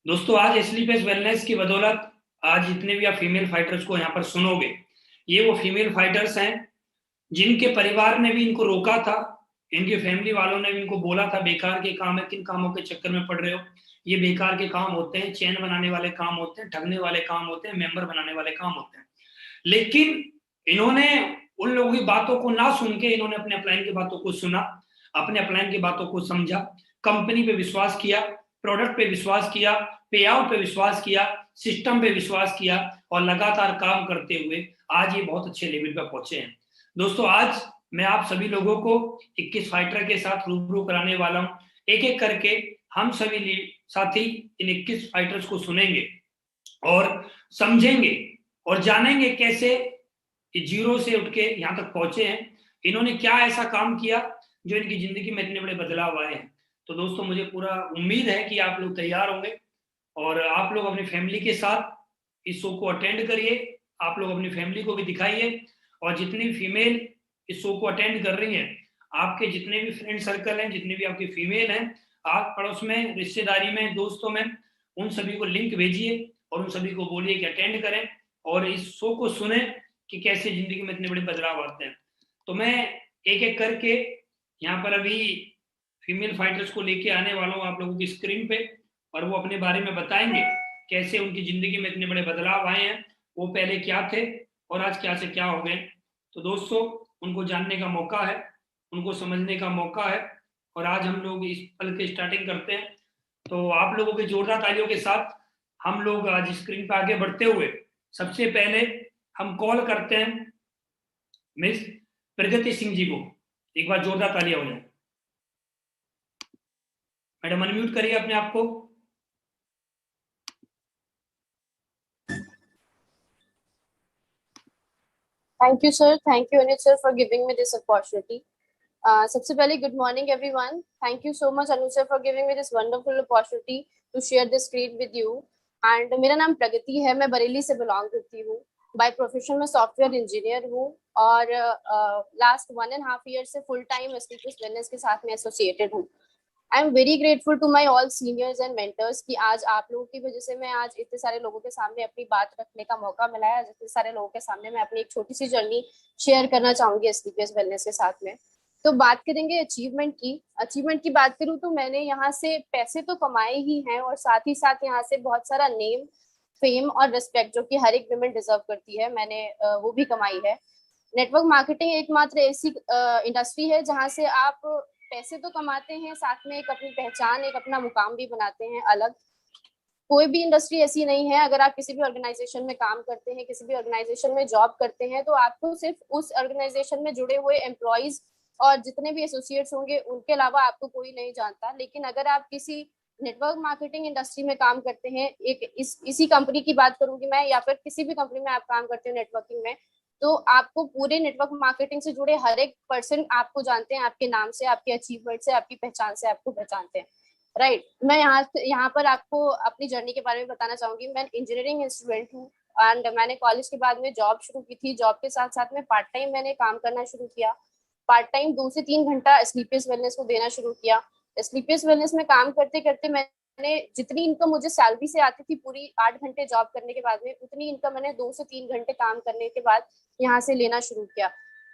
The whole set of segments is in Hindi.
दोस्तों आज स्लीपेस वेलनेस की बदौलत आज जितने भी आप फीमेल फाइटर्स को यहाँ पर सुनोगे, ये वो फीमेल फाइटर्स हैं जिनके परिवार ने भी इनको रोका था, इनके फैमिली वालों ने भी इनको बोला था बेकार के काम है, किन कामों के चक्कर में पड़ रहे हो, ये बेकार के काम होते हैं, चैन बनाने वाले काम होते हैं, ठगने वाले काम होते हैं, मेंबर बनाने वाले काम होते हैं। लेकिन इन्होंने उन लोगों की बातों को ना सुन के इन्होंने अपने अपलाइन की बातों को सुना, अपने अपलाइन की बातों को समझा, कंपनी पे विश्वास किया, प्रोडक्ट पे विश्वास किया, पे आउट पे विश्वास किया, सिस्टम पे विश्वास किया और लगातार काम करते हुए आज ये बहुत अच्छे लेवल पर पहुंचे हैं। दोस्तों आज मैं आप सभी लोगों को 21 फाइटर के साथ रूबरू कराने वाला हूं। एक एक करके हम सभी साथी इन 21 फाइटर्स को सुनेंगे और समझेंगे और जानेंगे कैसे कि जीरो से उठ के यहाँ तक पहुंचे हैं, इन्होंने क्या ऐसा काम किया जो इनकी जिंदगी में इतने बड़े बदलाव आए हैं। तो दोस्तों मुझे पूरा उम्मीद है कि आप लोग तैयार होंगे और आप लोग अपनी फैमिली के साथ इस शो को अटेंड करिए, आप लोग अपनी फैमिली को भी दिखाइए और जितनी फीमेल इस शो को अटेंड कर रही हैं, आपके जितने भी फ्रेंड सर्कल हैं, जितने भी आपकी फीमेल हैं, आप पड़ोस में, रिश्तेदारी में, दोस्तों में, उन सभी को लिंक भेजिए और उन सभी को बोलिए कि अटेंड करें और इस शो को सुने कि कैसे जिंदगी में इतने बड़े बदलाव आते हैं। तो मैं एक एक करके यहाँ पर अभी फीमेल फाइटर्स को लेके आने वाला हूँ आप लोगों की स्क्रीन पे और वो अपने बारे में बताएंगे कैसे उनकी जिंदगी में इतने बड़े बदलाव आए हैं, वो पहले क्या थे और आज क्या से क्या हो गए। तो दोस्तों उनको जानने का मौका है, उनको समझने का मौका है और आज हम लोग इस पल की स्टार्टिंग करते हैं। तो आप लोगों के जोरदार तालियों के साथ हम लोग आज स्क्रीन पर आगे बढ़ते हुए सबसे पहले हम कॉल करते हैं मिस प्रगति सिंह जी को। एक बार जोरदार तालियां हो जाए। मैडम अनम्यूट करिए अपने आप को। Thank you, sir. Thank you, Anuj sir, for giving me this opportunity. सबसे पहले good morning, everyone. Thank you so much, Anuj sir, for giving me this wonderful opportunity to share this screen with you. And मेरा नाम प्रगति है, मैं बरेली से बिलोंग करती हूँ। बाय प्रोफेशन में सॉफ्टवेयर इंजीनियर हूँ और लास्ट 1.5 ईयर से फुल टाइम स्लीपर्स वेलनेस के साथ में एसोसिएटेड हूँ। I am very grateful to my all seniors and mentors कि आज आप लोगों की वजह से मैं आज इतने सारे लोगों के सामने अपनी बात रखने का मौका मिला है। इतने सारे लोगों के सामने मैं अपनी एक छोटी सी जर्नी शेयर करना चाहूंगी स्लीपर्स वेलनेस के साथ में। तो बात करेंगे अचीवमेंट की बात करूं तो मैंने यहाँ से पैसे तो कमाए ही हैं और साथ ही साथ यहाँ से बहुत सारा नेम, फेम और रिस्पेक्ट जो कि हर एक वुमेन डिजर्व करती है, मैंने वो भी कमाई है। नेटवर्क मार्केटिंग एकमात्र ऐसी इंडस्ट्री है जहाँ से आप पैसे तो कमाते हैं, साथ में एक अपनी पहचान, एक अपना मुकाम भी बनाते हैं अलग। कोई भी इंडस्ट्री ऐसी नहीं है, अगर आप किसी भी ऑर्गेनाइजेशन में काम करते हैं, किसी भी ऑर्गेनाइजेशन में जॉब करते हैं, तो आपको सिर्फ उस ऑर्गेनाइजेशन में जुड़े हुए एम्प्लॉयज और जितने भी एसोसिएट्स होंगे उनके अलावा आपको कोई नहीं जानता। लेकिन अगर आप किसी नेटवर्क मार्केटिंग इंडस्ट्री में काम करते हैं, एक इसी कंपनी की बात करूंगी मैं, या फिर किसी भी कंपनी में आप काम करते हो नेटवर्किंग में, तो आपको पूरे नेटवर्क मार्केटिंग से जुड़े हर एक पर्सन आपको जानते हैं, आपके नाम से, आपके अचीवमेंट से, आपकी पहचान से आपको पहचानते हैं। राइट मैं यहाँ पर आपको अपनी जर्नी के बारे में बताना चाहूंगी। मैं इंजीनियरिंग स्टूडेंट हूँ एंड मैंने कॉलेज के बाद में जॉब शुरू की थी। जॉब के साथ साथ में पार्ट टाइम मैंने काम करना शुरू किया। पार्ट टाइम 2 से 3 घंटा स्लीपर्स वेलनेस को देना शुरू किया। स्लीपर्स वेलनेस में काम करते करते मैंने जितनी इनकम मुझे सैलरी से आती थी पूरी 8 घंटे जॉब करने के बाद में, उतनी इनकम मैंने 2 से 3 घंटे काम करने के बाद यहाँ से लेना शुरू किया।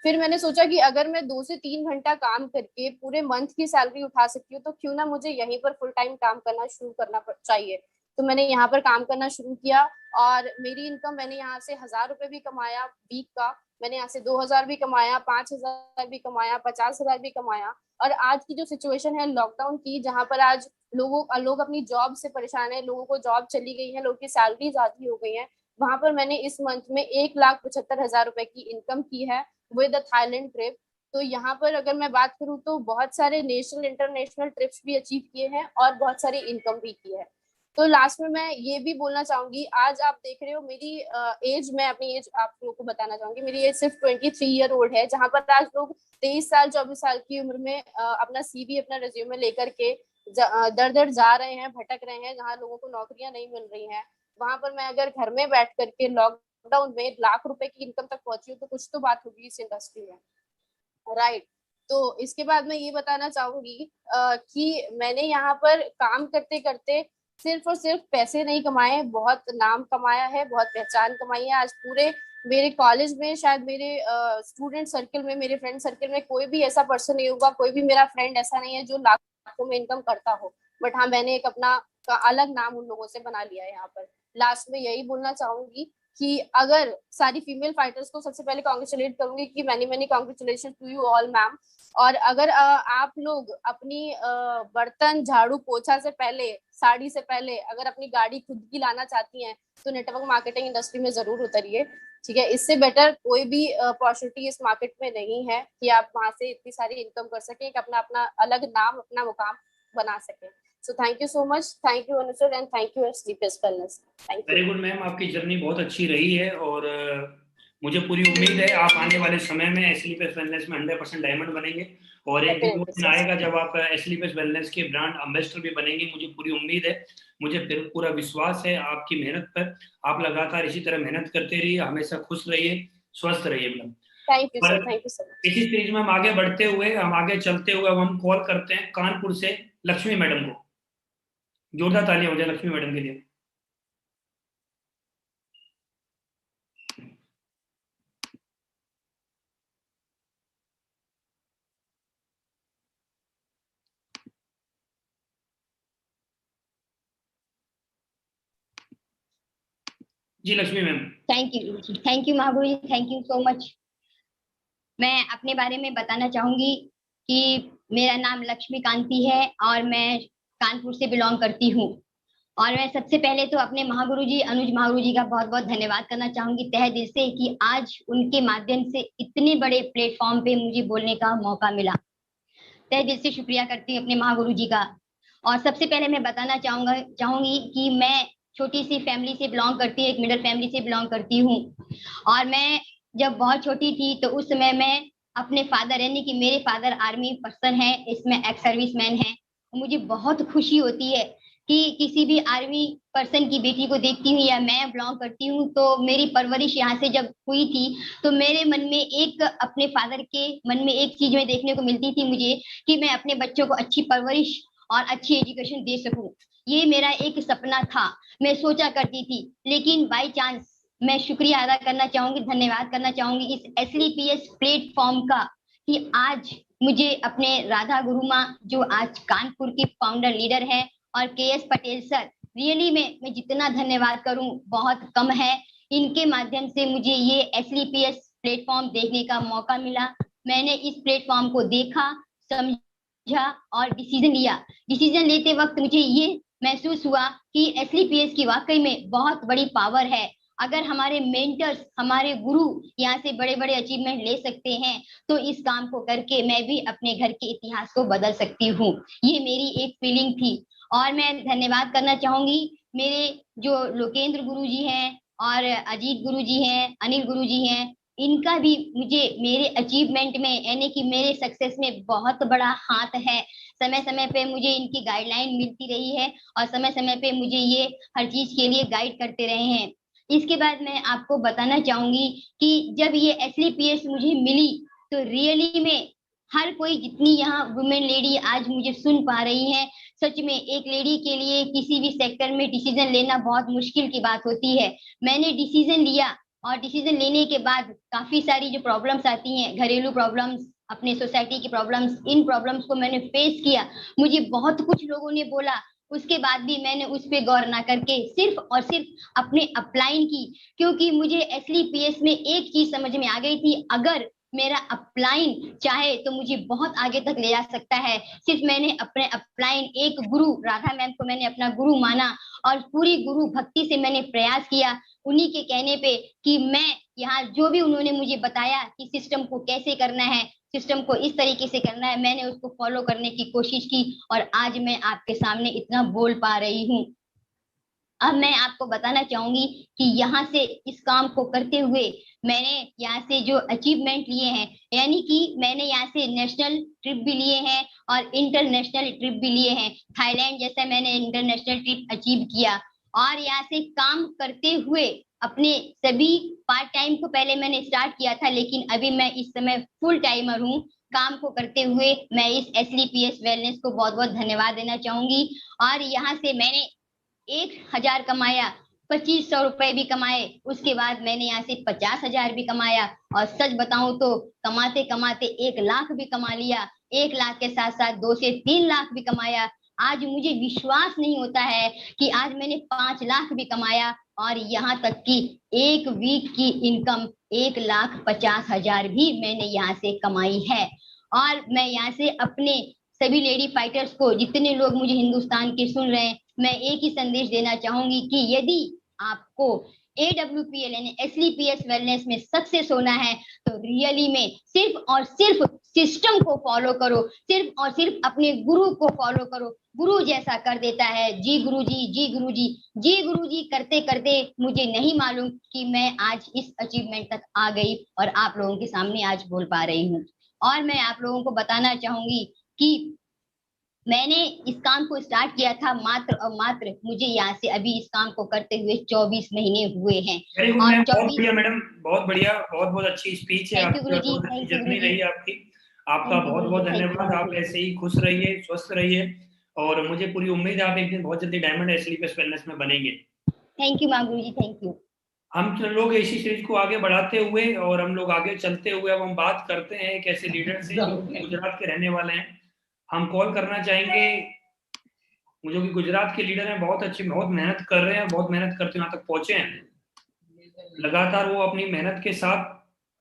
फिर मैंने सोचा कि अगर मैं 2 से 3 घंटा काम करके पूरे मंथ की सैलरी उठा सकती हूँ, तो क्यों ना मुझे यहीं पर फुल टाइम काम करना शुरू करना चाहिए। तो मैंने यहाँ पर काम करना शुरू किया और मेरी इनकम, मैंने यहाँ से 1,000 रुपए भी कमाया वीक का, मैंने यहाँ से 2,000 भी कमाया, 5,000 भी कमाया, 50,000 भी कमाया। और आज की जो सिचुएशन है लॉकडाउन की, जहाँ पर आज लोग अपनी जॉब से परेशान है, लोगों को जॉब चली गई है, लोगों की सैलरी आधी हो गई है, वहां पर मैंने इस मंथ में 1,75,000 रुपए की इनकम की है विद थाईलैंड ट्रिप। तो यहाँ पर अगर मैं बात करूँ तो बहुत सारे नेशनल इंटरनेशनल ट्रिप्स भी अचीव किए हैं और बहुत सारी इनकम भी की है। तो लास्ट में मैं ये भी बोलना चाहूंगी, आज आप देख रहे हो मेरी एज, मैं अपनी एज आप लोगों को बताना चाहूंगी। मेरी एज सिर्फ 23 ईयर ओल्ड है, जहां पर आज लोग 23 साल 24 साल की उम्र में अपना सीवी, अपना रेज्यूमे लेकर के दर दर जा रहे हैं, भटक रहे हैं, जहाँ लोगों को नौकरियां नहीं मिल रही हैं। वहां पर मैं अगर घर में बैठ करके लॉकडाउन में लाख रुपए की इनकम तक पहुंची हूँ, तो कुछ तो बात होगी इस इंडस्ट्री में। राइट तो इसके बाद मैं ये बताना चाहूंगी कि मैंने यहाँ पर काम करते करते सिर्फ और सिर्फ पैसे नहीं कमाए, बहुत नाम कमाया है, बहुत पहचान कमाई है। आज पूरे मेरे कॉलेज में, शायद मेरे स्टूडेंट सर्कल में, मेरे फ्रेंड सर्कल में कोई भी ऐसा पर्सन नहीं होगा, कोई भी मेरा फ्रेंड ऐसा नहीं है जो लाखों में इनकम करता हो। बट हाँ, मैंने एक अपना अलग नाम उन लोगों से बना लिया है यहाँ पर। लास्ट में यही बोलना चाहूंगी कि अगर सारी फीमेल फाइटर्स को सबसे पहले कॉन्ग्रेचुलेट करूंगी कि many many congratulation to you all ma'am. और अगर आप लोग अपनी बर्तन झाड़ू पोछा से पहले, साड़ी से पहले अगर अपनी गाड़ी खुद की लाना चाहती हैं तो नेटवर्क मार्केटिंग इंडस्ट्री में जरूर उतरिए। ठीक है, इससे बेटर कोई भी अपॉर्चुनिटी इस मार्केट में नहीं है कि आप वहां से इतनी सारी इनकम कर सके, कि अपना अपना अलग नाम, अपना मुकाम बना सके। So thank you so much, thank you Anu sir, and thank you sleepers wellness. Thank you. Very good ma'am, आपकी जर्नी बहुत अच्छी रही है और मुझे पूरी उम्मीद है आप आने वाले समय में एस्लीपेस वेलनेस में 100% डायमंड बनेंगे और एक दिन वो दिन आएगा जब आप एस्लीपेस वेलनेस के ब्रांड एम्बेसडर भी बनेंगे। मुझे पूरी उम्मीद है, मुझे फिर पूरा विश्वास है आपकी मेहनत पर। आप लगातार इसी तरह मेहनत करते रहिए, हमेशा खुश रहिए, स्वस्थ रहिए ma'am. Thank you sir, thank you sir. इसी सीरीज में हम आगे बढ़ते हुए, हम आगे चलते हुए हम कॉल करते हैं कानपुर से लक्ष्मी मैडम को। जोरदार तालियां हो जाए लक्ष्मी मैडम के लिए। जी लक्ष्मी मैम। थैंक यू महागुरु जी, थैंक यू सो मच। मैं अपने बारे में बताना चाहूंगी कि मेरा नाम लक्ष्मी कांति है और मैं कानपुर से बिलोंग करती हूँ। और मैं सबसे पहले तो अपने महागुरु जी अनुज महागुरु जी का बहुत बहुत धन्यवाद करना चाहूंगी तहे दिल से कि आज उनके माध्यम से इतने बड़े प्लेटफॉर्म पे मुझे बोलने का मौका मिला। तहे दिल से शुक्रिया करती हूँ अपने महागुरु जी का। और सबसे पहले मैं बताना चाहूंगी कि मैं छोटी सी फैमिली से बिलोंग करती हूँ, एक मिडिल फैमिली से बिलोंग करती हूँ। और मैं जब बहुत छोटी थी तो उस समय मैं अपने फादर, यानी कि मेरे फादर आर्मी पर्सन है, इसमें एक्स सर्विस मैन है, मुझे बहुत खुशी होती है कि किसी भी आर्मी पर्सन की बेटी को देखती हूँ या मैं बिलोंग करती हूँ तो मेरी परवरिश यहाँ से जब हुई थी तो मेरे मन में एक, अपने फादर के मन में एक चीज में देखने को मिलती थी मुझे कि मैं अपने बच्चों को अच्छी परवरिश और अच्छी एजुकेशन दे सकूं। ये मेरा एक सपना था, मैं सोचा करती थी। लेकिन बाय चांस मैं शुक्रिया अदा करना चाहूंगी, धन्यवाद करना चाहूंगी इस एसलीपीएस प्लेटफॉर्म का कि आज मुझे अपने राधा गुरु माँ जो आज कानपुर की फाउंडर लीडर है और केएस पटेल सर, रियली में मैं जितना धन्यवाद करूं बहुत कम है। इनके माध्यम से मुझे ये एसलीपीएस प्लेटफॉर्म देखने का मौका मिला। मैंने इस प्लेटफॉर्म को देखा, समझा और डिसीजन लिया। डिसीजन लेते वक्त मुझे ये महसूस हुआ कि एसलीपीएस की वाकई में बहुत बड़ी पावर है। अगर हमारे मेंटर्स, हमारे गुरु यहाँ से बड़े बड़े अचीवमेंट ले सकते हैं तो इस काम को करके मैं भी अपने घर के इतिहास को बदल सकती हूँ। ये मेरी एक फीलिंग थी। और मैं धन्यवाद करना चाहूंगी मेरे जो लोकेंद्र गुरु जी हैं और अजीत गुरु जी हैं, अनिल गुरु जी हैं, इनका भी मुझे मेरे अचीवमेंट में, यानी कि मेरे सक्सेस में बहुत बड़ा हाथ है। समय समय पे मुझे इनकी गाइडलाइन मिलती रही है और समय समय पे मुझे ये हर चीज के लिए गाइड करते रहे हैं। इसके बाद मैं आपको बताना चाहूंगी कि जब ये एसलीपीएस मुझे मिली तो रियली में हर कोई, जितनी यहाँ वुमेन लेडी आज मुझे सुन पा रही हैं, सच में एक लेडी के लिए किसी भी सेक्टर में डिसीजन लेना बहुत मुश्किल की बात होती है। मैंने डिसीजन लिया और डिसीजन लेने के बाद काफी सारी जो प्रॉब्लम्स आती हैं, घरेलू प्रॉब्लम्स, अपने सोसाइटी की प्रॉब्लम्स, इन प्रॉब्लम्स को मैंने फेस किया। मुझे बहुत कुछ लोगों ने बोला, उसके बाद भी मैंने उस पर गौर ना करके सिर्फ और सिर्फ अपने अपलाइन की, क्योंकि मुझे एसलीपीएस में एक चीज समझ में आ गई थी, अगर मेरा अपलाइन चाहे तो मुझे बहुत आगे तक ले जा सकता है। सिर्फ मैंने अपने अपलाइन, एक गुरु राधा मैम को मैंने अपना गुरु माना और पूरी गुरु भक्ति से मैंने प्रयास किया उन्हीं के कहने पे कि मैं यहाँ जो भी उन्होंने मुझे बताया कि सिस्टम को कैसे करना है, सिस्टम को इस तरीके से करना है, मैंने उसको फॉलो करने की कोशिश की और आज मैं आपके सामने इतना बोल पा रही हूँ। अब मैं आपको बताना चाहूंगी कि यहाँ से इस काम को करते हुए मैंने यहाँ से जो अचीवमेंट लिए हैं, यानी कि मैंने यहाँ से नेशनल ट्रिप भी लिए हैं और इंटरनेशनल ट्रिप भी लिए हैं। थाईलैंड जैसा मैंने इंटरनेशनल ट्रिप अचीव किया और यहाँ से काम करते हुए अपने सभी पार्ट टाइम को पहले मैंने स्टार्ट किया था, लेकिन अभी मैं इस समय फुल टाइमर हूँ। काम को करते हुए मैं इस एसलीपीएस वेलनेस को बहुत बहुत धन्यवाद देना चाहूंगी। और यहाँ से मैंने 1,000 कमाया, 2500 रुपए भी कमाए, उसके बाद मैंने यहाँ से 50,000 भी कमाया, और सच बताऊं तो कमाते कमाते 1 लाख भी कमा लिया। 1 लाख के साथ साथ 2 से 3 लाख भी कमाया। आज मुझे विश्वास नहीं होता है कि आज मैंने 5 लाख भी कमाया, और यहाँ तक कि एक वीक की इनकम 1,50,000 भी मैंने यहाँ से कमाई है। और मैं यहाँ से अपने सभी लेडी फाइटर्स को, जितने लोग मुझे हिंदुस्तान के सुन रहे हैं, मैं एक ही संदेश देना चाहूंगी कि यदि आपको AWPL यानी SLPS वेलनेस में सक्सेस होना है तो रियली में सिर्फ और सिर्फ सिस्टम को फॉलो करो, सिर्फ और सिर्फ अपने गुरु को फॉलो करो। गुरु जैसा कर देता है। जी गुरुजी, जी गुरुजी, जी गुरुजी करते करते मुझे नहीं मालूम कि मैं आज इस अचीवमेंट तक आ गई और आप लोगों के सामने आज बोल पा रही हूँ। और मैं आप लोगों को बताना चाहूंगी कि मैंने इस काम को स्टार्ट किया था मात्र और मात्र, मुझे यहाँ से अभी इस काम को करते हुए 24 महीने हुए हैं। और बहुत बढ़िया मैडम, बहुत बढ़िया, बहुत बहुत अच्छी स्पीच है थैंक यू आपकी, गुरुजी, बहुत अच्छी जर्नी रही आपकी। आपका बहुत बहुत धन्यवाद। आप ऐसे ही खुश रहिए, स्वस्थ रहिए, और मुझे पूरी उम्मीद है आप एक दिन बहुत जल्दी डायमंड SLPS वेलनेस में बनेंगे। थैंक यू माँ गुरुजी, थैंक यू। हम लोग इसी सीरीज को आगे बढ़ाते हुए और हम लोग आगे चलते हुए अब हम बात करते हैं एक ऐसे लीडर से जो गुजरात के रहने वाले हैं। हम कॉल करना चाहेंगे, जो कि गुजरात के लीडर हैं, बहुत अच्छी, बहुत मेहनत कर रहे हैं, बहुत मेहनत करते यहाँ तक पहुंचे हैं। लगातार वो अपनी मेहनत के साथ,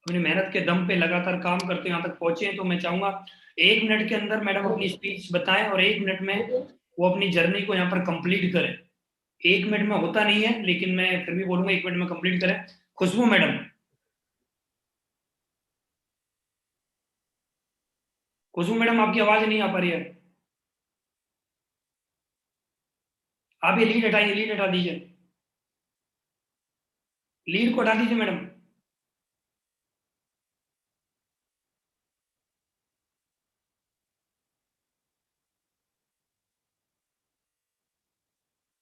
अपनी मेहनत के दम पे लगातार काम करते यहाँ तक पहुंचे हैं। तो मैं चाहूंगा 1 मिनट के अंदर मैडम अपनी स्पीच बताएं और 1 मिनट में वो अपनी जर्नी को यहाँ पर कंप्लीट करें। 1 मिनट में होता नहीं है, लेकिन मैं फिर भी बोलूंगा 1 मिनट में कंप्लीट करें। खुशबू मैडम, खुशबू मैडम आपकी आवाज नहीं आ पा रही है। आप ये लीड हटाइए, लीड हटा दीजिए, लीड को हटा दीजिए मैडम।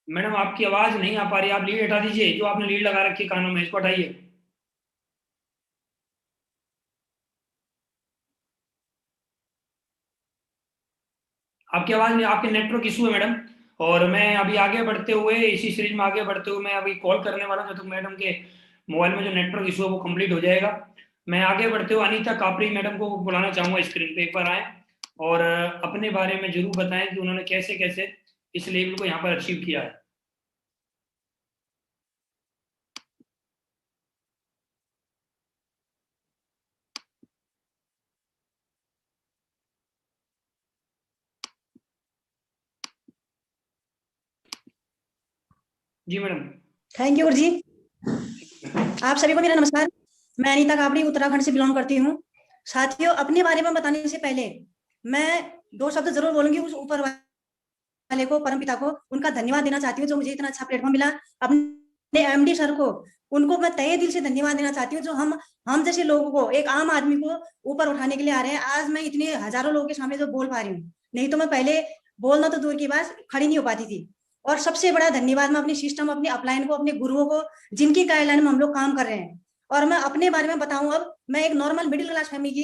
मैडम आपकी आवाज नहीं आ पा रही, आप लीड हटा दीजिए, जो आपने लीड लगा रखी है कानों में, इसको हटाइए। आपकी आवाज नहीं, आपके नेटवर्क इशू है मैडम। और मैं अभी आगे बढ़ते हुए, इसी सीरीज में आगे बढ़ते हुए मैं अभी कॉल करने वाला हूं, तो मैडम के मोबाइल में जो नेटवर्क इशू है वो कंप्लीट हो जाएगा। मैं आगे बढ़ते हुए अनीता कापरी मैडम को बुलाना चाहूंगा, स्क्रीन पे एक बार आए और अपने बारे में जरूर बताएं कि उन्होंने कैसे कैसे इस लेवल को यहाँ पर अचीव किया है। जी मैडम। थैंक यू जी। आप सभी को मेरा नमस्कार। मैं अनीता कापड़ी उत्तराखंड से बिलोंग करती हूँ। साथियों, अपने बारे में बताने से पहले मैं 2 शब्द जरूर बोलूंगी उस ऊपर वाले को, परमपिता को, उनका धन्यवाद देना चाहती हूँ जो मुझे इतना अच्छा प्लेटफॉर्म मिला। अपने MD सर को, उनको मैं तहे दिल से धन्यवाद देना चाहती हूँ जो हम जैसे लोगों को, एक आम आदमी को ऊपर उठाने के लिए आ रहे हैं। आज मैं इतने हजारों लोगों के सामने जो बोल पा रही हूँ, नहीं तो मैं पहले बोलना तो दूर की बात, खड़ी नहीं हो पाती थी। और सबसे बड़ा धन्यवाद मैं अपनी सिस्टम, अपने अपलाइन को, अपने गुरुओं को, जिनकी गाइडलाइन में हम लोग काम कर रहे हैं। और मैं अपने बारे में बताऊं, अब मैं एक नॉर्मल मिडिल क्लास फैमिली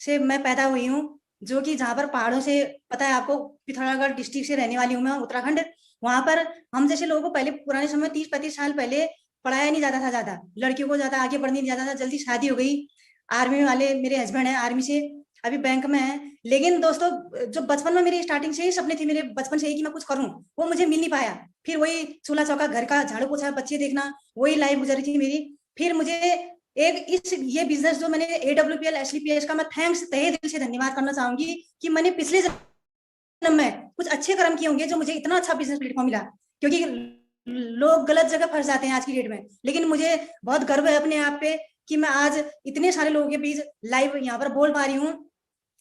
से मैं पैदा हुई हूँ, जो कि जहाँ पर पहाड़ों से, पता है आपको, पिथौरागढ़ डिस्ट्रिक्ट से रहने वाली हूँ मैं, उत्तराखंड। वहां पर हम जैसे लोगों को पहले पुराने समय 30-35 साल पहले पढ़ाया नहीं जाता था, ज्यादा लड़कियों को ज्यादा आगे बढ़ने नहीं जाता था, जल्दी शादी हो गई। आर्मी वाले मेरे हस्बैंड है, आर्मी से अभी बैंक में है। लेकिन दोस्तों, जो बचपन में मेरे स्टार्टिंग से ही सपने थे, मेरे बचपन से ही कि मैं कुछ करूं, वो मुझे मिल नहीं पाया। फिर वही चूल्हा चौका, घर का झाड़ू पोछा, बच्चे देखना, वही लाइफ गुजरी थी मेरी। फिर मुझे एक ये बिजनेस जो मैंने AWPL SLPS का, मैं थैंक्स, तहे दिल से धन्यवाद करना चाहूंगी कि मैंने पिछले जन्म में कुछ अच्छे कर्म किए होंगे जो मुझे इतना अच्छा बिजनेस प्लेटफॉर्म मिला। क्योंकि लोग गलत जगह फंस जाते हैं आज की डेट में, लेकिन मुझे बहुत गर्व है अपने आप पे कि मैं आज इतने सारे लोगों के बीच लाइव यहाँ पर बोल पा रही हूँ।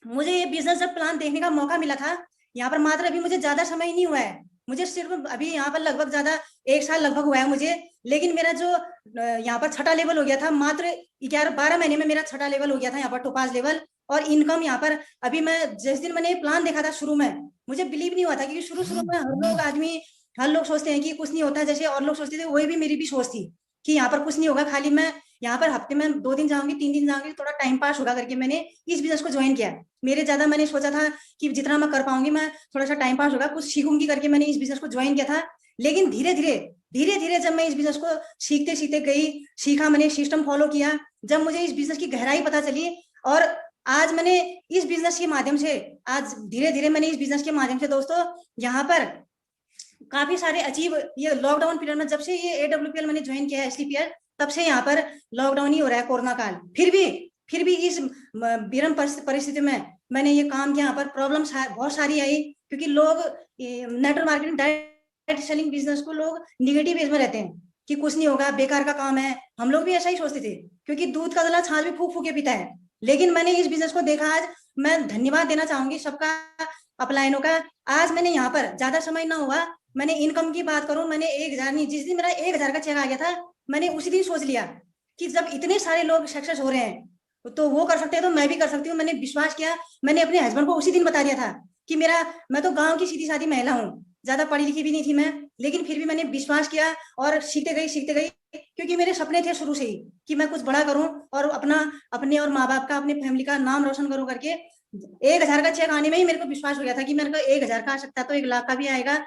मुझे ये बिजनेस जब प्लान देखने का मौका मिला था, यहाँ पर मात्र अभी मुझे ज्यादा समय ही नहीं हुआ है, मुझे सिर्फ अभी यहाँ पर लगभग ज्यादा 1 साल लगभग हुआ है मुझे। लेकिन मेरा जो यहाँ पर छठा लेवल हो गया था, मात्र 11-12 महीने में मेरा छठा लेवल हो गया था यहाँ पर, टोपाज लेवल। और इनकम यहाँ पर अभी, मैं जिस दिन मैंने प्लान देखा था शुरू में, मुझे बिलीव नहीं हुआ था, क्योंकि शुरू में हर लोग सोचते हैं कि कुछ नहीं होता, जैसे और लोग सोचते थे, वही भी मेरी भी सोच थी कि यहाँ पर कुछ नहीं होगा, खाली मैं यहाँ पर हफ्ते में 2 दिन जाऊंगी, 3 दिन जाऊंगी, थोड़ा टाइम पास होगा करके मैंने इस बिजनेस को ज्वाइन किया। मेरे ज्यादा मैंने सोचा था कि जितना मैं कर पाऊंगी, मैं थोड़ा सा टाइम पास होगा, कुछ सीखूंगी करके मैंने इस बिजनेस को ज्वाइन किया था। लेकिन धीरे धीरे जब मैं इस बिजनेस को सीखते गई, सीखा, मैंने सिस्टम फॉलो किया, जब मुझे इस बिजनेस की गहराई पता चली, और आज मैंने इस बिजनेस के माध्यम से, आज धीरे धीरे मैंने इस बिजनेस के माध्यम से दोस्तों यहाँ पर काफी सारे अचीव, ये लॉकडाउन पीरियड में जब से ये AWPL मैंने ज्वाइन किया है, STPL, तब से यहाँ पर लॉकडाउन ही हो रहा है, कोरोना काल, फिर भी इस विषम परिस्थिति में मैंने ये काम किया। यहाँ पर प्रॉब्लम बहुत सारी आई, क्योंकि लोग network marketing, direct selling business को लोग निगेटिव वेज में रहते हैं कि कुछ नहीं होगा, बेकार का काम है। हम लोग भी ऐसा ही सोचते थे, क्योंकि दूध का दला छाछ भी फूक फूक के पीता है। लेकिन मैंने इस बिजनेस को देखा, आज मैं धन्यवाद देना चाहूंगी सबका, अपलाइनों का। आज मैंने यहाँ पर ज्यादा समय ना हुआ, मैंने इनकम की बात करूं, मैंने 1000 नहीं, जिस दिन मेरा 1000 का चेक आ गया था, मैंने उसी दिन सोच लिया कि जब इतने सारे लोग सक्सेस हो रहे हैं तो वो कर सकते हैं, तो मैं भी कर सकती हूँ। मैंने विश्वास किया, मैंने अपने हस्बैंड को उसी दिन बता दिया था कि मैं तो गांव की सीधी सादी महिला हूँ, ज्यादा पढ़ी लिखी भी नहीं थी मैं, लेकिन फिर भी मैंने विश्वास किया और सीखते गई, क्योंकि मेरे सपने थे शुरू से ही कि मैं कुछ बड़ा करूं और अपने और माँ बाप का, अपने फैमिली का नाम रोशन करूं करके। 1000 का चेक आने में ही मेरे को विश्वास हो गया था कि मेरे को 1000 का आ सकता, तो 1 लाख का भी आएगा।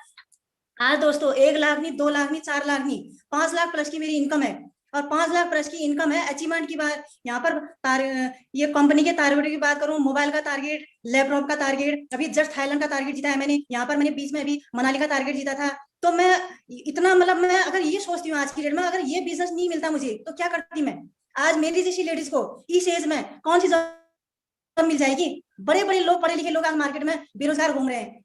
आज दोस्तों 1 लाख नहीं, 2 लाख नहीं, 4 लाख नहीं, 5 लाख प्लस की मेरी इनकम है, और 5 लाख प्लस की इनकम है। अचीवमेंट की बात यहाँ पर ये कंपनी के टारगेट की बात करूं, मोबाइल का टारगेट, लैपटॉप का टारगेट, अभी जस्ट थाईलैंड का टारगेट जीता है मैंने। यहाँ पर मैंने बीच में अभी मनाली का टारगेट जीता था। तो मैं इतना, मतलब मैं अगर ये सोचती हूँ आज की डेट में, अगर ये बिजनेस नहीं मिलता मुझे तो क्या करती मैं। आज मेरी जैसी लेडीज को इस एज में कौन सी जॉब मिल जाएगी। बड़े बड़े लोग, पढ़े लिखे लोग आज मार्केट में बेरोजगार घूम रहे हैं।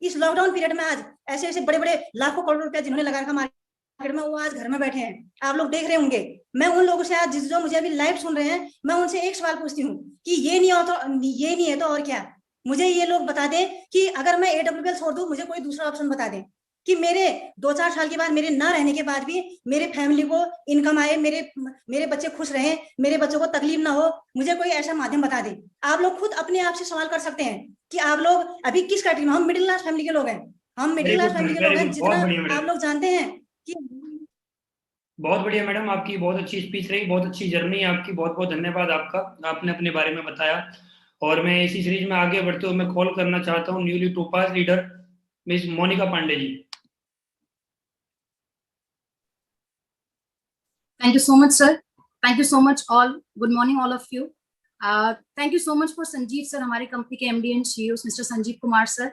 इस लॉकडाउन पीरियड में आज ऐसे बड़े बड़े लाखों करोड़ रुपया जिन्होंने लगा रखा मार्केट में, वो आज घर में बैठे हैं, आप लोग देख रहे होंगे। मैं उन लोगों से आज जो मुझे अभी लाइव सुन रहे हैं, मैं उनसे एक सवाल पूछती हूँ कि ये नहीं है तो और क्या। मुझे ये लोग बता दें कि अगर मैं AWPL छोड़ दूं, मुझे कोई दूसरा ऑप्शन बता दें कि मेरे 2-4 साल के बाद, मेरे ना रहने के बाद भी मेरे फैमिली को इनकम आए, मेरे बच्चे खुश रहें, मेरे बच्चों को तकलीफ ना हो। मुझे कोई ऐसा माध्यम बता दे। आप लोग खुद अपने आप से सवाल कर सकते हैं कि आप लोग अभी किस कैटेगरी में। हम मिडिल क्लास फैमिली के लोग हैं, जितना आप लोग जानते हैं कि। बहुत बढ़िया मैडम, आपकी बहुत अच्छी स्पीच रही, बहुत अच्छी जर्नी आपकी, बहुत बहुत धन्यवाद आपका, आपने अपने बारे में बताया। और मैं इसी सीरीज में आगे बढ़ते हुए मैं कॉल करना चाहता हूँ newly topaz leader miss Monika Pandey ji. Thank you so much, sir. Thank you so much, all. Good morning, all of you. Thank you so much for Sanjeev sir, हमारे कंपनी के MD and CEOs, Mr. Sanjeev Kumar sir,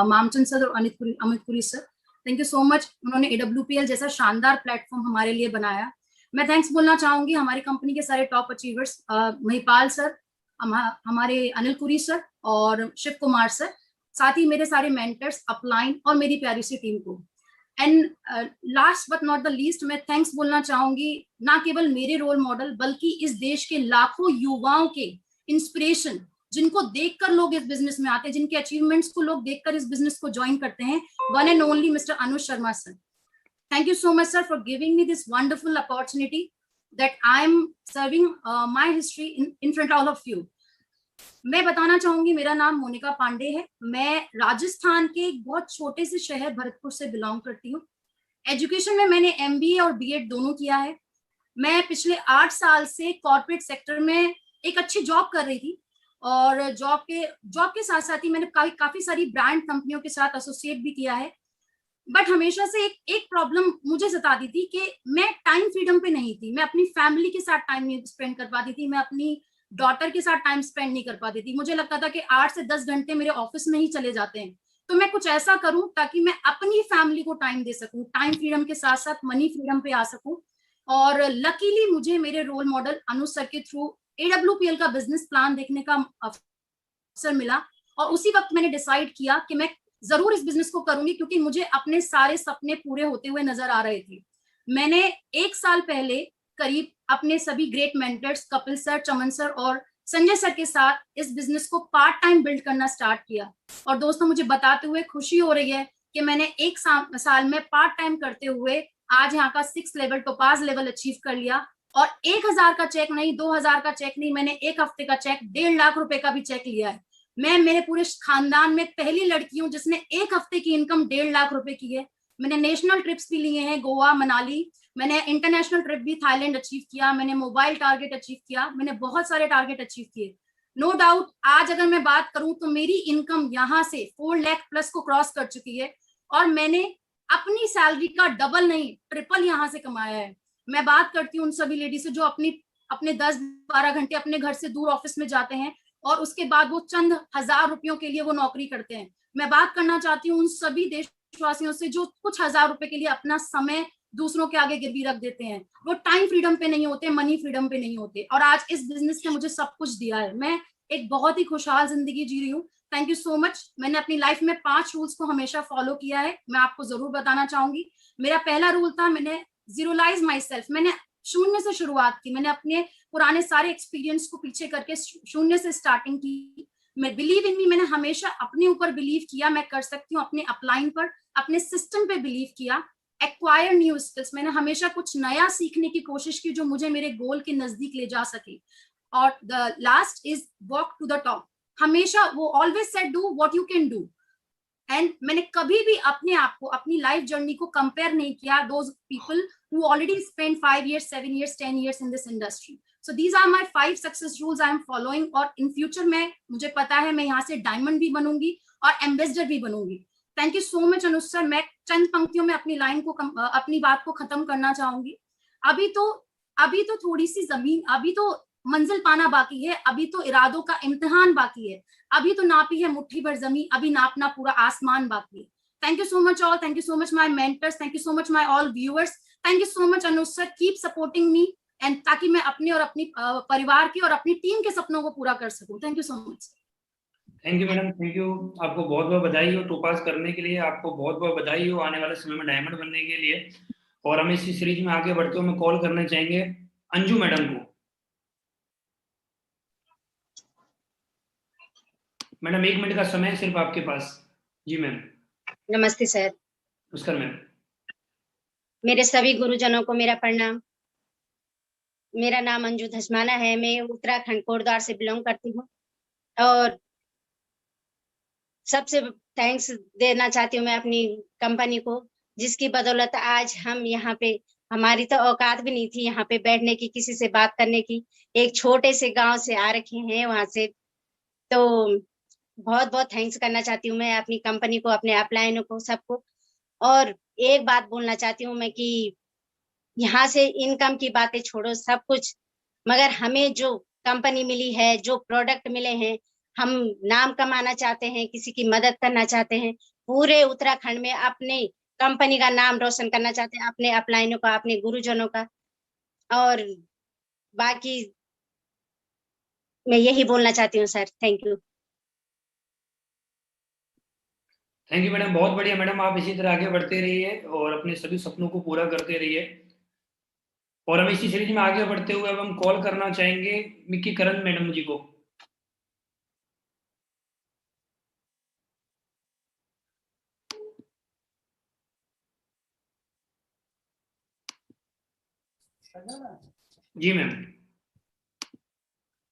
Mamchand sir और Amit Puri sir. Thank you so much, उन्होंने AWPL जैसा शानदार प्लेटफॉर्म हमारे लिए बनाया। मैं थैंक्स बोलना चाहूंगी हमारी कंपनी के सारे टॉप अचीवर्स, महिपाल सर, हमारे अनिल पुरी सर और शिव कुमार सर, साथ ही मेरे सारे मेंटर्स, अपलाइन और मेरी प्यारी सी टीम को। And last but not the least, मैं थैंक्स बोलना चाहूंगी ना केवल मेरे रोल मॉडल, बल्कि इस देश के लाखों युवाओं के इंस्पिरेशन, जिनको देखकर लोग इस बिजनेस में आते हैं, जिनके अचीवमेंट्स को लोग देखकर इस बिजनेस को ज्वाइन करते हैं, one and only mister Anuj Sharma sir. Thank you so much sir for giving me this wonderful opportunity that I am serving my history in front all of you. मैं बताना चाहूंगी, मेरा नाम मोनिका पांडे है। मैं राजस्थान के एक बहुत छोटे से शहर भरतपुर से बिलोंग करती हूँ। एजुकेशन में मैंने MBA और B.Ed दोनों किया है। मैं पिछले 8 साल से कॉर्पोरेट सेक्टर में एक अच्छी जॉब कर रही थी, और जॉब के साथ साथ ही मैंने काफी सारी ब्रांड कंपनियों के साथ एसोसिएट भी किया है। बट हमेशा से एक प्रॉब्लम मुझे सताती थी कि मैं टाइम फ्रीडम पे नहीं थी। मैं अपनी फैमिली के साथ टाइम नहीं स्पेंड कर पाती थी, मैं अपनी डॉटर के साथ टाइम स्पेंड नहीं कर पाती थी। मुझे लगता था कि 8 से 10 घंटे मेरे ऑफिस में ही चले जाते हैं, तो मैं कुछ ऐसा करूं ताकि मैं अपनी फैमिली को टाइम दे सकूं, टाइम फ्रीडम के साथ साथ मनी फ्रीडम पे आ सकूं। और लकीली मुझे मेरे रोल मॉडल अनुज सर के थ्रू AWPL का बिजनेस प्लान देखने का अवसर मिला, और उसी वक्त मैंने डिसाइड किया कि मैं जरूर इस बिजनेस को करूंगी, क्योंकि मुझे अपने सारे सपने पूरे होते हुए नजर आ रहे थे। मैंने 1 साल पहले करीब अपने सभी ग्रेट मेंटर्स कपिल सर, चमन सर और संजय सर के साथ इस बिजनेस को पार्ट टाइम बिल्ड करना स्टार्ट किया। और दोस्तों, मुझे बताते हुए खुशी हो रही है कि मैंने 1 साल में पार्ट टाइम करते हुए आज यहाँ का 6 लेवल टोपाज लेवल अचीव कर लिया। और 1000 का चेक नहीं, 2000 का चेक नहीं, मैंने 1 हफ्ते का चेक, 1.5 लाख रुपए का भी चेक लिया है। मैं मेरे पूरे खानदान में पहली लड़की हूँ जिसने 1 हफ्ते की इनकम 1.5 लाख रुपए की है। मैंने नेशनल ट्रिप्स भी लिए हैं, गोवा, मनाली। मैंने इंटरनेशनल ट्रिप भी थाईलैंड अचीव किया। मैंने मोबाइल टारगेट अचीव किया। मैंने बहुत सारे टारगेट अचीव किए। नो डाउट आज अगर मैं बात करूं तो मेरी इनकम यहाँ से 4 लाख प्लस को क्रॉस कर चुकी है। और मैंने अपनी सैलरी का डबल नहीं ट्रिपल यहाँ से कमाया है। मैं बात करती हूँ उन सभी लेडी से जो अपने 10-12 घंटे अपने घर से दूर ऑफिस में जाते हैं और उसके बाद वो चंद हजार रुपयों के लिए वो नौकरी करते हैं। मैं बात करना चाहती हूँ उन सभी देशवासियों से जो कुछ हजार रुपए के लिए अपना समय दूसरों के आगे गिरवी रख देते हैं। वो टाइम फ्रीडम पे नहीं होते, मनी फ्रीडम पे नहीं होते, और आज इस बिजनेस ने मुझे सब कुछ दिया है। मैं एक बहुत ही खुशहाल जिंदगी जी रही हूँ। Thank you so much. मैंने अपनी लाइफ में 5 रूल्स को हमेशा फॉलो किया है, मैं आपको जरूर बताना चाहूंगी। मेरा पहला रूल था, मैंने जीरोलाइज माई सेल्फ, मैंने शून्य से शुरुआत की। मैंने अपने पुराने सारे एक्सपीरियंस को पीछे करके शून्य से स्टार्टिंग की। मैं बिलीव इन मी, मैंने हमेशा अपने ऊपर बिलीव किया, मैं कर सकती हूँ, अपने अपलाइन पर, अपने सिस्टम पे बिलीव किया। एक्वायर न्यू स्किल्स, मैंने हमेशा कुछ नया सीखने की कोशिश की जो मुझे मेरे गोल के नजदीक ले जा सके। और the last is walk to the top. हमेशा वो always said do what you can do. And मैंने कभी भी अपने आप को, अपनी लाइफ जर्नी को कंपेयर नहीं किया those people who already spent 5 years, 7 years, 10 years in this industry. So these are my 5 success rules I am following. और in future में मुझे पता है मैं यहाँ से डायमंड भी बनूंगी और एम्बेसडर भी बनूंगी। Thank you so much Anuj sir. मैं चंद पंक्तियों में अपनी लाइन को अपनी बात को खत्म करना चाहूंगी। अभी तो थोड़ी सी जमीन, अभी तो मंजिल पाना बाकी है, अभी तो इरादों का इम्तिहान बाकी है, अभी तो नापी है मुट्ठी भर जमीन, अभी नापना पूरा आसमान बाकी है। Thank you so much all, thank you so much my mentors, thank you so much my all viewers, thank you so much Anuj sir, keep supporting me and ताकि मैं अपने और अपनी परिवार की और अपनी टीम के सपनों को पूरा कर सकूं। Thank you so much. Thank you madam, thank you. आपको बहुत बहुत बधाई हो टोपास करने के लिए, आपको बहुत बहुत बधाई हो आने वाले समय में डायमंड बनने के लिए। और हम इसी सीरीज में आगे बढ़ते हुए कॉल करना चाहेंगे अंजू मैडम को। मैडम 1 मिनट का समय सिर्फ आपके पास। जी मैम। नमस्ते सर। नमस्कार मैम। मेरे सभी गुरुजनों को मेरा प्रणाम। मेरा नाम अंजू धस्माना है, मैं उत्तराखंड कोटद्वार से बिलोंग करती हूँ और सबसे थैंक्स देना चाहती हूँ मैं अपनी कंपनी को, जिसकी बदौलत आज हम यहाँ पे, हमारी तो औकात भी नहीं थी यहाँ पे बैठने की, किसी से बात करने की। एक छोटे से गांव से आ रखे हैं वहां से, तो बहुत बहुत थैंक्स करना चाहती हूँ मैं अपनी कंपनी को, अपने अपलाइनों को, सबको। और एक बात बोलना चाहती हूँ मैं कि यहाँ से इनकम की बातें छोड़ो, सब कुछ, मगर हमें जो कंपनी मिली है, जो प्रोडक्ट मिले हैं, हम नाम कमाना चाहते हैं, किसी की मदद करना चाहते हैं, पूरे उत्तराखंड में अपने कंपनी का नाम रोशन करना चाहते हैं, अपने अपलाइनों का, अपने गुरुजनों का। और बाकी मैं यही बोलना चाहती हूँ sir. Thank you. Thank you madam, बहुत बढ़िया मैडम। आप इसी तरह आगे बढ़ते रहिए और अपने सभी सपनों को पूरा करते रहिए। और हम इसी सीरीज में आगे बढ़ते हुए अब हम कॉल करना चाहेंगे मिक्की करण मैडम जी को। जी मैम।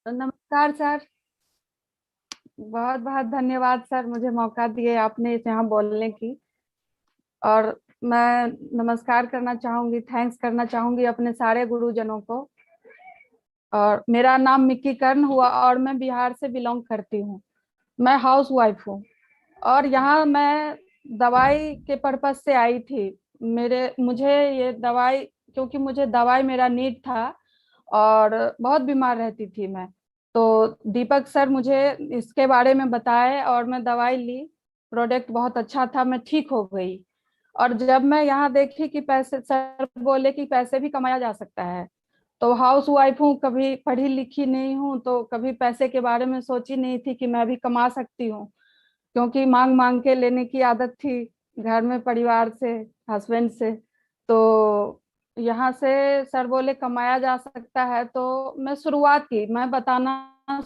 नमस्कार सर, बहुत बहुत धन्यवाद सर, मुझे मौका दिए आपने यहाँ बोलने की। और मैं नमस्कार करना चाहूंगी, थैंक्स करना चाहूंगी अपने सारे गुरुजनों को। और मेरा नाम मिक्की कर्ण हुआ और मैं बिहार से बिलोंग करती हूँ। मैं हाउस वाइफ हूँ और यहाँ मैं दवाई के पर्पज से आई थी। मुझे ये दवाई, क्योंकि मुझे दवाई मेरा नीड था और बहुत बीमार रहती थी मैं, तो दीपक सर मुझे इसके बारे में बताए और मैं दवाई ली। प्रोडक्ट बहुत अच्छा था, मैं ठीक हो गई। और जब मैं यहाँ देखी कि पैसे, सर बोले कि पैसे भी कमाया जा सकता है, तो हाउस वाइफ हूँ, कभी पढ़ी लिखी नहीं हूँ, तो कभी पैसे के बारे में सोची नहीं थी कि मैं भी कमा सकती हूँ, क्योंकि मांग मांग के लेने की आदत थी घर में, परिवार से, हस्बैंड से। तो यहाँ से सर बोले कमाया जा सकता है, तो मैं शुरुआत की, मैं बताना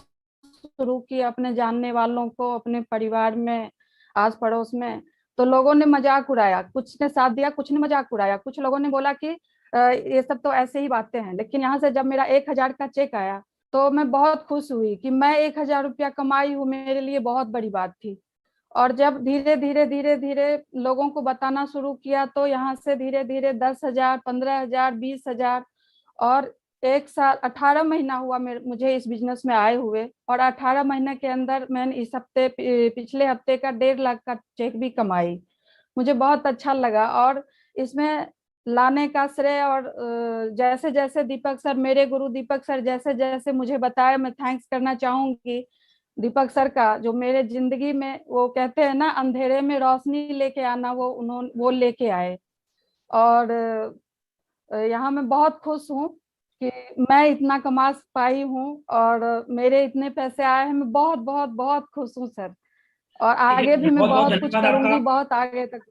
शुरू की अपने जानने वालों को, अपने परिवार में, आस पड़ोस में। तो लोगों ने मजाक उड़ाया, कुछ ने साथ दिया, कुछ ने मजाक उड़ाया, कुछ लोगों ने बोला कि ये सब तो ऐसे ही बातें हैं। लेकिन यहाँ से जब मेरा 1,000 का चेक आया तो मैं बहुत खुश हुई कि मैं 1,000 रुपया कमाई हूँ, मेरे लिए बहुत बड़ी बात थी। और जब धीरे धीरे धीरे धीरे लोगों को बताना शुरू किया, तो यहाँ से धीरे धीरे 10,000, 15,000, 20,000, और 1 साल 18 महीना हुआ मुझे इस बिजनेस में आए हुए। और 18 महीने के अंदर मैंने इस हफ्ते, पिछले हफ्ते का 1.5 लाख का चेक भी कमाई। मुझे बहुत अच्छा लगा। और इसमें लाने का श्रेय और जैसे जैसे दीपक सर, मेरे गुरु दीपक सर जैसे जैसे मुझे बताया, मैं थैंक्स करना चाहूंगी दीपक सर का, जो मेरे जिंदगी में, वो कहते हैं ना अंधेरे में रोशनी लेके आना, वो लेके आए। और यहाँ मैं बहुत खुश हूँ कि मैं इतना कमा पाई हूँ और मेरे इतने पैसे आए हैं। मैं बहुत बहुत बहुत खुश हूँ सर, और आगे भी मैं बहुत बहुत बहुत कुछ धन्यवाद आपका। करूंगी, बहुत आगे तक।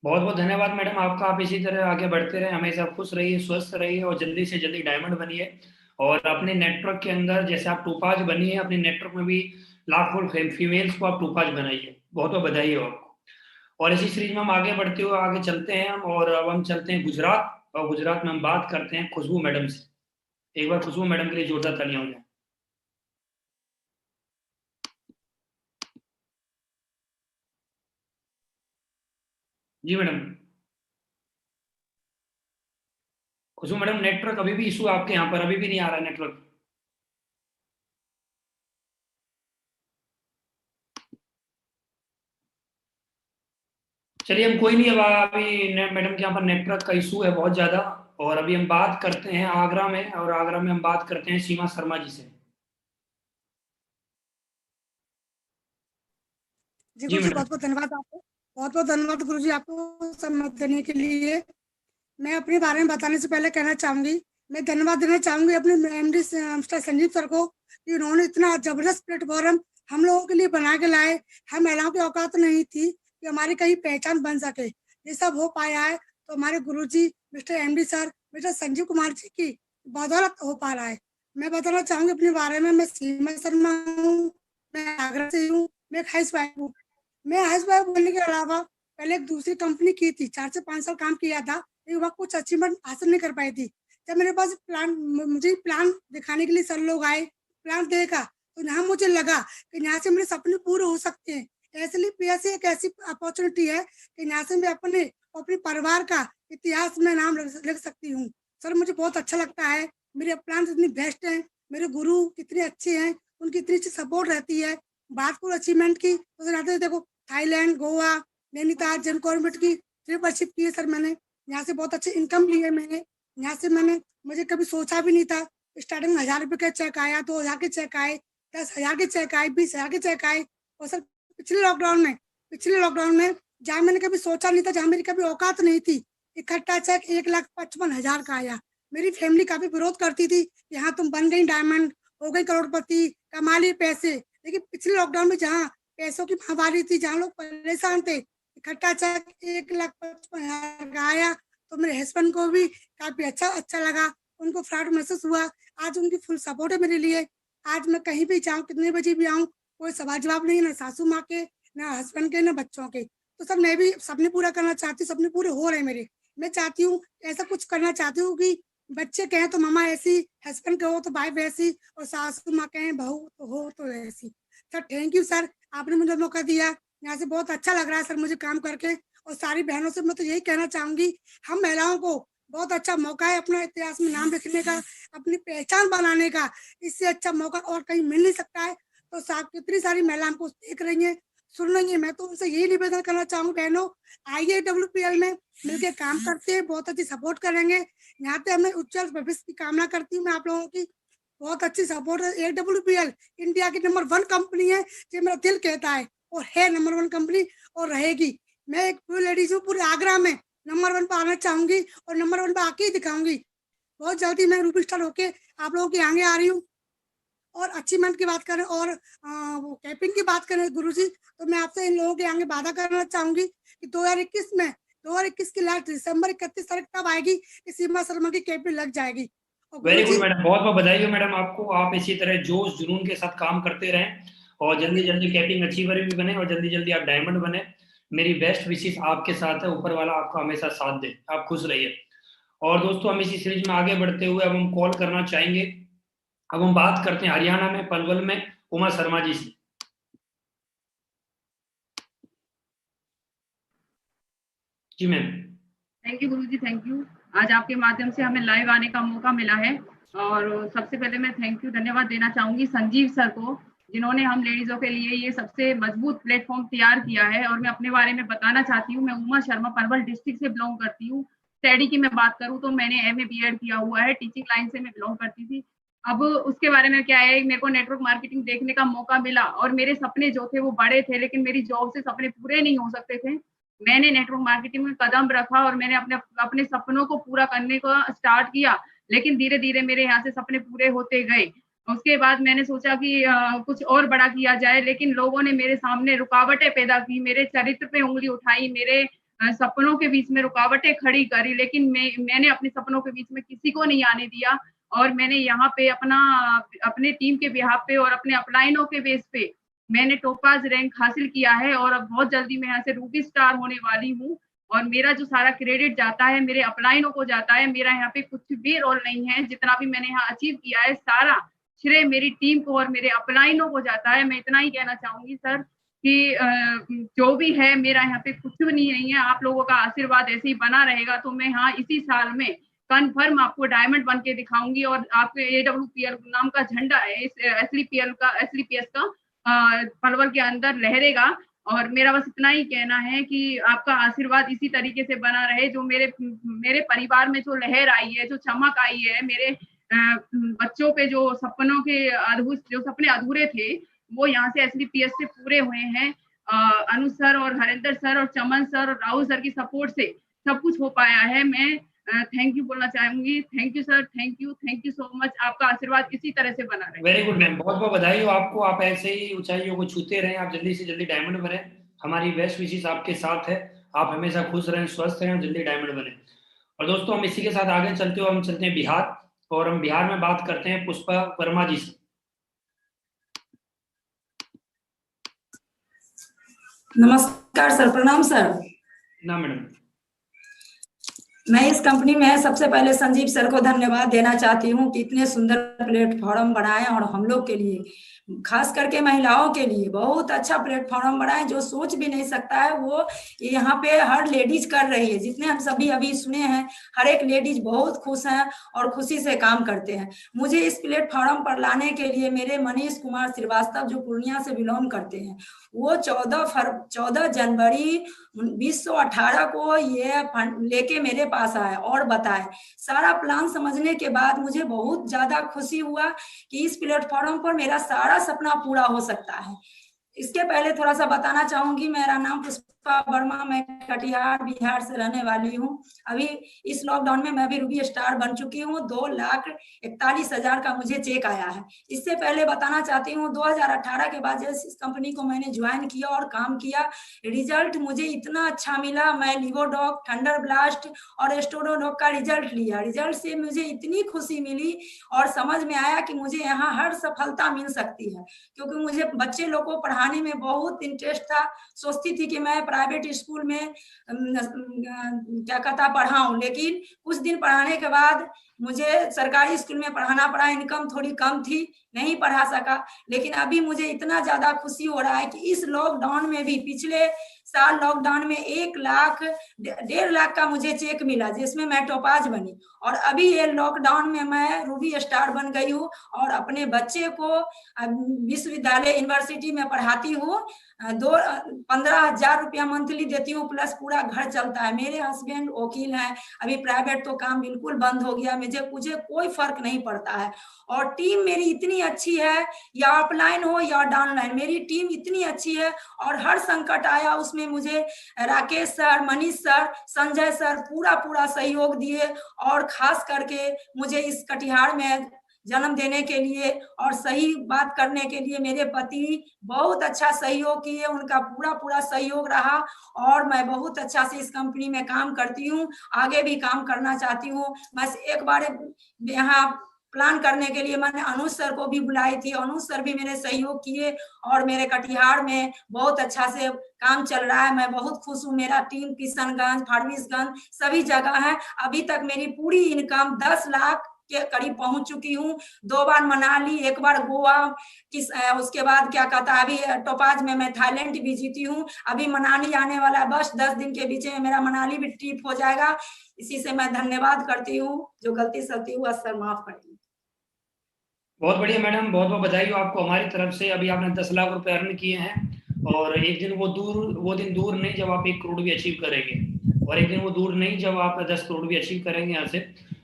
बहुत बहुत धन्यवाद मैडम आपका। आप इसी तरह आगे बढ़ते रहे, हमेशा खुश रहिए, स्वस्थ रहिए और जल्दी से जल्दी डायमंड बनिए। और अपने नेटवर्क के अंदर जैसे आप टोपाज बनी है, अपने नेटवर्क में भी लाखों फीमेल्स को आप टोपाज बनाइए। बहुत बहुत बधाई हो आपको। और इसी सीरीज में हम आगे बढ़ते हुए आगे चलते हैं हम, और अब हम चलते हैं गुजरात, और गुजरात में हम बात करते हैं खुशबू मैडम से। एक बार खुशबू मैडम के लिए जोरदार तालियां हो जाए। जी मैडम। खुशबू मैडम, नेटवर्क अभी भी इशू आपके यहाँ पर, अभी भी नहीं आ रहा है नेटवर्क। चलिए हम कोई नहीं, अब अभी मैडम के यहाँ पर नेटवर्क का इशू है बहुत ज्यादा। और अभी हम बात करते हैं आगरा में, और आगरा में हम बात करते हैं सीमा शर्मा जी से। जी जी गुरु जी, मैडम। बहुत बहुत धन्यवाद आपको। बहुत बहुत धन्यवाद गुरु जी आपको समय देने के लिए। मैं अपने बारे में बताने से पहले कहना चाहूंगी, मैं धन्यवाद देना चाहूंगी अपने एमडी मिस्टर संजीव सर को, कि उन्होंने इतना जबरदस्त प्लेटफॉर्म हम लोगों के लिए बना के लाए। हम महिलाओं की औकात नहीं थी कि हमारी कहीं पहचान बन सके, ये सब हो पाया है तो हमारे गुरु जी mister MD sir mister Sanjeev Kumar ji की बदौलत हो पा रहा है। मैं बताना चाहूंगी अपने बारे में, मैं सीमा शर्मा हूँ, मैं आगरा से हूँ, मैं एक हाउस वाइफ हूँ। मैं हाउस वाइफ बोलने के अलावा पहले एक दूसरी कंपनी की थी, 4 से 5 साल काम किया था, लेकिन वहाँ कुछ अचीवमेंट हासिल नहीं कर पाई थी। जब मेरे पास मुझे प्लान दिखाने के लिए सर लोग आए, प्लान देखा, तो यहाँ मुझे लगा कि यहाँ से मेरे सपने पूरे हो सकते हैं। इसलिए पीएससी एक ऐसी अपॉर्चुनिटी है कि यहाँ से मैं अपने परिवार का इतिहास में नाम लिख सकती हूँ। सर मुझे बहुत अच्छा लगता है, मेरे प्लान इतनी बेस्ट हैं, मेरे गुरु कितने अच्छे हैं, उनकी इतनी अच्छी सपोर्ट रहती है। बात करो अचीवमेंट की तो सर देखो, थाईलैंड, गोवा, नैनीताल, जन गवर्नमेंट की ट्रिपलशिप की है सर मैंने। यहाँ से बहुत अच्छी इनकम ली है मैंने। यहाँ से मुझे कभी सोचा भी नहीं था। स्टार्टिंग में 1000 रुपए का चेक आया, 2000 के चेक आए, 10,000 के चेक आए, 20,000 के चेक आए। और सर पिछले लॉकडाउन में जहाँ मैंने कभी सोचा नहीं था, जहाँ मेरी कभी औकात नहीं थी, इकट्ठा चेक 1,55,000 का आया। मेरी फैमिली काफी विरोध करती थी कि हाँ तुम बन गई डायमंड, हो गई करोड़पति, कमा लिए पैसे। लेकिन पिछले लॉकडाउन में जहाँ पैसों की महामारी थी, जहाँ लोग परेशान थे, इकट्ठा चेक 1,55,000 का आया तो मेरे हस्बैंड को भी काफी अच्छा लगा, उनको प्राउड महसूस हुआ। आज उनकी फुल सपोर्ट है मेरे लिए। आज मैं कहीं भी जाऊँ, कितने बजे भी आऊँ, कोई सवाल जवाब नहीं, ना सासू माँ के, ना हस्बैंड के, ना बच्चों के। तो सर मैं भी सपने पूरा करना चाहती हूँ, सपने पूरे हो रहे हैं मेरे। मैं चाहती हूँ ऐसा कुछ करना चाहती हूँ कि बच्चे कहें तो मामा ऐसी, हस्बैंड कहो तो भाई वैसी, और सासू माँ कहें बहू तो हो तो ऐसी। सर थैंक यू सर, आपने मुझे मौका दिया। यहाँ से बहुत अच्छा लग रहा है सर मुझे काम करके। और सारी बहनों से मैं तो यही कहना चाहूंगी, हम महिलाओं को बहुत अच्छा मौका है अपना इतिहास में नाम लिखने का, अपनी पहचान बनाने का। इससे अच्छा मौका और कहीं मिल नहीं सकता है। तो साहब कितनी सारी महिला हमको देख रही हैं, सुन रही हैं, मैं तो उनसे यही निवेदन करना चाहूंगी, बहनों आइए WPL में मिलकर काम करते हैं, बहुत अच्छी सपोर्ट करेंगे। यहाँ पे हमें उज्जवल भविष्य की कामना करती हूँ मैं आप लोगों की। बहुत अच्छी सपोर्ट है। WPL इंडिया की नंबर 1 कंपनी है, ये मेरा दिल कहता है, और है नंबर 1 कंपनी और रहेगी। मैं एक पूरी लेडीज हूँ, पूरे आगरा में नंबर 1 पे आना चाहूंगी और नंबर 1 पे आके ही दिखाऊंगी। बहुत जल्दी मैं रूबी स्टार होके आप लोगों के आगे आ रही हूँ। और अचीवमेंट की बात करें और वो कैपिंग की बात करें गुरुजी, तो मैं आपसे इन लोगों के आगे वादा करना चाहूंगी कि 2021 की लास्ट दिसंबर 31 तारीख तब आएगी कि सीमा शर्मा की कैपिंग लग जाएगी। वेरी गुड मैडम, बहुत बहुत बधाई हो मैडम आपको। आप इसी तरह जोश जुनून के साथ काम करते रहें और जल्दी जल्दी कैपिंग अचीवर भी बने और जल्दी जल्दी आप डायमंड बने। मेरी बेस्ट विशेष आपके साथ है, ऊपर वाला आपका हमेशा साथ दे, आप खुश रहिए। और दोस्तों हम इसी सीरीज में आगे बढ़ते हुए अब हम कॉल करना चाहेंगे, अब हम बात करते हैं हरियाणा में पलवल में उमा शर्मा जी से। जी मैम। थैंक यू गुरुजी, थैंक यू। आज आपके माध्यम से हमें लाइव आने का मौका मिला है और सबसे पहले मैं धन्यवाद देना चाहूंगी संजीव सर को, जिन्होंने हम लेडीजों के लिए ये सबसे मजबूत प्लेटफॉर्म तैयार किया है। और मैं अपने बारे में बताना चाहती हूँ, मैं उमा शर्मा पलवल डिस्ट्रिक्ट से बिलोंग करती हूँ। स्टडी की मैं बात करूँ तो मैंने MA BEd किया हुआ है, टीचिंग लाइन से मैं बिलोंग करती थी। अब उसके बारे में क्या है, मेरे को नेटवर्क मार्केटिंग देखने का मौका मिला और मेरे सपने जो थे वो बड़े थे, लेकिन मेरी जॉब से सपने पूरे नहीं हो सकते थे। मैंने नेटवर्क मार्केटिंग में कदम रखा और मैंने अपने सपनों को पूरा करने का स्टार्ट किया, लेकिन धीरे धीरे मेरे यहाँ से सपने पूरे होते गए। उसके बाद मैंने सोचा कि कुछ और बड़ा किया जाए, लेकिन लोगों ने मेरे सामने रुकावटें पैदा की, मेरे चरित्र पे उंगली उठाई, मेरे सपनों के बीच में रुकावटें खड़ी करी, लेकिन मैंने अपने सपनों के बीच में किसी को नहीं आने दिया। और मैंने यहाँ पे अपने टीम के बिहाफ पे और अपने अपलाइनों के बेस पे मैंने टोपाज रैंक हासिल किया है। और अब बहुत जल्दी मैं यहाँ से रूबी स्टार होने वाली हूँ और मेरा जो सारा क्रेडिट जाता है मेरे अपलाइनों को जाता है। मेरा यहाँ पे कुछ भी रोल नहीं है, जितना भी मैंने यहाँ अचीव किया है सारा श्रेय मेरी टीम को और मेरे अपलाइनों को जाता है। मैं इतना ही कहना चाहूंगी सर कि जो भी है मेरा यहाँ पे कुछ भी नहीं है, आप लोगों का आशीर्वाद ऐसे ही बना रहेगा तो मैं हाँ इसी साल में कन्फर्म आपको डायमंड बन के दिखाऊंगी। और आपके AWPL नाम का झंडा है इस SLPS का पलवल के अंदर लहरेगा। और मेरा बस इतना ही कहना है कि आपका आशीर्वाद इसी तरीके से बना रहे। जो मेरे परिवार में जो लहर आई है, जो चमक आई है, मेरे बच्चों पे जो सपनों के जो सपने अधूरे थे वो यहाँ से SLPS से पूरे हुए हैं। अनु सर और हरिंदर सर और चमन सर और राहुल सर की सपोर्ट से सब कुछ हो पाया है। मैं थैंक यू बोलना चाहूंगी। Thank you sir, thank you so much. आपका आशीर्वाद इसी तरह से बना रहे। वेरी गुड मैम, बहुत बहुत बधाई हो आपको। आप ऐसे ही ऊंचाइयों को छूते रहें, आप जल्दी से जल्दी डायमंड बने। हमारी बेस्ट विशेष आपके साथ है, आप हमेशा खुश रहें, स्वस्थ रहें, जल्दी डायमंड बने। और दोस्तों हम इसी के साथ आगे चलते हुए हम चलते हैं बिहार, और हम बिहार में बात करते हैं पुष्पा वर्मा जी से। नमस्कार सर, प्रणाम सर। ना मैडम, मैं इस कंपनी में सबसे पहले संजीव सर को धन्यवाद देना चाहती हूँ कि इतने सुंदर प्लेटफॉर्म बनाए और हम लोग के लिए, खास करके महिलाओं के लिए बहुत अच्छा प्लेटफॉर्म बनाए। जो सोच भी नहीं सकता है वो यहाँ पे हर लेडीज कर रही है। जितने हम सभी अभी सुने हैं, हर एक लेडीज बहुत खुश हैं और खुशी से काम करते हैं। मुझे इस प्लेटफॉर्म पर लाने के लिए मेरे मनीष कुमार श्रीवास्तव जो पूर्णिया से बिलोंग करते हैं, वो 14 जनवरी 2018 को ये लेके मेरे पास आए और बताए। सारा प्लान समझने के बाद मुझे बहुत ज्यादा खुशी हुआ कि इस प्लेटफॉर्म पर मेरा सारा सपना पूरा हो सकता है। इसके पहले थोड़ा सा बताना चाहूंगी, मेरा नाम पुष्पा वर्मा, मैं कटिहार बिहार से रहने वाली हूँ। अभी इस लॉकडाउन में मैं भी रूबी स्टार बन चुकी हूँ। 2,41,000 का मुझे चेक आया है। इससे पहले बताना चाहती हूँ 2018 के बाद जैसे इस कंपनी को मैंने ज्वाइन किया और काम किया, रिजल्ट मुझे इतना अच्छा मिला। मैं लिवोडॉक, थंडर ब्लास्ट और एस्टोडोडॉक का रिजल्ट लिया। रिजल्ट से मुझे इतनी खुशी मिली और समझ में आया कि मुझे यहाँ हर सफलता मिल सकती है, क्योंकि मुझे बच्चे लोग को पढ़ाने में बहुत इंटरेस्ट था। सोचती थी कि मैं प्राइवेट स्कूल में क्या कहता पढ़ाऊं, लेकिन कुछ दिन पढ़ाने के बाद मुझे सरकारी स्कूल में पढ़ाना पड़ा। इनकम थोड़ी कम थी, नहीं पढ़ा सका। लेकिन अभी मुझे इतना ज्यादा खुशी हो रहा है कि इस लॉकडाउन में भी, पिछले साल लॉकडाउन में 1,00,000 1.5 लाख का मुझे चेक मिला, जिसमें मैं टोपाज बनी। और अभी ये लॉकडाउन में मैं रूबी स्टार बन गई हूँ और अपने बच्चे को विश्वविद्यालय यूनिवर्सिटी में पढ़ाती हूँ। 15,000 रुपया मंथली देती हूँ, प्लस पूरा घर चलता है। मेरे हस्बैंड वकील हैं। अभी प्राइवेट तो काम बिल्कुल बंद हो गया, मुझे कोई फर्क नहीं पड़ता है। और टीम मेरी इतनी अच्छी है, या ऑफलाइन हो या डाउनलाइन, मेरी टीम इतनी अच्छी है। और हर संकट आया उसमें मुझे Rakesh sir, Manish sir, Sanjay sir पूरा सहयोग दिए। और खास करके मुझे इस कटिहार में जन्म देने के लिए और सही बात करने के लिए मेरे पति बहुत अच्छा सहयोग किए। उनका पूरा सहयोग रहा और मैं बहुत अच्छा से इस कंपनी में काम करती हूँ, आगे भी काम करना चाहती हूँ। बस एक बार यहाँ प्लान करने के लिए मैंने अनुज सर को भी बुलाई थी। अनुज सर भी मेरे सहयोग किए और मेरे कटिहार में बहुत अच्छा से काम चल रहा है। मैं बहुत खुश हूँ। मेरा टीम किशनगंज, फारबिसगंज सभी जगह है। अभी तक मेरी पूरी इनकम 10 लाख के करीब पहुंच चुकी हूँ। 2 बार मनाली, 1 बार गोवा, उसके बाद क्या कहता है अभी टोपाज में मैं थाईलैंड भी जीती हूँ। अभी मनाली आने वाला है, बस 10 दिन के बीच में मेरा मनाली भी ट्रिप हो जाएगा। इसी से मैं धन्यवाद करती हूँ। जो गलती सलती हुआ सर माफ करिए। बहुत बढ़िया मैडम, बहुत बहुत बधाई हो आपको हमारी तरफ से। अभी आपने 10 लाख रुपए अर्न किए हैं और एक दिन वो दिन दूर नहीं जब आप 1 करोड़ भी अचीव करेंगे, और एक दिन वो दूर नहीं जब आप 10 करोड़ भी अचीव करेंगे। यहाँ से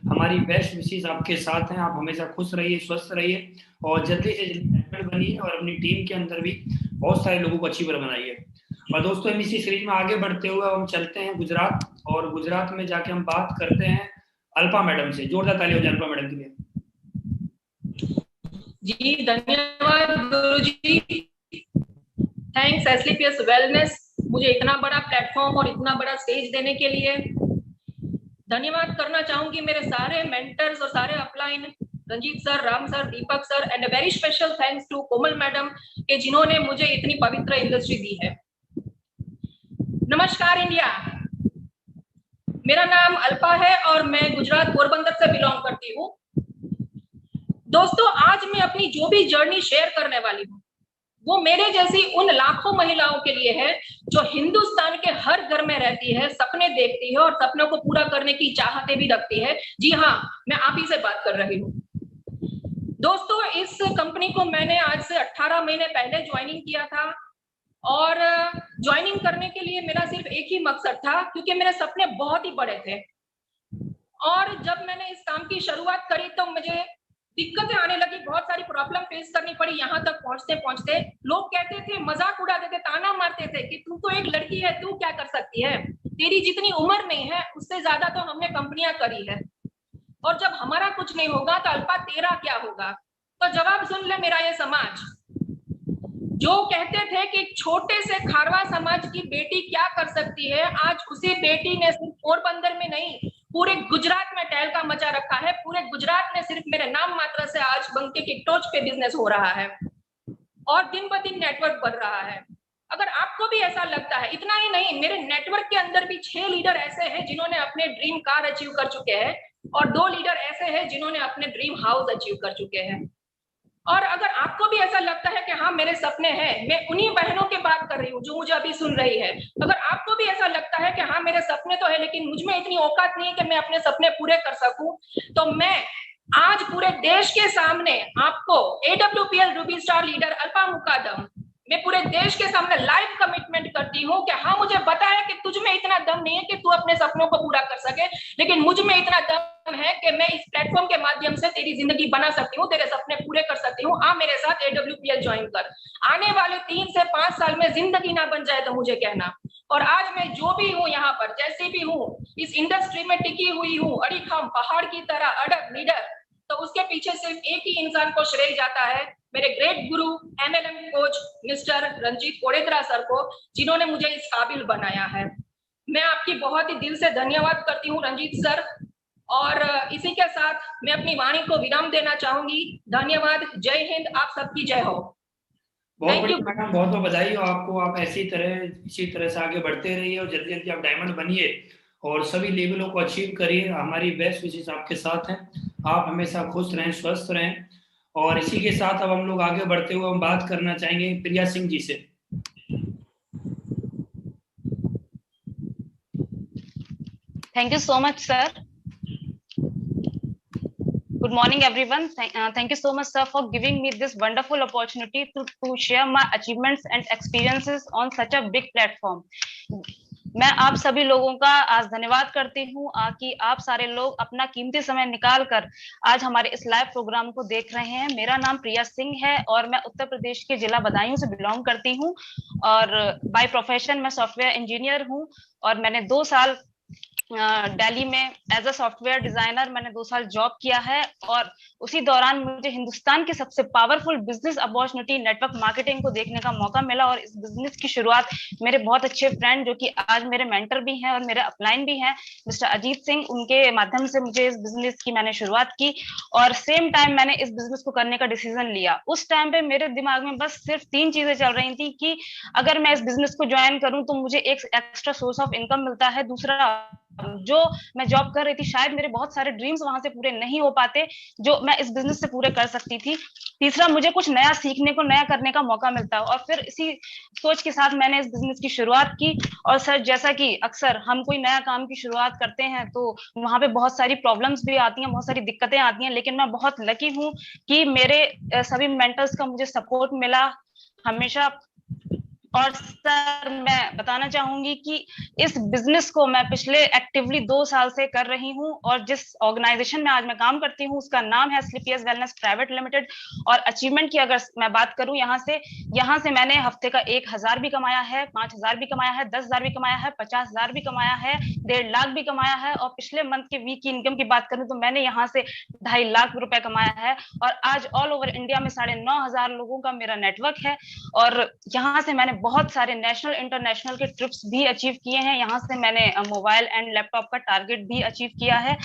हमारी बेस्ट विशेष आपके साथ हैं। आप हमेशा खुश रहिए, स्वस्थ रहिए और जल्दी से जल्दी डायमंड बनिए और अपनी टीम के अंदर भी बहुत सारे लोगों को अचीवर बनाइए। और दोस्तों इसी सीरीज में आगे बढ़ते हुए हम चलते हैं गुजरात, और गुजरात में जाके हम बात करते हैं अल्पा मैडम से। जोरदार ताली हो जाए अल्पा मैडम के लिए। जी धन्यवाद गुरुजी, थैंक्स एसलीपीएस वेलनेस मुझे इतना बड़ा प्लेटफॉर्म और इतना बड़ा स्टेज देने के लिए। धन्यवाद करना चाहूंगी मेरे सारे मेंटर्स और सारे upline, Ranjeet sir, Ram sir, Deepak sir, and a very special thanks to Komal madam के जिन्होंने मुझे इतनी पवित्र इंडस्ट्री दी है। नमस्कार इंडिया, मेरा नाम अल्पा है और मैं गुजरात पोरबंदर से बिलोंग करती हूँ। दोस्तों आज मैं अपनी जो भी जर्नी शेयर करने वाली हूँ वो मेरे जैसी उन लाखों महिलाओं के लिए है जो हिंदुस्तान के हर घर में रहती है, सपने देखती है और सपनों को पूरा करने की चाहते भी रखती है। जी हाँ, मैं आप ही से बात कर रही हूँ। दोस्तों इस कंपनी को मैंने आज से 18 महीने पहले ज्वाइनिंग किया था और ज्वाइनिंग करने के लिए मेरा सिर्फ एक ही मकसद था, क्योंकि मेरे सपने बहुत ही बड़े थे। और जब मैंने इस काम की शुरुआत करी तो मुझे दिक्कतें आने लगी, बहुत सारी प्रॉब्लम फेस करनी पड़ी। यहाँ तक पहुंचते पहुंचते लोग कहते थे, मजाक उड़ाते थे, ताना मारते थे कि तू तो एक लड़की है, तू क्या कर सकती है, तेरी जितनी उम्र नहीं है उससे ज्यादा तो हमने कंपनियां करी है, और जब हमारा कुछ नहीं होगा तो अल्पा तेरा क्या होगा। तो जवाब सुन ले मेरा ये समाज, जो कहते थे कि छोटे से खारवा समाज की बेटी क्या कर सकती है, आज उसी बेटी ने सिर्फ पोरबंदर में नहीं पूरे गुजरात में टहलका मचा रखा है। पूरे गुजरात में सिर्फ मेरे नाम मात्र से आज बंके की टोच पे बिजनेस हो रहा है और दिन ब दिन नेटवर्क बढ़ रहा है। अगर आपको भी ऐसा लगता है, इतना ही नहीं, मेरे नेटवर्क के अंदर भी 6 लीडर ऐसे हैं जिन्होंने अपने ड्रीम कार अचीव कर चुके हैं और 2 लीडर ऐसे हैं जिन्होंने अपने ड्रीम हाउस अचीव कर चुके हैं। और अगर आपको भी ऐसा लगता है कि हाँ मेरे सपने हैं, मैं उन्हीं बहनों की बात कर रही हूँ जो मुझे अभी सुन रही है, अगर आपको भी ऐसा लगता है कि हाँ मेरे सपने तो है लेकिन मुझ में इतनी औकात नहीं है कि मैं अपने सपने पूरे कर सकूं, तो मैं आज पूरे देश के सामने आपको AWPL ruby star leader Alpa Mukadam, मैं पूरे देश के सामने लाइव कमिटमेंट करती हूँ कि हाँ मुझे पता है कि तुझ में इतना दम नहीं है कि तू अपने सपनों को पूरा कर सके, लेकिन मुझ में इतना दम है कि मैं इस प्लेटफॉर्म के माध्यम से तेरी जिंदगी बना सकती हूँ, तेरे सपने पूरे कर सकती हूँ। आ मेरे साथ AWPL ज्वाइन कर। आने वाले 3 से 5 साल में जिंदगी ना बन जाए तो मुझे कहना। और आज मैं जो भी हूँ यहाँ पर, जैसे भी हूँ, इस इंडस्ट्री में टिकी हुई हूँ अड़ीखम पहाड़ की तरह अड़ग लीडर, तो उसके पीछे सिर्फ एक ही इंसान को श्रेय जाता है, मेरे great guru MLM coach mister Ranjeet Kodedra sir को, जिन्होंने मुझे इस काबिल बनाया है। मैं आपकी बहुत ही दिल से धन्यवाद करती हूँ रंजीत सर, और इसी के साथ मैं अपनी वाणी को विराम देना चाहूंगी। धन्यवाद, जय हिंद, आप सबकी जय हो। बहुत बढ़िया मैडम, बहुत बहुत बधाई हो आपको। आप इसी तरह से आगे बढ़ते रहिए और जल्दी जल्दी आप डायमंड बनिए और सभी लेवलों को अचीव करिए। हमारी बेस्ट विशेष आपके साथ हैं। आप हमेशा खुश रहें, स्वस्थ रहें। और इसी के साथ अब हम लोग आगे बढ़ते हुए हम बात करना चाहेंगे प्रिया सिंह जी से। Thank you so much, sir. Good morning, everyone. Thank you so much, sir, for giving me this wonderful opportunity to share my achievements and experiences on such a big platform. मैं आप सभी लोगों का आज धन्यवाद करती हूँ कि आप सारे लोग अपना कीमती समय निकाल कर आज हमारे इस लाइव प्रोग्राम को देख रहे हैं। मेरा नाम प्रिया सिंह है और मैं उत्तर प्रदेश के जिला बदायूं से बिलोंग करती हूँ और बाय प्रोफेशन मैं सॉफ्टवेयर इंजीनियर हूँ और मैंने 2 साल दिल्ली में एज अ सॉफ्टवेयर डिजाइनर मैंने 2 साल जॉब किया है और उसी दौरान मुझे हिंदुस्तान की सबसे powerful business opportunity network marketing को देखने का मौका मिला और इस बिजनेस की शुरुआत मेरे बहुत अच्छे फ्रेंड जो कि आज मेरे मेंटर भी हैं और मेरे अपलाइन भी हैं मिस्टर अजीत सिंह, उनके माध्यम से मुझे इस बिजनेस की मैंने शुरुआत की और सेम टाइम मैंने इस बिजनेस को करने का डिसीजन लिया। उस टाइम पे मेरे दिमाग में बस सिर्फ 3 चीजें चल रही थी कि अगर मैं इस बिजनेस को ज्वाइन करूं तो मुझे एक एक्स्ट्रा सोर्स ऑफ इनकम मिलता है, दूसरा जो मैं जॉब कर रही थी, शायद मेरे बहुत सारे ड्रीम्स वहां से पूरे नहीं हो पाते जो मैं इस बिजनेस से पूरे कर सकती थी। तीसरा, मुझे कुछ नया सीखने को, नया करने का मौका मिलता, और फिर इसी सोच के साथ मैंने इस बिजनेस की शुरुआत की। और सर, जैसा कि अक्सर हम कोई नया काम की शुरुआत करते हैं तो वहां पे बहुत सारी प्रॉब्लम्स भी आती हैं, बहुत सारी दिक्कतें आती हैं, लेकिन मैं बहुत लकी हूँ कि मेरे सभी मेंटर्स का मुझे सपोर्ट मिला हमेशा। और सर, मैं बताना चाहूंगी कि इस बिजनेस को मैं पिछले एक्टिवली 2 साल से कर रही हूँ, और जिस ऑर्गेनाइजेशन में आज मैं काम करती हूँ उसका नाम है स्लीपियस वेलनेस प्राइवेट लिमिटेड। और अचीवमेंट की अगर मैं बात करूं, यहाँ से मैंने हफ्ते का 1000 भी कमाया है, 5000 भी कमाया है, 10,000 भी कमाया है, 50,000 भी कमाया है, 1.5 लाख भी कमाया है। और पिछले मंथ के वीक की इनकम की बात करूं तो मैंने यहाँ से 2.5 लाख रुपए कमाया है। और आज ऑल ओवर इंडिया में 9,500 लोगों का मेरा नेटवर्क है, और यहाँ से मैंने बहुत सारे नेशनल इंटरनेशनल के ट्रिप्स भी अचीव किए हैं। यहाँ से मैंने मोबाइल एंड लैपटॉप का टारगेट भी अचीव किया है।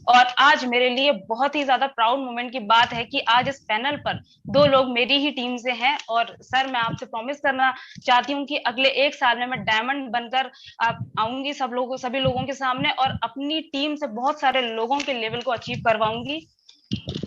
और आज मेरे लिए बहुत ही ज्यादा प्राउड मोमेंट की बात है कि आज इस पैनल पर 2 लोग मेरी ही टीम से हैं। और सर, मैं आपसे प्रॉमिस करना चाहती हूँ कि अगले 1 साल में मैं डायमंड बनकर आऊंगी सभी लोगों के सामने, और अपनी टीम से बहुत सारे लोगों के लेवल को अचीव करवाऊंगी।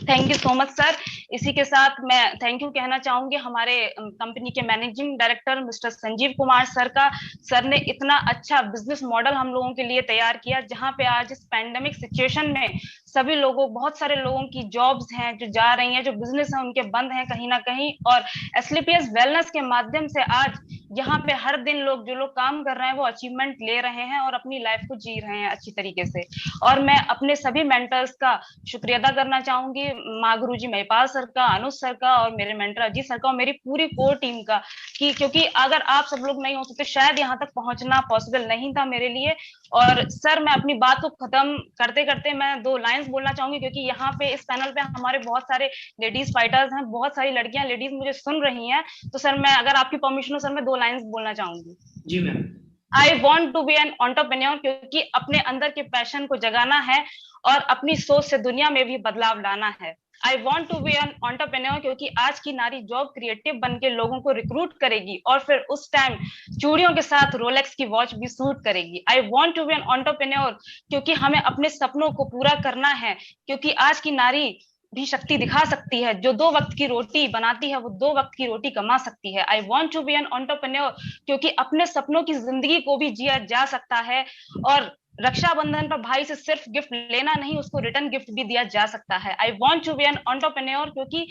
Thank you so much sir. इसी के साथ मैं थैंक यू कहना चाहूंगी हमारे कंपनी के managing director mister Sanjeev Kumar sir का। सर ने इतना अच्छा बिजनेस मॉडल हम लोगों के लिए तैयार किया, जहां पे आज इस पैंडेमिक सिचुएशन में सभी लोगों, बहुत सारे लोगों की जॉब्स हैं जो जा रही हैं, जो बिजनेस है उनके बंद हैं कहीं ना कहीं, और एस्क्लेपियस वेलनेस के माध्यम से आज यहाँ पे हर दिन जो लोग काम कर रहे हैं वो अचीवमेंट ले रहे हैं और अपनी लाइफ को जी रहे हैं अच्छी तरीके से। और मैं अपने सभी मेंटर्स का शुक्रिया अदा करना चाहूंगी, माँ गुरु जी महिपाल सर का, अनुज सर का, और मेरे मेंटर अजीत सर का, और मेरी पूरी कोर टीम का, क्योंकि अगर आप सब लोग नहीं होते तो शायद यहाँ तक पहुंचना पॉसिबल नहीं था मेरे लिए। और सर, मैं अपनी बात को खत्म करते करते मैं 2 लाइंस बोलना चाहूंगी, क्योंकि यहाँ पे इस पैनल पे हमारे बहुत सारे लेडीज फाइटर्स हैं, बहुत सारी लड़कियां लेडीज मुझे सुन रही हैं। तो सर, मैं, अगर आपकी परमिशन हो सर, मैं 2 लाइंस बोलना चाहूंगी। जी ma'am. I want to be an entrepreneur, क्योंकि अपने अंदर के पैशन को जगाना है और अपनी सोच से दुनिया में भी बदलाव लाना है। I want to be an entrepreneur, क्योंकि आज की नारी जॉब क्रिएटिव बन के लोगों को रिक्रूट करेगी और फिर उस टाइम चूड़ियों के साथ रोलेक्स की वॉच भी सूट करेगी। I want to be an entrepreneur, क्योंकि हमें अपने सपनों को पूरा करना है, क्योंकि आज की नारी भी शक्ति दिखा सकती है। जो 2 वक्त की रोटी बनाती है वो 2 वक्त की रोटी कमा सकती है। I want to be an entrepreneur, क्योंकि अपने सपनों की जिंदगी को भी जिया जा सकता है, और रक्षाबंधन पर भाई से सिर्फ गिफ्ट लेना नहीं, उसको रिटर्न गिफ्ट भी दिया जा सकता है। I want to be an entrepreneur, क्योंकि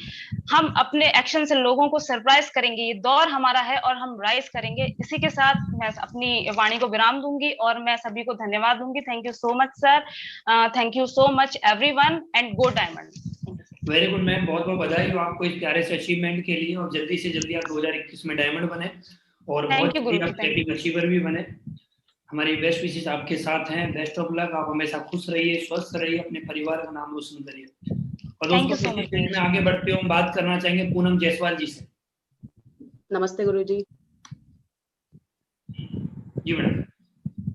हम अपने एक्शन से लोगों को सरप्राइज करेंगे। ये दौर हमारा है और हम राइज करेंगे। इसी के साथ मैं अपनी वाणी को विराम दूंगी और मैं सभी को धन्यवाद दूंगी। Thank you so much sir, thank you so much everyone, and go diamond. Very good ma'am, बहुत बहुत बधाई हो आपको इस प्यारे से अचीवमेंट के लिए, और जल्दी से जल्दी आप 2021 में डायमंड बने और बहुत जल्दी आप क्रिएटिव अचीवर भी बने। हमारी बेस्ट विशेष आपके साथ हैं। बेस्ट ऑफ लक, आप हमेशा खुश रहिए, स्वस्थ रहिए, अपने परिवार का नाम रोशन करिए। और दोस्तों, में आगे बढ़ते हुए हम बात करना चाहेंगे पूनम जायसवाल जी से। नमस्ते गुरुजी। जी मैडम।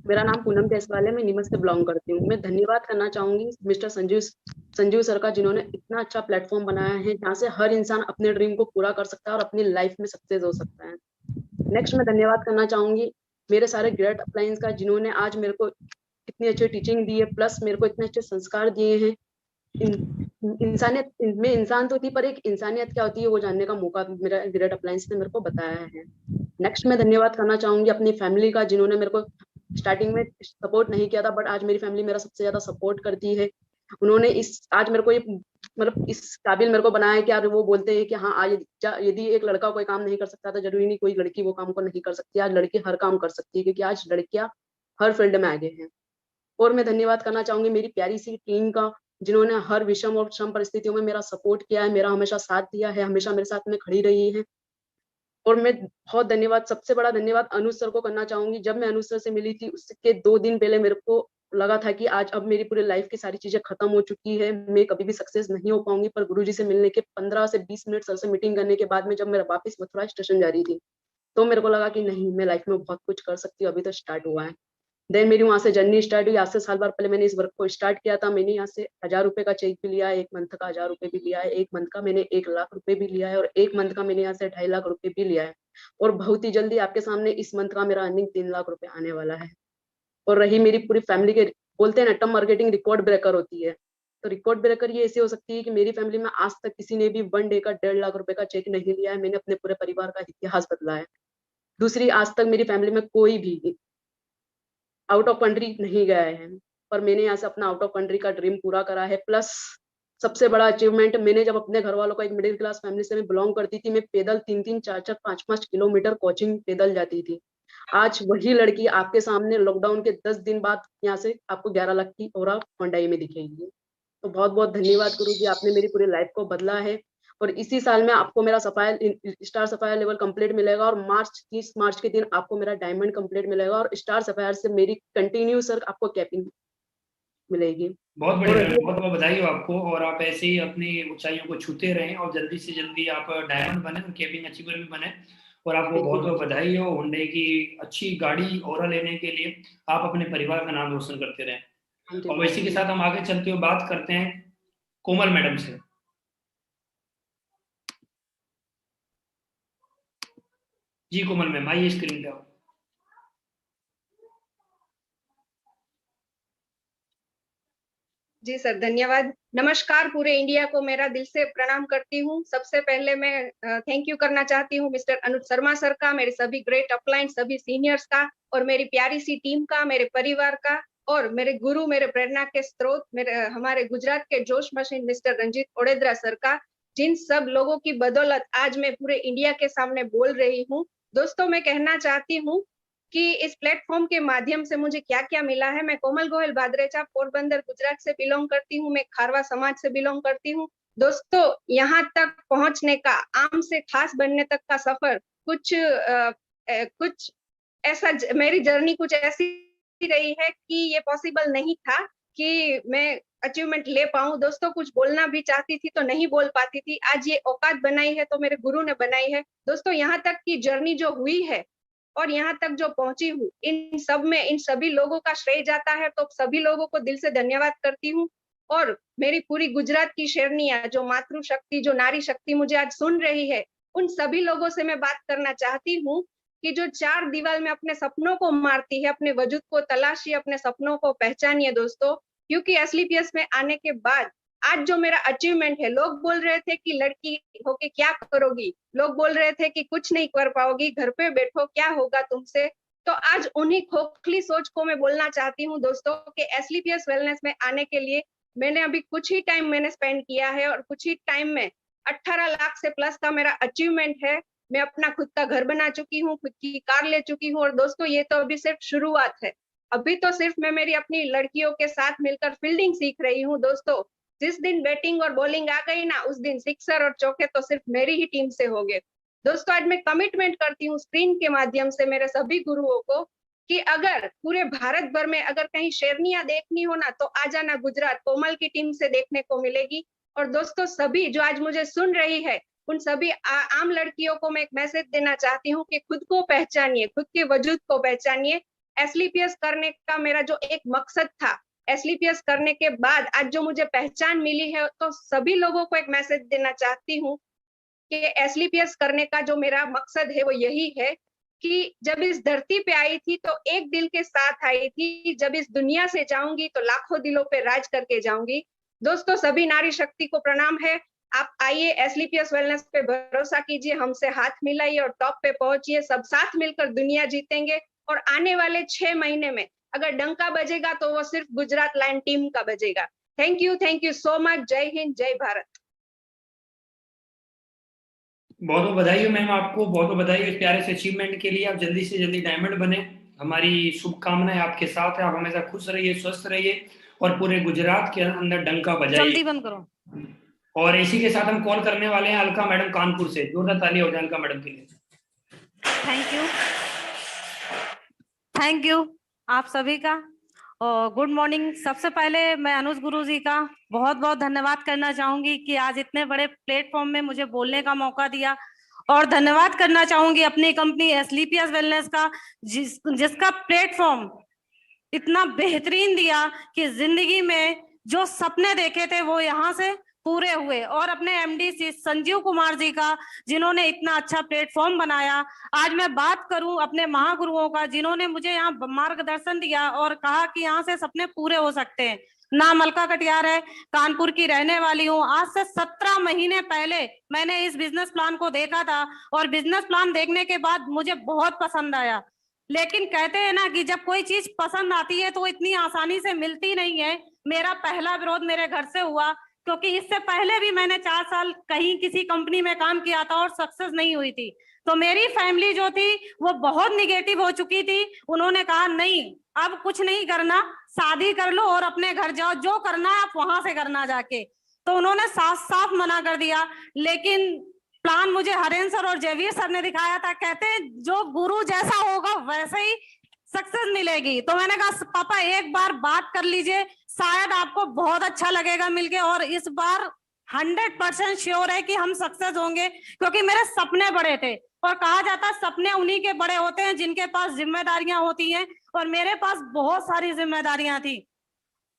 मेरा नाम पूनम जायसवाल है, मैं नीमच से बिलोंग करती हूँ। मैं धन्यवाद करना चाहूंगी मिस्टर संजीव सर का, जिन्होंने इतना अच्छा प्लेटफॉर्म बनाया है जहाँ से हर इंसान अपने ड्रीम को पूरा कर सकता है और अपनी लाइफ में सक्सेस हो सकता है। नेक्स्ट मैं धन्यवाद करना चाहूंगी मेरे सारे ग्रेट अपलाइंस का, जिन्होंने आज मेरे को इतनी अच्छी टीचिंग दी है, प्लस मेरे को इतने अच्छे संस्कार दिए हैं। इंसानियत में इंसान तो थी, पर एक इंसानियत क्या होती है वो जानने का मौका मेरा ग्रेट अपलाइंस ने मेरे को बताया है। नेक्स्ट मैं धन्यवाद करना चाहूंगी अपनी फैमिली का, जिन्होंने मेरे को स्टार्टिंग में सपोर्ट नहीं किया था, बट आज मेरी फैमिली मेरा सबसे ज्यादा सपोर्ट करती है। उन्होंने आज मेरे को ये मतलब इस काबिल मेरे को बनाया कि वो बोलते हैं कि हाँ, आज यदि एक लड़का कोई काम नहीं कर सकता तो जरूरी नहीं कोई लड़की वो काम को नहीं कर सकती। आज लड़की हर काम कर सकती है, क्योंकि आज लड़कियां हर फील्ड में आगे हैं। और मैं धन्यवाद करना चाहूंगी मेरी प्यारी सी टीम का, जिन्होंने हर विषम और श्रम परिस्थितियों में मेरा सपोर्ट किया है, मेरा हमेशा साथ दिया है, हमेशा मेरे साथ में खड़ी रही है। और मैं बहुत धन्यवाद, सबसे बड़ा धन्यवाद अनुज सर को करना चाहूंगी। जब मैं अनुज सर से मिली थी उसके 2 दिन पहले मेरे को लगा था कि आज अब मेरी पूरी लाइफ की सारी चीजें खत्म हो चुकी है, मैं कभी भी सक्सेस नहीं हो पाऊंगी। पर गुरुजी से मिलने के 15 से 20 मिनट सर से मीटिंग करने के बाद में जब मैं वापस मथुरा स्टेशन जा रही थी, तो मेरे को लगा कि नहीं, मैं लाइफ में बहुत कुछ कर सकती हूँ, अभी तो स्टार्ट हुआ है। देन मेरी वहां से जर्नी स्टार्ट हुई। आज से साल भर पहले मैंने इस वर्क को स्टार्ट किया था। मैंने यहाँ से 1000 रुपए का चेक भी लिया है, 1 मंथ का 1000 रुपए भी लिया है, 1 मंथ का मैंने 1 लाख रुपए भी लिया है, और 1 मंथ का मैंने यहाँ से 2.5 लाख रुपए भी लिया है। और बहुत ही जल्दी आपके सामने इस मंथ का मेरा अर्निंग 3 लाख रुपए आने वाला है। और रही मेरी पूरी फैमिली के बोलते हैं ना टर्म मार्केटिंग रिकॉर्ड ब्रेकर होती है, तो रिकॉर्ड ब्रेकर ये ऐसे हो सकती है कि मेरी फैमिली में आज तक किसी ने भी 1 डे का 1.5 लाख रुपए का चेक नहीं लिया है। मैंने अपने पूरे परिवार का इतिहास बदला है। दूसरी, आज तक मेरी फैमिली में कोई भी आउट ऑफ कंट्री नहीं गया है, पर मैंने यहाँ से अपना आउट ऑफ कंट्री का ड्रीम पूरा करा है। प्लस सबसे बड़ा अचीवमेंट, मैंने जब अपने घर वालों को, एक मिडिल क्लास फैमिली से मैं बिलोंग करती थी, मैं पैदल 3-3, 4-4, 5-5 किलोमीटर कोचिंग पैदल जाती थी। आज वही लड़की आपके सामने लॉकडाउन के 10 दिन बाद यहाँ से आपको 11 लाख की ओरा होंडाई में दिखेगी। तो बहुत बहुत धन्यवाद गुरुजी, आपने मेरी पूरी लाइफ को बदला है। और इसी साल में आपको मेरा sapphire star sapphire level complete मिलेगा, और 30 मार्च के दिन आपको मेरा डायमंड कंप्लीट मिलेगा, और स्टार सफायर से मेरी कंटिन्यू सर आपको कैपिंग मिलेगी। बहुत बढ़िया, बहुत बहुत बधाई हो आपको, और आप ऐसे ही अपनी ऊंचाइयों को छूते रहें और जल्दी से जल्दी आप डायमंड बने और कैपिंग अचीवर भी बने। और आपको बहुत बहुत बधाई हो हुंडई की अच्छी गाड़ी ओरा लेने के लिए। आप अपने परिवार का नाम रोशन करते रहें। और इसी के साथ हम आगे चलते हुए बात करते हैं कोमल मैडम से। जी कोमल मैम, आइए स्क्रीन पे। जी सर, धन्यवाद। नमस्कार, पूरे इंडिया को मेरा दिल से प्रणाम करती हूँ। सबसे पहले मैं थैंक यू करना चाहती हूँ मिस्टर अनुज शर्मा सर का, मेरे सभी ग्रेट अपलाइन, सभी सीनियर्स का, और मेरी प्यारी सी टीम का, मेरे परिवार का, और मेरे गुरु, मेरे प्रेरणा के स्रोत, हमारे गुजरात के जोश मशीन मिस्टर रंजीत ओडेद्रा सर का, जिन सब लोगों की बदौलत आज मैं पूरे इंडिया के सामने बोल रही हूँ। दोस्तों, मैं कहना चाहती हूँ कि इस प्लेटफॉर्म के माध्यम से मुझे क्या क्या मिला है। मैं कोमल गोयल भाद्रेचा, पोरबंदर, गुजरात से बिलोंग करती हूँ। मैं खारवा समाज से बिलोंग करती हूँ। दोस्तों, यहाँ तक पहुंचने का, आम से खास बनने तक का सफर कुछ ऐसा, मेरी जर्नी कुछ ऐसी रही है कि ये पॉसिबल नहीं था कि मैं अचीवमेंट ले पाऊं। दोस्तों, कुछ बोलना भी चाहती थी तो नहीं बोल पाती थी। आज ये औकात बनाई है तो मेरे गुरु ने बनाई है। दोस्तों, यहाँ तक की जर्नी जो हुई है और यहाँ तक जो पहुंची हूँ, इन सब में इन सभी लोगों का श्रेय जाता है। तो सभी लोगों को दिल से धन्यवाद करती हूँ। और मेरी पूरी गुजरात की शेरनियां, जो मातृशक्ति, जो नारी शक्ति मुझे आज सुन रही है, उन सभी लोगों से मैं बात करना चाहती हूँ कि जो 4 दीवार में अपने सपनों को मारती है, अपने वजूद को तलाशिए, अपने सपनों को पहचानिए दोस्तों। क्योंकि एसलीपीएस में आने के बाद आज जो मेरा अचीवमेंट है, लोग बोल रहे थे कि लड़की होके क्या करोगी, लोग बोल रहे थे कि कुछ नहीं कर पाओगी, घर पे बैठो, क्या होगा तुमसे। तो आज उन्हीं खोखली सोच को मैं बोलना चाहती हूँ दोस्तों कि एसलीपीएस वेलनेस में आने के लिए मैंने अभी कुछ ही टाइम मैंने स्पेंड किया है, और कुछ ही टाइम में 18 लाख से प्लस का मेरा अचीवमेंट है। मैं अपना खुद का घर बना चुकी हूँ, खुद की कार ले चुकी हूँ। और दोस्तों, ये तो अभी सिर्फ शुरुआत है। अभी तो सिर्फ मैं मेरी अपनी लड़कियों के साथ मिलकर फील्डिंग सीख रही हूँ। दोस्तों, जिस दिन बैटिंग और बॉलिंग आ गई ना, उस दिन सिक्सर और चौके तो सिर्फ मेरी ही टीम से हो गए। दोस्तों, आज मैं कमिटमेंट करती हूँ स्क्रीन के माध्यम से मेरे सभी गुरुओं को कि अगर पूरे भारत भर में अगर कहीं शेरनियां देखनी हो ना, तो आ जाना गुजरात, कोमल की टीम से देखने को मिलेगी। और दोस्तों, सभी जो आज मुझे सुन रही है, उन सभी आम लड़कियों को मैं एक मैसेज देना चाहती हूँ कि खुद को पहचानिए, खुद के वजूद को पहचानिए। एसलीपीएस करने का मेरा जो एक मकसद था, एसलीपीएस करने के बाद आज जो मुझे पहचान मिली है, तो सभी लोगों को एक मैसेज देना चाहती हूँ कि एसलीपीएस करने का जो मेरा मकसद है वो यही है कि जब इस धरती पे आई थी तो एक दिल के साथ आई थी, जब इस दुनिया से जाऊंगी तो लाखों दिलों पे राज करके जाऊंगी। दोस्तों, सभी नारी शक्ति को प्रणाम है। आप आइए, एसलीपीएस वेलनेस पे भरोसा कीजिए, हमसे हाथ मिलाइए और टॉप पे पहुंचिए। सब साथ मिलकर दुनिया जीतेंगे। और आने वाले 6 महीने में अगर डंका बजेगा तो वो सिर्फ गुजरात लाइन टीम का बजेगा। Thank you so much. जय हिंद, जय भारत। बहुत बहुत बधाई हो मैम, आपको बहुत बहुत बधाई हो इस प्यारे से अचीवमेंट के लिए। आप जल्दी से जल्दी डायमंड बने, हमारी शुभकामनाएं आपके साथ है। आप हमेशा खुश रहिए, स्वस्थ रहिए और पूरे गुजरात के अंदर डंका बजाइए। जल्दी बंद करो। और इसी के साथ हम कॉल करने वाले हैं अलका मैडम कानपुर से। जोरदार ताली हो जाए अलका मैडम के लिए। थैंक यू आप सभी का, और गुड मॉर्निंग। सबसे पहले मैं अनुज गुरु जी का बहुत बहुत धन्यवाद करना चाहूंगी कि आज इतने बड़े प्लेटफॉर्म में मुझे बोलने का मौका दिया। और धन्यवाद करना चाहूंगी अपनी कंपनी एसलीपीएस वेलनेस का, जिसका प्लेटफॉर्म इतना बेहतरीन दिया कि जिंदगी में जो सपने देखे थे वो यहाँ से पूरे हुए, और अपने एमडी संजीव कुमार जी का जिन्होंने इतना अच्छा प्लेटफॉर्म बनाया। आज मैं बात करूं अपने महागुरुओं का जिन्होंने मुझे यहाँ मार्गदर्शन दिया और कहा कि यहाँ से सपने पूरे हो सकते हैं। नाम अलका कटियार है, कानपुर की रहने वाली हूँ। आज से 17 महीने पहले मैंने इस बिजनेस प्लान को देखा था और बिजनेस प्लान देखने के बाद मुझे बहुत पसंद आया। लेकिन कहते हैं ना कि जब कोई चीज पसंद आती है तो इतनी आसानी से मिलती नहीं है। मेरा पहला विरोध मेरे घर से हुआ, क्योंकि इससे पहले भी मैंने 4 साल कहीं किसी कंपनी में काम किया था और सक्सेस नहीं हुई थी। तो मेरी फैमिली जो थी वो बहुत निगेटिव हो चुकी थी। उन्होंने कहा नहीं, अब कुछ नहीं करना, शादी कर लो और अपने घर जाओ, जो करना है आप वहां से करना जाके। तो उन्होंने साफ साफ मना कर दिया। लेकिन प्लान मुझे हरेंद्र सर और जयवीर सर ने दिखाया था। कहते हैं जो गुरु जैसा होगा वैसे ही सक्सेस मिलेगी। तो मैंने कहा पापा एक बार बात कर लीजिए, शायद आपको बहुत अच्छा लगेगा मिलके, और इस बार 100% श्योर है कि हम सक्सेस होंगे, क्योंकि मेरे सपने बड़े थे। और कहा जाता है सपने उन्हीं के बड़े होते हैं जिनके पास जिम्मेदारियां होती हैं, और मेरे पास बहुत सारी जिम्मेदारियां थी।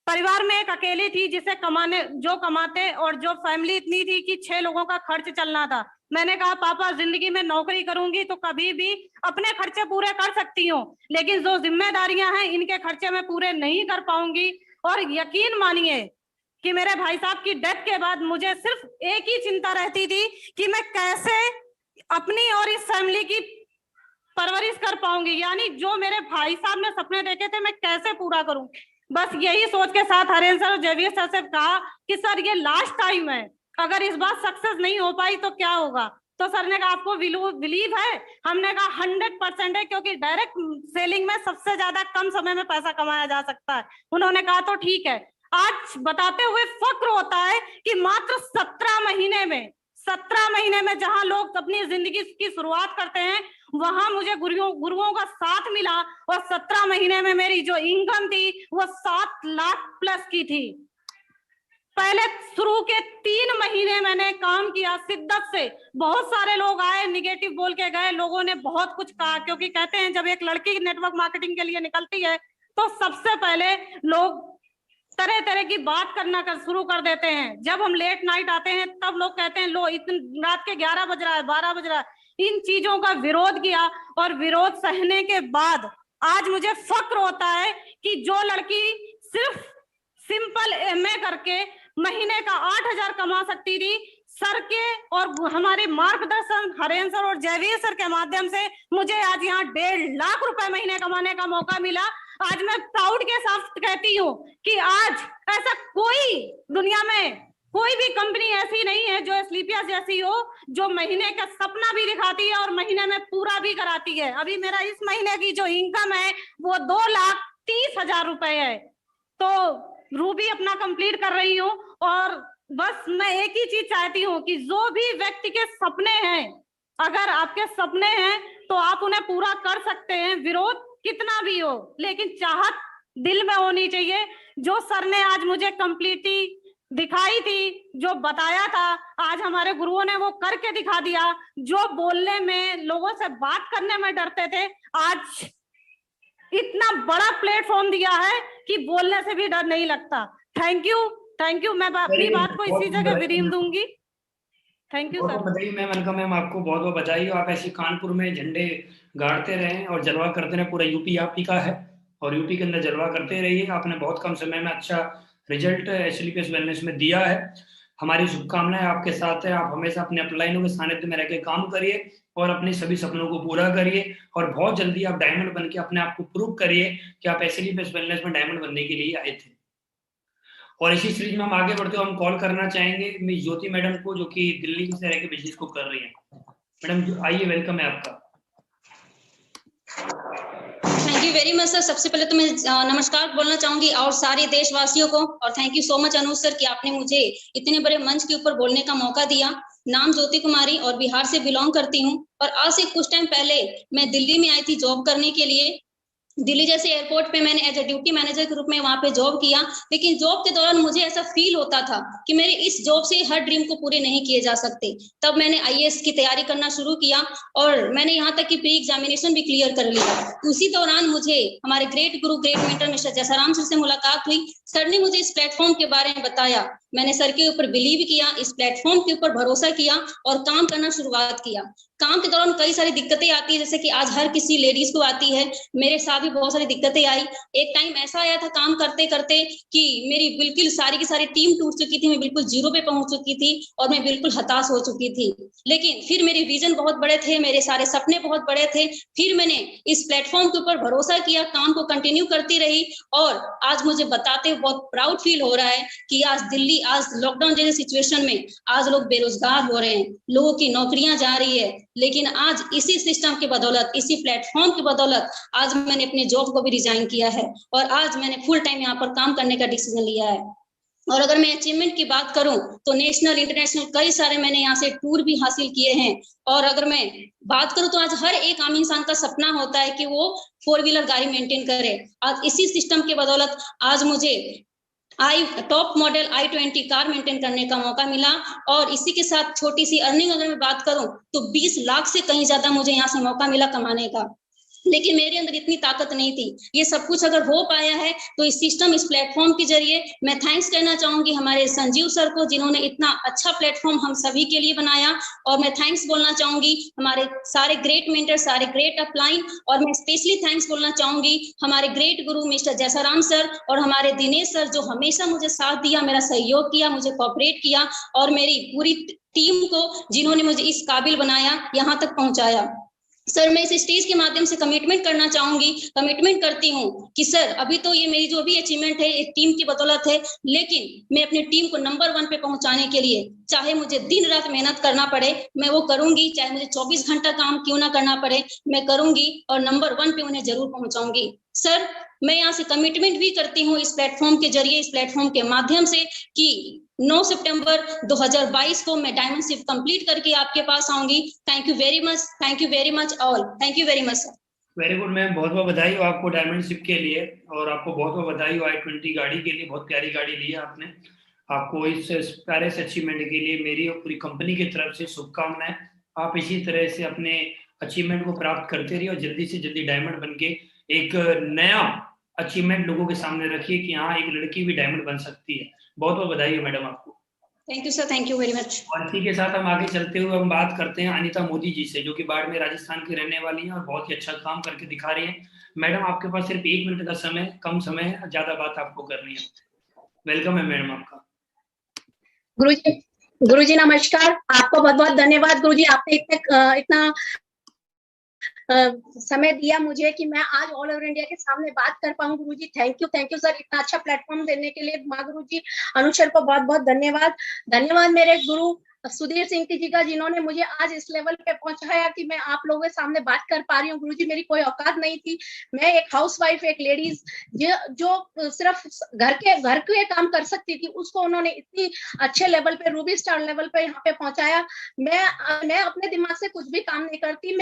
परिवार में एक अकेली थी जिसे कमाते और जो फैमिली इतनी थी कि 6 लोगों का खर्च चलना था। मैंने कहा पापा जिंदगी में नौकरी करूंगी तो कभी भी अपने खर्चे पूरे कर सकती हूँ, लेकिन जो जिम्मेदारियां हैं इनके खर्चे मैं पूरे नहीं कर पाऊंगी। और यकीन मानिए कि मेरे भाई साहब की डेथ के बाद मुझे सिर्फ एक ही चिंता रहती थी कि मैं कैसे अपनी और इस फैमिली की परवरिश कर पाऊंगी, यानी जो मेरे भाई साहब ने सपने देखे थे मैं कैसे पूरा करूं। बस यही सोच के साथ हरेंद्र सर और जयवीर सर से कहा कि सर ये लास्ट टाइम है, अगर इस बार सक्सेस नहीं हो पाई तो क्या होगा। तो सर ने कहा आपको बिलीव है? हमने कहा 100% है, क्योंकि डायरेक्ट सेलिंग में सबसे ज्यादा कम समय में पैसा कमाया जा सकता है। उन्होंने कहा तो ठीक है। आज बताते हुए फक्र होता है कि मात्र 17 महीने में जहां लोग अपनी जिंदगी की शुरुआत करते हैं वहां मुझे गुरुओं का साथ मिला, और 17 महीने में मेरी जो इनकम थी वो 7 लाख प्लस की थी। पहले शुरू के 3 महीने मैंने काम किया शिद्दत से। बहुत सारे लोग आए, निगेटिव बोल के गए, लोगों ने बहुत कुछ कहा, क्योंकि कहते हैं जब एक लड़की नेटवर्क मार्केटिंग के लिए निकलती है तो सबसे पहले लोग तरह तरह की बात करना शुरू कर देते हैं। जब हम लेट नाइट आते हैं तब लोग कहते हैं लो इतनी रात के 11 बज रहा है, 12 बज रहा है। इन चीजों का विरोध किया, और विरोध सहने के बाद आज मुझे फक्र होता है कि जो लड़की सिर्फ सिंपल एमए करके महीने का 8,000 कमा सकती थी, सर के और हमारे मार्गदर्शन हरेंद्र सर और जयवीर सर के माध्यम से मुझे आज यहाँ 1.5 लाख रुपए महीने कमाने का मौका मिला। आज मैं प्राउड के साथ कहती हूँ कि आज ऐसा कोई दुनिया में कोई भी कंपनी ऐसी नहीं है जो स्लीपियस जैसी हो, जो महीने का सपना भी दिखाती है और महीने में पूरा भी कराती है। अभी मेरा इस महीने की जो इनकम है वो 2,30,000 रुपए है। तो रूबी अपना कंप्लीट कर रही हूँ, और बस मैं एक ही चीज चाहती हूँ कि जो भी व्यक्ति के सपने हैं, अगर आपके सपने हैं तो आप उन्हें पूरा कर सकते हैं, विरोध कितना भी हो, लेकिन चाहत दिल में होनी चाहिए। जो सर ने आज मुझे कंप्लीटली दिखाई थी, जो बताया था, आज हमारे गुरुओं ने वो करके दिखा दिया। जो बोलने में, लोगों से बात करने में डरते थे, आज इतना बड़ा प्लेटफॉर्म दिया है कि बोलने से भी डर नहीं लगता। Thank you. मैं अपनी बात को इसी जगह विराम दूंगी। Thank you sir. बधाई मैम, वेलकम मैम, आपको बहुत बहुत बधाई। आप ऐसे कानपुर में झंडे गाड़ते रहें और जलवा करते रहें। पूरा यूपी आप ही का है और यूपी के अंदर जलवा करते रहिए। आपने बहुत कम समय में अच्छा रिजल्ट एचलीपीएस वेलनेस में दिया है। हमारी शुभकामनाएं आपके साथ है। आप हमेशा अपने अपलाइनों के सानिध्य में रहकर काम करिए और अपने सभी सपनों को पूरा करिए, और बहुत जल्दी आप डायमंड बन के अपने आप को प्रूव करिए कि आप एचलीपीएस वेलनेस में डायमंड बनने के लिए आए थे। और इसी सीरीज में हम आगे बढ़ते हुए हम कॉल करना चाहेंगे मिस ज्योति मैडम को, जो कि दिल्ली से रह के बिजनेस को कर रही हैं। मैडम आइए, वेलकम है आपका। Thank you very much sir. सबसे पहले तो मैं नमस्कार बोलना चाहूंगी और सारे देशवासियों को, और thank you so much Anuj sir कि आपने मुझे इतने बड़े मंच के ऊपर बोलने का मौका दिया। नाम ज्योति कुमारी और बिहार से बिलोंग करती हूँ, और आज से कुछ टाइम पहले मैं दिल्ली में आई थी जॉब करने के लिए। दिल्ली जैसे एयरपोर्ट पे मैंने एज ए ड्यूटी मैनेजर के रूप में वहां पे जॉब किया, लेकिन जॉब के दौरान मुझे ऐसा फील होता था कि मेरे इस जॉब से हर ड्रीम को पूरे नहीं किए जा सकते। तब मैंने आईएएस की तैयारी करना शुरू किया और मैंने यहाँ तक कि प्री एग्जामिनेशन भी क्लियर कर लिया। उसी दौरान मुझे हमारे ग्रेट गुरु great mentor mister Jaisaram sir से मुलाकात हुई। सर ने मुझे इस प्लेटफॉर्म के बारे में बताया मैंने सर के ऊपर बिलीव किया, इस प्लेटफॉर्म के ऊपर भरोसा किया और काम करना शुरुआत किया। काम के दौरान कई सारी दिक्कतें आती है, जैसे कि आज हर किसी लेडीज को आती है, मेरे साथ भी बहुत सारी दिक्कतें आई। एक टाइम ऐसा आया था काम करते करते कि मेरी बिल्कुल सारी की सारी टीम टूट चुकी थी, मैं बिल्कुल जीरो पे पहुंच चुकी थी और मैं बिल्कुल हताश हो चुकी थी। लेकिन फिर मेरे विजन बहुत बड़े थे, मेरे सारे सपने बहुत बड़े थे। फिर मैंने इस प्लेटफॉर्म के ऊपर भरोसा किया, काम को कंटिन्यू करती रही और आज मुझे बताते हुए बहुत प्राउड फील हो रहा है कि आज दिल्ली, आज लॉकडाउन जैसे सिचुएशन में आज लोग बेरोजगार हो रहे हैं, लोगों की नौकरियां जा रही है, लेकिन आज इसी सिस्टम की बदौलत, इसी प्लेटफॉर्म की बदौलत आज मैंने अपने जॉब को भी रिजाइन किया है और आज मैंने फुल टाइम यहाँ पर काम करने का डिसीजन लिया है। और अगर मैं अचीवमेंट की बात करूं तो नेशनल इंटरनेशनल कई सारे मैंने यहाँ से टूर भी हासिल किए हैं। और अगर मैं बात करूं तो आज हर एक आम इंसान का सपना होता है कि वो 4 व्हीलर गाड़ी मेंटेन करे। आज इसी सिस्टम की बदौलत आज मुझे top model i20 car maintain करने का मौका मिला और इसी के साथ छोटी सी अर्निंग अगर मैं बात करूं तो 20 लाख से कहीं ज्यादा मुझे यहाँ से मौका मिला कमाने का। लेकिन मेरे अंदर इतनी ताकत नहीं थी। ये सब कुछ अगर हो पाया है तो इस सिस्टम, इस प्लेटफॉर्म के जरिए मैं थैंक्स कहना चाहूंगी हमारे संजीव सर को, जिन्होंने इतना अच्छा प्लेटफॉर्म हम सभी के लिए बनाया। और मैं थैंक्स बोलना चाहूंगी हमारे सारे ग्रेट मेंटर, सारे ग्रेट अपलाइन, और मैं स्पेशली थैंक्स बोलना चाहूंगी हमारे ग्रेट गुरु मिस्टर जैसाराम सर और हमारे दिनेश सर, जो हमेशा मुझे साथ दिया, मेरा सहयोग किया, मुझे कोऑपरेट किया और मेरी पूरी टीम को जिन्होंने मुझे इस काबिल बनाया, यहाँ तक पहुंचाया। सर मैं इस स्टेज के माध्यम से कमिटमेंट करना चाहूंगी, कमिटमेंट करती हूँ कि सर अभी तो ये मेरी जो भी अचीवमेंट है एक टीम की बदौलत है, लेकिन मैं अपनी टीम को नंबर 1 पे पहुंचाने के लिए चाहे मुझे दिन रात मेहनत करना पड़े मैं वो करूंगी, चाहे मुझे 24 घंटा काम क्यों ना करना पड़े मैं करूंगी और नंबर 1 पे उन्हें जरूर पहुंचाऊंगी। सर मैं यहाँ से कमिटमेंट भी करती हूँ इस प्लेटफॉर्म के जरिए, इस प्लेटफॉर्म के माध्यम से कि 9 सितंबर 2022 को मैं डायमंडशिप कंप्लीट करके आपके पास आऊंगी। Thank you very much, thank you very much all, thank you very much sir. Very good ma'am, बहुत बहुत बधाई हो आपको डायमंडशिप के लिए और आपको बहुत बहुत बधाई हो i20 गाड़ी के लिए। बहुत प्यारी गाड़ी ली है आपने। आपको इस प्यारे से अचीवमेंट के लिए मेरी और पूरी कंपनी की तरफ से शुभकामनाएं। आप इसी तरह से अपने अचीवमेंट को प्राप्त करते रहिए और जल्दी से जल्दी डायमंड बन के एक नया अचीवमेंट लोगों के सामने रखिए कि हाँ एक लड़की भी डायमंड बन सकती है। बहुत बहुत बधाई हो मैडम आपको। Thank you sir, thank you very much. और इसी के साथ हम आगे चलते हुए हम बात करते हैं अनीता मोदी जी से, जो कि बाड़मेर राजस्थान की रहने वाली हैं और बहुत ही अच्छा काम करके दिखा रही हैं। मैडम आपके पास सिर्फ 1 मिनट का समय, कम समय है, ज्यादा बात आपको करनी है। वेलकम है मैडम आपका। गुरुजी नमस्कार, आपको बहुत बहुत धन्यवाद गुरुजी, आपने इतना समय दिया मुझे कि मैं आज ऑल ओवर इंडिया के सामने बात कर पाऊं। गुरुजी थैंक यू सर, इतना अच्छा प्लेटफॉर्म देने के लिए। माँ गुरुजी अनुज सर को बहुत बहुत धन्यवाद। धन्यवाद मेरे गुरु सुधीर सिंह जी का, जिन्होंने मुझे आज इस लेवल पे पहुंचाया कि मैं आप लोगों के सामने बात कर पा रही हूँ। गुरुजी मेरी कोई औकात नहीं थी, मैं एक हाउसवाइफ, एक लेडीज जो सिर्फ घर के काम कर सकती थी, उसको उन्होंने इतनी अच्छे लेवल पे, रूबी स्टार लेवल पे यहाँ पे पहुंचाया। मैं अपने दिमाग से कुछ भी काम नहीं करती,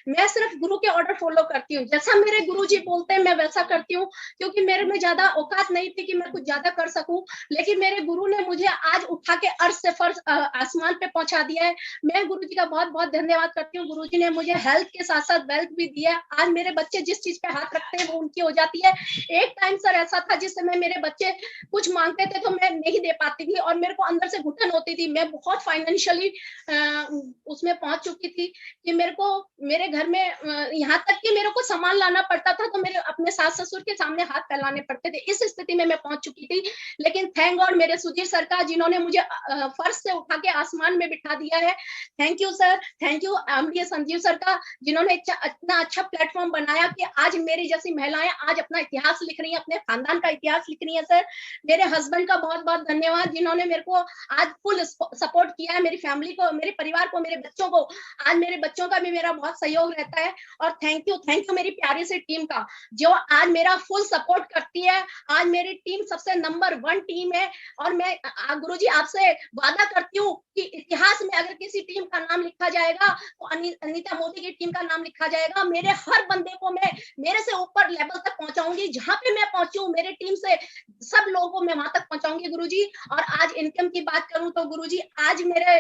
मैं सिर्फ गुरु के ऑर्डर फॉलो करती हूँ। जैसा मेरे गुरु जी बोलते हैं मैं वैसा करती हूँ, क्योंकि मेरे में ज्यादा औकात नहीं थी कि मैं कुछ ज्यादा कर सकूं, लेकिन मेरे गुरु ने मुझे आज उठा के अर्श से फर्श आसमान पे पहुंचा दिया है। मैं गुरु जी का बहुत बहुत धन्यवाद करती हूँ। गुरु जी ने मुझे हेल्थ के साथ साथ वेल्थ भी दिया है। आज मेरे बच्चे जिस चीज पे हाथ रखते हैं वो उनकी हो जाती है। एक टाइम सर ऐसा था जिस समय मेरे बच्चे कुछ मांगते थे तो मैं नहीं दे पाती थी और मेरे को अंदर से घुटन होती थी। मैं बहुत फाइनेंशियली उसमें पहुंच चुकी थी कि मेरे घर में यहाँ तक कि मेरे को सामान लाना पड़ता था तो मेरे अपने सास ससुर के सामने हाथ फैलाने पड़ते थे। इस स्थिति में मैं पहुंच चुकी थी, लेकिन थैंक गॉड मेरे सुधीर सर का, जिन्होंने मुझे फर्श से उठा के आसमान में बिठा दिया है। Thank you sir, thank you MD Sanjeev sir का, जिन्होंने इतना अच्छा प्लेटफॉर्म बनाया कि आज मेरी जैसी महिलाएं आज अपना इतिहास लिख रही हैं, अपने खानदान का इतिहास लिख रही हैं। सर मेरे हस्बैंड का बहुत बहुत धन्यवाद, जिन्होंने मेरे को आज फुल सपोर्ट किया है, मेरी फैमिली को, मेरे परिवार को, मेरे बच्चों को। आज मेरे बच्चों का भी मेरा बहुत सहयोग रहता है। और थैंक यू मेरी प्यारी सी टीम का, जो आज मेरा फुल सपोर्ट करती है। आज मेरी टीम सबसे नंबर 1 टीम है और मैं गुरुजी आपसे वादा करती हूँ कि इतिहास में अगर किसी टीम का नाम लिखा जाएगा तो अनीता मोदी की टीम का नाम लिखा जाएगा। मेरे हर बंदे को मैं मेरे से ऊपर लेवल तक पहुंचाऊंगी। जहां पे मैं पहुंची हूँ मेरे टीम से सब लोगों को मैं वहां तक पहुंचाऊंगी गुरुजी। और आज इनकम की बात करूं तो गुरुजी आज मेरे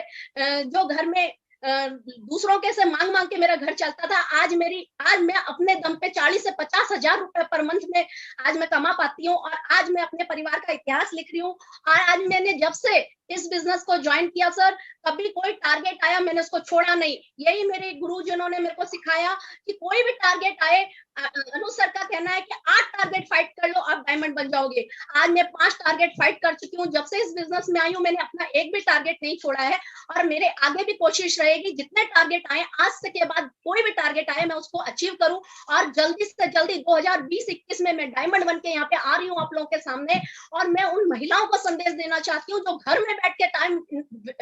जो घर में दूसरों के से मांग मांग के मेरा घर चलता था, आज मैं अपने दम पे 40 से 50 हजार रुपए पर मंथ में आज मैं कमा पाती हूँ, और आज मैं अपने परिवार का इतिहास लिख रही हूँ। और आज मैंने जब से इस बिजनेस को ज्वाइन किया सर, कभी कोई टारगेट आया मैंने उसको छोड़ा नहीं। यही मेरे गुरुजनों ने मेरे को सिखाया कि कोई भी टारगेट आए, अनु सर का कहना है कि 8 टारगेट फाइट कर लो, आप डायमंड बन जाओगे। आज मैं 5 टारगेट फाइट कर चुकी हूँ। जब से इस बिजनेस में आई हूँ मैंने अपना एक भी टारगेट नहीं छोड़ा है, और मेरे आगे भी कोशिश रहेगी जितने टारगेट आए, आज से के बाद कोई भी टारगेट आए मैं उसको अचीव करूं, और जल्दी से जल्दी 2020-21 में मैं डायमंड बन के यहाँ पे आ रही हूँ आप लोगों के सामने। और मैं उन महिलाओं को संदेश देना चाहती हूँ जो घर में बैठ के टाइम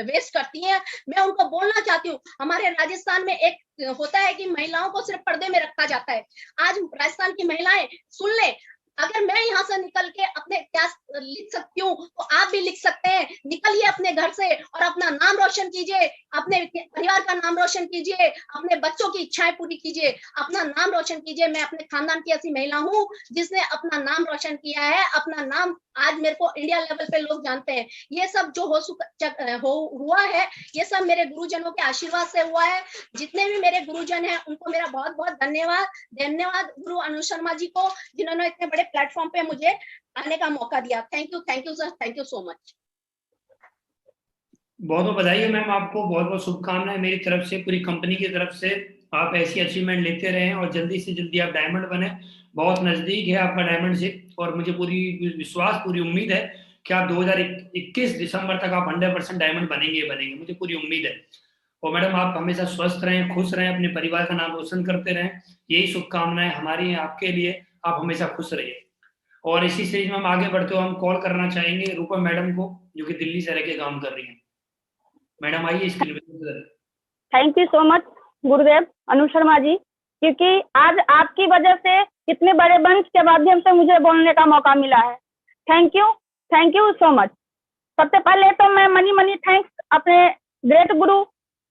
वेस्ट करती हैं, मैं उनको बोलना चाहती हूँ। हमारे राजस्थान में एक होता है कि महिलाओं को सिर्फ पर्दे में रखा जाता है। आज राजस्थान की महिलाएं सुन ले, अगर मैं यहाँ से निकल के अपने इतिहास लिख सकती हूँ तो आप भी लिख सकते हैं। निकलिए अपने घर से और अपना नाम रोशन कीजिए, अपने परिवार का नाम रोशन कीजिए, अपने बच्चों की इच्छाएं पूरी कीजिए, अपना नाम रोशन कीजिए। मैं अपने खानदान की ऐसी महिला हूँ जिसने अपना नाम रोशन किया है, अपना नाम आज मेरे को इंडिया लेवल पे लोग जानते हैं। ये सब जो हुआ है ये सब मेरे गुरुजनों के आशीर्वाद से हुआ है। जितने भी मेरे गुरुजन हैं उनको मेरा बहुत बहुत धन्यवाद गुरु अनु शर्मा जी को, जिन्होंने इतने बड़े प्लेटफॉर्म पे मुझे आने का मौका दिया। Thank you sir, thank you so much. बहुत बहुत बधाई है मैम आपको, बहुत बहुत शुभकामनाएं मेरी तरफ से, पूरी कंपनी की तरफ से। आप ऐसी अचीवमेंट लेते रहें और जल्दी से जल्दी आप डायमंड बने। बहुत नजदीक है आपका डायमंड से, और मुझे पूरी विश्वास, पूरी उम्मीद है कि आप 2021 दिसंबर तक आप 100% डायमंड बनेंगे, मुझे पूरी उम्मीद है। और मैडम आप हमेशा स्वस्थ रहें, खुश रहें, अपने परिवार का नाम रोशन करते रहें, यही शुभकामनाएं हमारी हैं आपके लिए। आप हमेशा खुश रहिए। और इसी सीरीज में हम आगे बढ़ते हुए हम कॉल करना चाहेंगे रूपम मैडम को, जो कि दिल्ली से रह के काम कर रही है। मैडम आइए स्क्रीन पे। थैंक यू सो मच गुरुदेव अनु शर्मा जी, क्योंकि आज आपकी वजह से इतने बड़े मंच के माध्यम से मुझे बोलने का मौका मिला है। Thank you so much. सबसे पहले तो मैं मनी थैंक्स अपने ग्रेट गुरु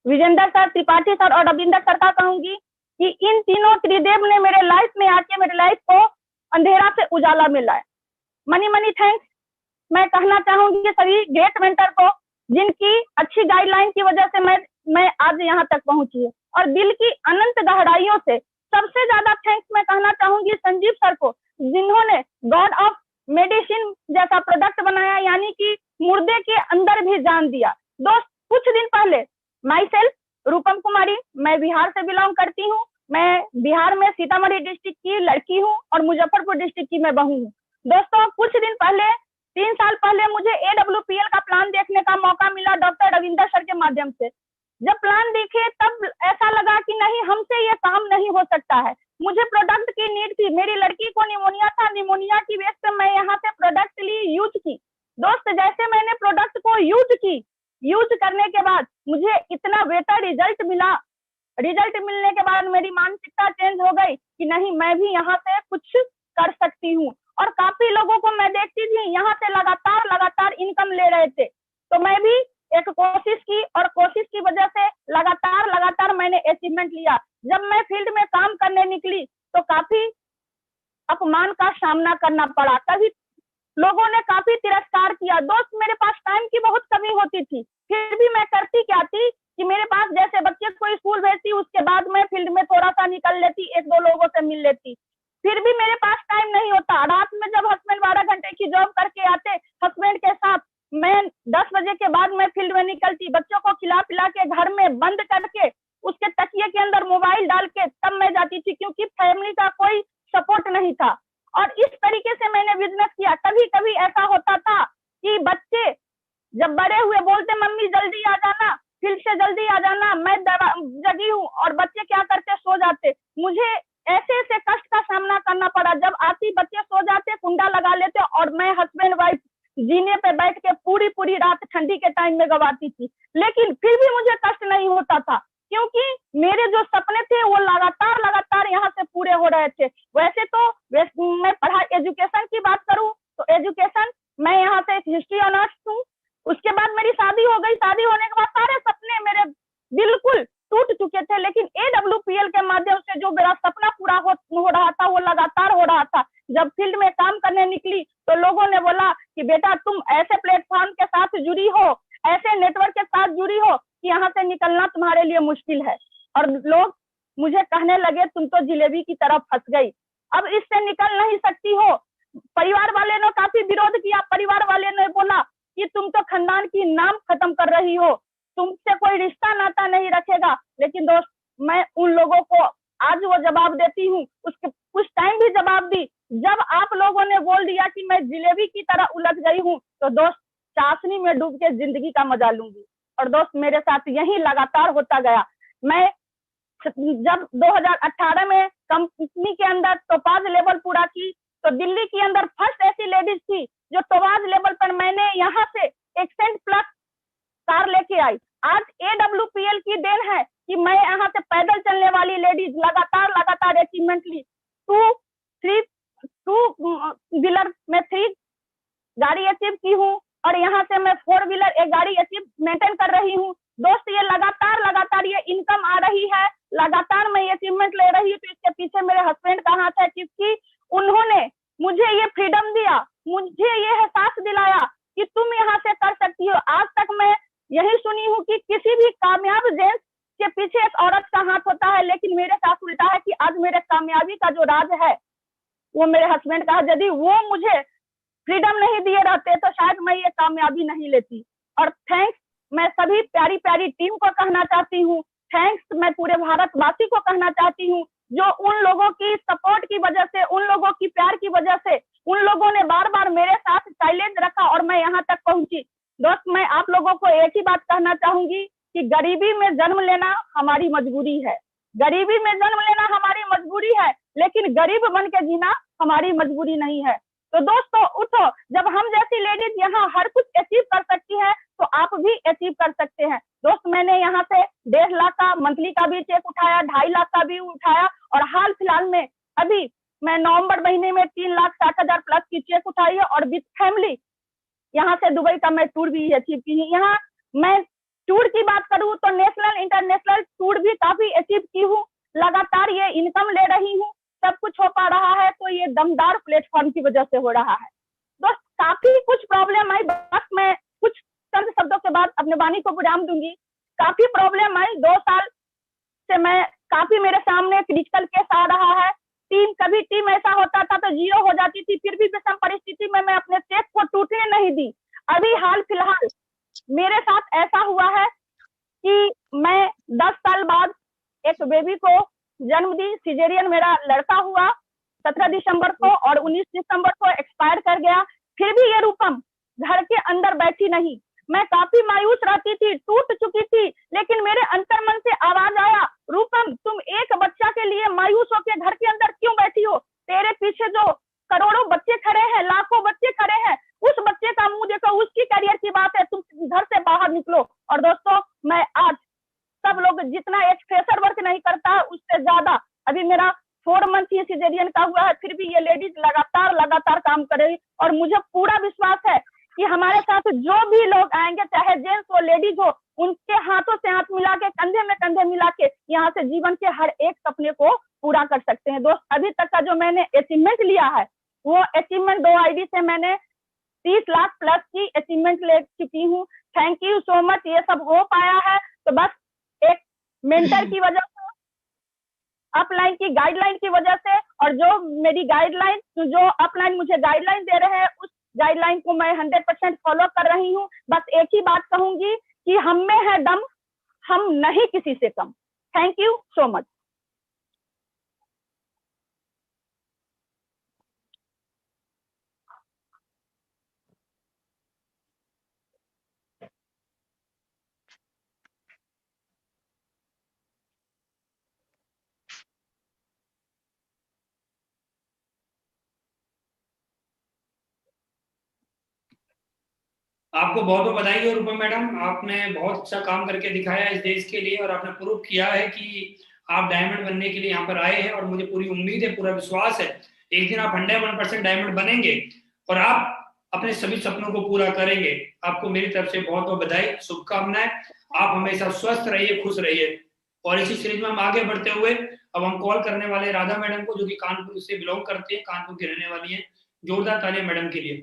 विजेंद्र सर, त्रिपाठी सर और रविंदर सर का कहूंगी कि इन तीनों त्रिदेव ने मेरे लाइफ में आके मेरे लाइफ को अंधेरा से उजाला मिला है। मनी थैंक्स मैं कहना चाहूंगी सभी ग्रेट मेंटर को, जिनकी अच्छी गाइडलाइन की वजह से मैं आज यहाँ तक पहुंची है, और दिल की अनंत गहराइयों से सबसे ज्यादा थैंक्स मैं कहना चाहूंगी संजीव सर को, जिन्होंने गॉड ऑफ मेडिसिन जैसा प्रोडक्ट बनाया, यानी कि मुर्दे के अंदर भी जान दिया। दोस्त, कुछ दिन पहले माई सेल्फ रूपम कुमारी, मैं बिहार से बिलोंग करती हूँ। मैं बिहार में सीतामढ़ी डिस्ट्रिक्ट की लड़की हूँ और मुजफ्फरपुर डिस्ट्रिक्ट की मैं बहू हूँ। दोस्तों, कुछ दिन पहले 3 साल पहले मुझे AWPL का प्लान देखने का मौका मिला डॉक्टर रविंदर सर के माध्यम से। जब प्लान देखे तब ऐसा लगा कि नहीं, हमसे ये काम नहीं हो सकता है। मुझे प्रोडक्ट की नीड थी, मेरी लड़की को निमोनिया था, निमोनिया की बेस पे मैं यहाँ से प्रोडक्ट ली, यूज की। दोस्त, जैसे मैंने प्रोडक्ट को यूज करने के बाद मुझे इतना बेहतर रिजल्ट मिला। रिजल्ट मिलने के बाद मेरी मानसिकता चेंज हो गई कि नहीं, मैं भी यहाँ से कुछ कर सकती हूँ। और काफी लोगों को मैं देखती थी यहाँ से लगातार इनकम ले रहे थे, तो मैं भी एक कोशिश की, और कोशिश की वजह से लगातार मैंने अचीवमेंट लिया। जब मैं फील्ड में काम करने निकली तो काफी अपमान का सामना करना पड़ा, कभी लोगों ने काफी तिरस्कार किया। दोस्त, मेरे पास टाइम की बहुत कमी होती थी, फिर भी मैं करती क्या थी कि मेरे पास जैसे बच्चे को स्कूल भेजती, उसके बाद मैं फील्ड में थोड़ा सा निकल लेती, 1-2 लोगों से मिल लेती, फिर भी मेरे पास टाइम नहीं होता। रात में जब हस्बैंड 12 घंटे की जॉब करके आते, हस्बैंड के साथ मैं 10 बजे के बाद मैं फील्ड में निकलती, बच्चों को खिला पिला के घर में बंद करके उसके तकिए के अंदर मोबाइल डाल के तब मैं जाती थी, क्योंकि फैमिली का कोई सपोर्ट नहीं था। और इस तरीके से मैंने बिजनेस किया। कभी कभी ऐसा होता था कि बच्चे जब बड़े हुए बोलते, मम्मी जल्दी आ जाना, फील्ड से जल्दी आ जाना, मैं जगी हूँ, और बच्चे क्या करते, सो जाते। मुझे ऐसे कष्ट का सामना करना पड़ा। जब आती बच्चे सो जाते, कुंडा लगा लेते, और मैं हस्बैंड वाइफ जीने पे बैठ के पूरी रात ठंडी के टाइम में गवाती थी। लेकिन फिर भी मुझे कष्ट नहीं होता था, क्योंकि मेरे जो सपने थे वो लगातार यहाँ से पूरे हो रहे थे। वैसे तो मैं पढ़ाई एजुकेशन की बात करूँ तो एजुकेशन मैं यहाँ से हिस्ट्री ऑनर्स हूँ। उसके बाद मेरी शादी हो गई। शादी होने के बाद सारे सपने मेरे बिल्कुल टूट चुके थे, लेकिन AWPL के माध्यम से जो मेरा सपना पूरा हो रहा था वो लगातार हो रहा था। जब फील्ड में काम करने निकली तो लोगों ने बोला कि बेटा तुम ऐसे प्लेटफॉर्म के साथ जुड़ी हो, ऐसे नेटवर्क के साथ जुड़ी हो कि यहाँ से निकलना तुम्हारे मेरे लिए मुश्किल है। और लोग मुझे कहने लगे तुम तो जिलेबी की तरफ फंस गई, अब इससे निकल नहीं सकती हो। परिवार वाले ने काफी विरोध किया, परिवार वाले ने बोला कि तुम तो खानदान की नाम खत्म कर रही हो, तुमसे कोई रिश्ता नाता नहीं रखेगा। लेकिन दोस्त, मैं उन लोगों को आज वो जवाब देती हूँ, उस टाइम भी जवाब दी जब आप लोगों ने बोल दिया कि मैं जिलेबी की तरह उलझ गई हूँ। तो दोस्त, चाशनी में डूब के जिंदगी का मजा लूंगी। और दोस्त, मेरे साथ यही लगातार होता गया। मैं जब 2018 में कंपनी के अंदर टोपाज लेवल पूरा की, तो दिल्ली के अंदर फर्स्ट ऐसी लेडीज थी जो टोपाज लेवल पर मैंने यहाँ से एक्सेंट प्लस कार लेके आई। आज AWPL की देन है कि मैं यहाँ से पैदल चलने वाली लेडीज लगातार अचीवमेंट ली। 2 व्हीलर में 3 गाड़ी अचीव की हूँ और यहाँ से मैं 4 व्हीलर एक गाड़ी अचीव मेंटेन कर रही हूँ। दोस्त, ये लगातार ये इनकम आ रही है, लगातार मैं अचीवमेंट ले रही हूँ। तो इसके पीछे मेरे हस्बैंड का हाथ है, क्योंकि उन्होंने मुझे ये फ्रीडम दिया, मुझे ये एहसास दिलाया कि तुम यहाँ से कर सकती हो। आज तक मैं यही सुनी हूँ कि किसी भी कामयाब जेंट्स के पीछे एक औरत का हाथ होता है, लेकिन मेरे साथ उल्टा है कि आज मेरे कामयाबी का जो राज है वो मेरे हस्बैंड का है। यदि वो मुझे फ्रीडम नहीं दिए रहते तो शायद मैं ये कामयाबी नहीं लेती। और थैंक्स मैं सभी प्यारी टीम को कहना चाहती हूँ, थैंक्स मैं पूरे भारतवासी को कहना चाहती हूँ, जो उन लोगों की सपोर्ट की वजह से, उन लोगों की प्यार की वजह से, उन लोगों ने बार मेरे साथ चैलेंज रखा और मैं यहाँ तक पहुंची। दोस्त, मैं आप लोगों को एक ही बात कहना चाहूंगी कि गरीबी में जन्म लेना हमारी मजबूरी है, गरीबी में जन्म लेना हमारी मजबूरी है, लेकिन गरीब बन के जीना हमारी मजबूरी नहीं है। तो दोस्तों, उठो, जब हम जैसी लेडीज यहाँ हर कुछ अचीव कर सकती है तो आप भी अचीव कर सकते हैं। दोस्त, मैंने यहाँ से 1.5 लाख का मंथली का भी चेक उठाया, 2.5 लाख का भी उठाया, और हाल फिलहाल में अभी मैं नवंबर महीने में 3,60,000 प्लस की चेक उठाई है। और विद फैमिली यहाँ से दुबई का मैं टूर भी अचीव की हूँ। यहाँ मैं टूर की बात करूँ तो नेशनल इंटरनेशनल टूर भी काफी अचीव की हूँ, लगातार ये इनकम ले रही हूँ। सब कुछ हो पा रहा है तो ये दमदार प्लेटफॉर्म की वजह से हो रहा है। दोस्त, काफी कुछ प्रॉब्लम आई, बस मैं कुछ चंद शब्दों के बाद अपने वाणी को विराम दूंगी। काफी प्रॉब्लम आई, 2 साल से मैं काफी मेरे सामने क्रिटिकल केस आ रहा है। कभी टीम ऐसा होता था तो 0 हो जाती थी, फिर भी विषम परिस्थिति में मैं अपने चेक को टूटने नहीं दी। अभी हाल फिलहाल मेरे साथ ऐसा हुआ है कि मैं 10 साल बाद एक बेबी को जन्म दी। सिजेरियन मेरा लड़का हुआ 17 दिसंबर को और 19 दिसंबर को एक्सपायर कर गया। फिर भी ये रूपम घर के अंदर बैठी नहीं। मैं काफी मायूस रहती थी, टूट चुकी थी, लेकिन मेरे अंतर्मन से आवाज आया, रूपम तुम एक बच्चा के लिए मायूस होकर घर के अंदर क्यों बैठी हो? तेरे पीछे जो करोड़ों बच्चे खड़े हैं, लाखों बच्चे खड़े हैं, उस बच्चे का मुंह देखो, उसकी करियर की बात है, तुम घर से बाहर निकलो। और दोस्तों, मैं आज सब लोग जितना एक फ्रेशर वर्क नहीं करता है उससे ज्यादा, अभी मेरा 4 मंथ ही सिजेरियन का हुआ है, फिर भी ये लेडीज लगातार काम कर रही। और मुझे पूरा विश्वास है कि हमारे साथ जो भी लोग आएंगे, चाहे जेंट्स हो लेडीज हो, उनके हाथों से हाथ मिला के, कंधे में कंधे मिला के यहाँ से जीवन के हर एक सपने को पूरा कर सकते हैं। दोस्त, अभी तक का जो मैंने अचीवमेंट लिया है वो अचीवमेंट 2 आईडी से मैंने 30 लाख प्लस की अचीवमेंट ले चुकी हूँ। Thank you so much. ये सब हो पाया है तो बस एक मेंटर की वजह से, अपलाइन की गाइडलाइन की वजह से, और जो मेरी गाइडलाइन, जो अपलाइन मुझे गाइडलाइन दे रहे हैं उस गाइडलाइन को मैं 100% फॉलो कर रही हूँ। बस एक ही बात कहूंगी कि हम में है दम, हम नहीं किसी से कम। Thank you so much. आपको बहुत बहुत बधाई हो रूपम मैडम, आपने बहुत अच्छा काम करके दिखाया इस देश के लिए और आपने प्रूव किया है कि आप डायमंड बनने के लिए यहाँ पर आए हैं। और मुझे पूरी उम्मीद है, पूरा विश्वास है, एक दिन आप 101% डायमंड बनेंगे और आप अपने सभी सपनों को पूरा करेंगे। आपको मेरी तरफ से बहुत बहुत बधाई, शुभकामनाएं। आप हमेशा स्वस्थ रहिए, खुश रहिए। और इसी सीरीज में हम आगे बढ़ते हुए अब हम कॉल करने वाले राधा मैडम को, जो कि कानपुर से बिलोंग करती है, कानपुर की रहने वाली है। जोरदार तालियां मैडम के लिए।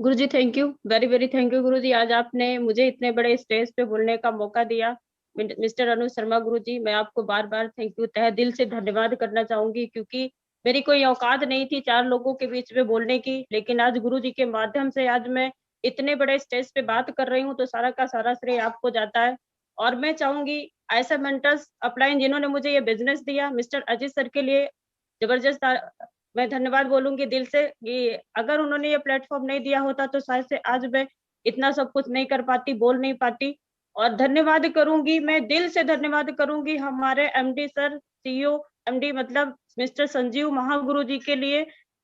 गुरुजी thank you, very very thank you गुरुजी। आज आपने मुझे इतने बड़े स्टेज पे बोलने का मौका दिया। मिस्टर अनुज शर्मा गुरुजी, मैं आपको बार बार थैंक यू, तहे दिल से धन्यवाद करना चाहूंगी, क्योंकि मेरी कोई औकात नहीं थी 4 लोगों के बीच में बोलने की, लेकिन आज गुरुजी के माध्यम से आज मैं इतने बड़े स्टेज पे बात कर रही हूँ, तो सारा का सारा श्रेय आपको जाता है। और मैं चाहूंगी ऐसा मेंटर्स अपलाइन जिन्होंने मुझे ये बिजनेस दिया, मिस्टर अजीत सर के लिए जबरदस्त मैं धन्यवाद बोलूंगी दिल से, कि अगर उन्होंने ये प्लेटफॉर्म नहीं दिया होता तो शायद से आज मैं इतना सब कुछ नहीं कर पाती, बोल नहीं पाती। और धन्यवाद करूंगी, मैं दिल से धन्यवाद करूंगी हमारे एमडी सर, सीईओ एमडी मतलब मिस्टर संजीव महागुरु जी के लिए,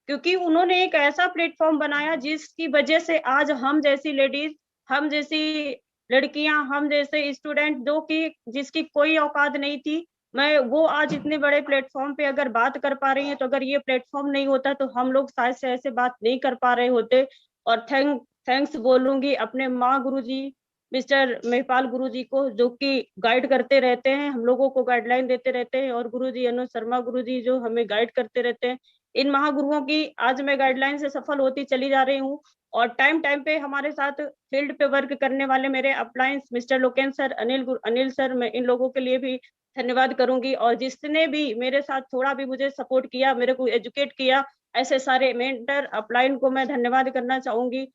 क्योंकि उन्होंने एक ऐसा प्लेटफॉर्म बनाया जिसकी वजह से आज हम जैसी लेडीज, हम जैसी लड़कियां, हम जैसे स्टूडेंट जो कि जिसकी कोई औकात नहीं थी, मैं वो आज इतने बड़े प्लेटफॉर्म पे अगर बात कर पा रही है, तो अगर ये प्लेटफॉर्म नहीं होता तो हम लोग शायद से ऐसे बात नहीं कर पा रहे होते। और थैंक्स बोलूंगी अपने माँ गुरुजी मिस्टर महिपाल गुरुजी को, जो कि गाइड करते रहते हैं, हम लोगों को गाइडलाइन देते रहते हैं, और गुरुजी अनुज शर्मा गुरुजी जो हमें गाइड करते रहते हैं। इन महागुरुओं की आज मैं गाइडलाइन से सफल होती चली जा रही हूँ। और टाइम पे हमारे साथ फील्ड पे वर्क करने वाले मेरे अपलायंस mister Loken sir, Anil sir, मैं इन लोगों के लिए भी धन्यवाद करूंगी। और जिसने भी मेरे साथ थोड़ा भी मुझे सपोर्ट किया, मेरे को एजुकेट किया, ऐसे सारे मेंटर अपलाइन को मैं धन्यवाद करना चाहूंगी।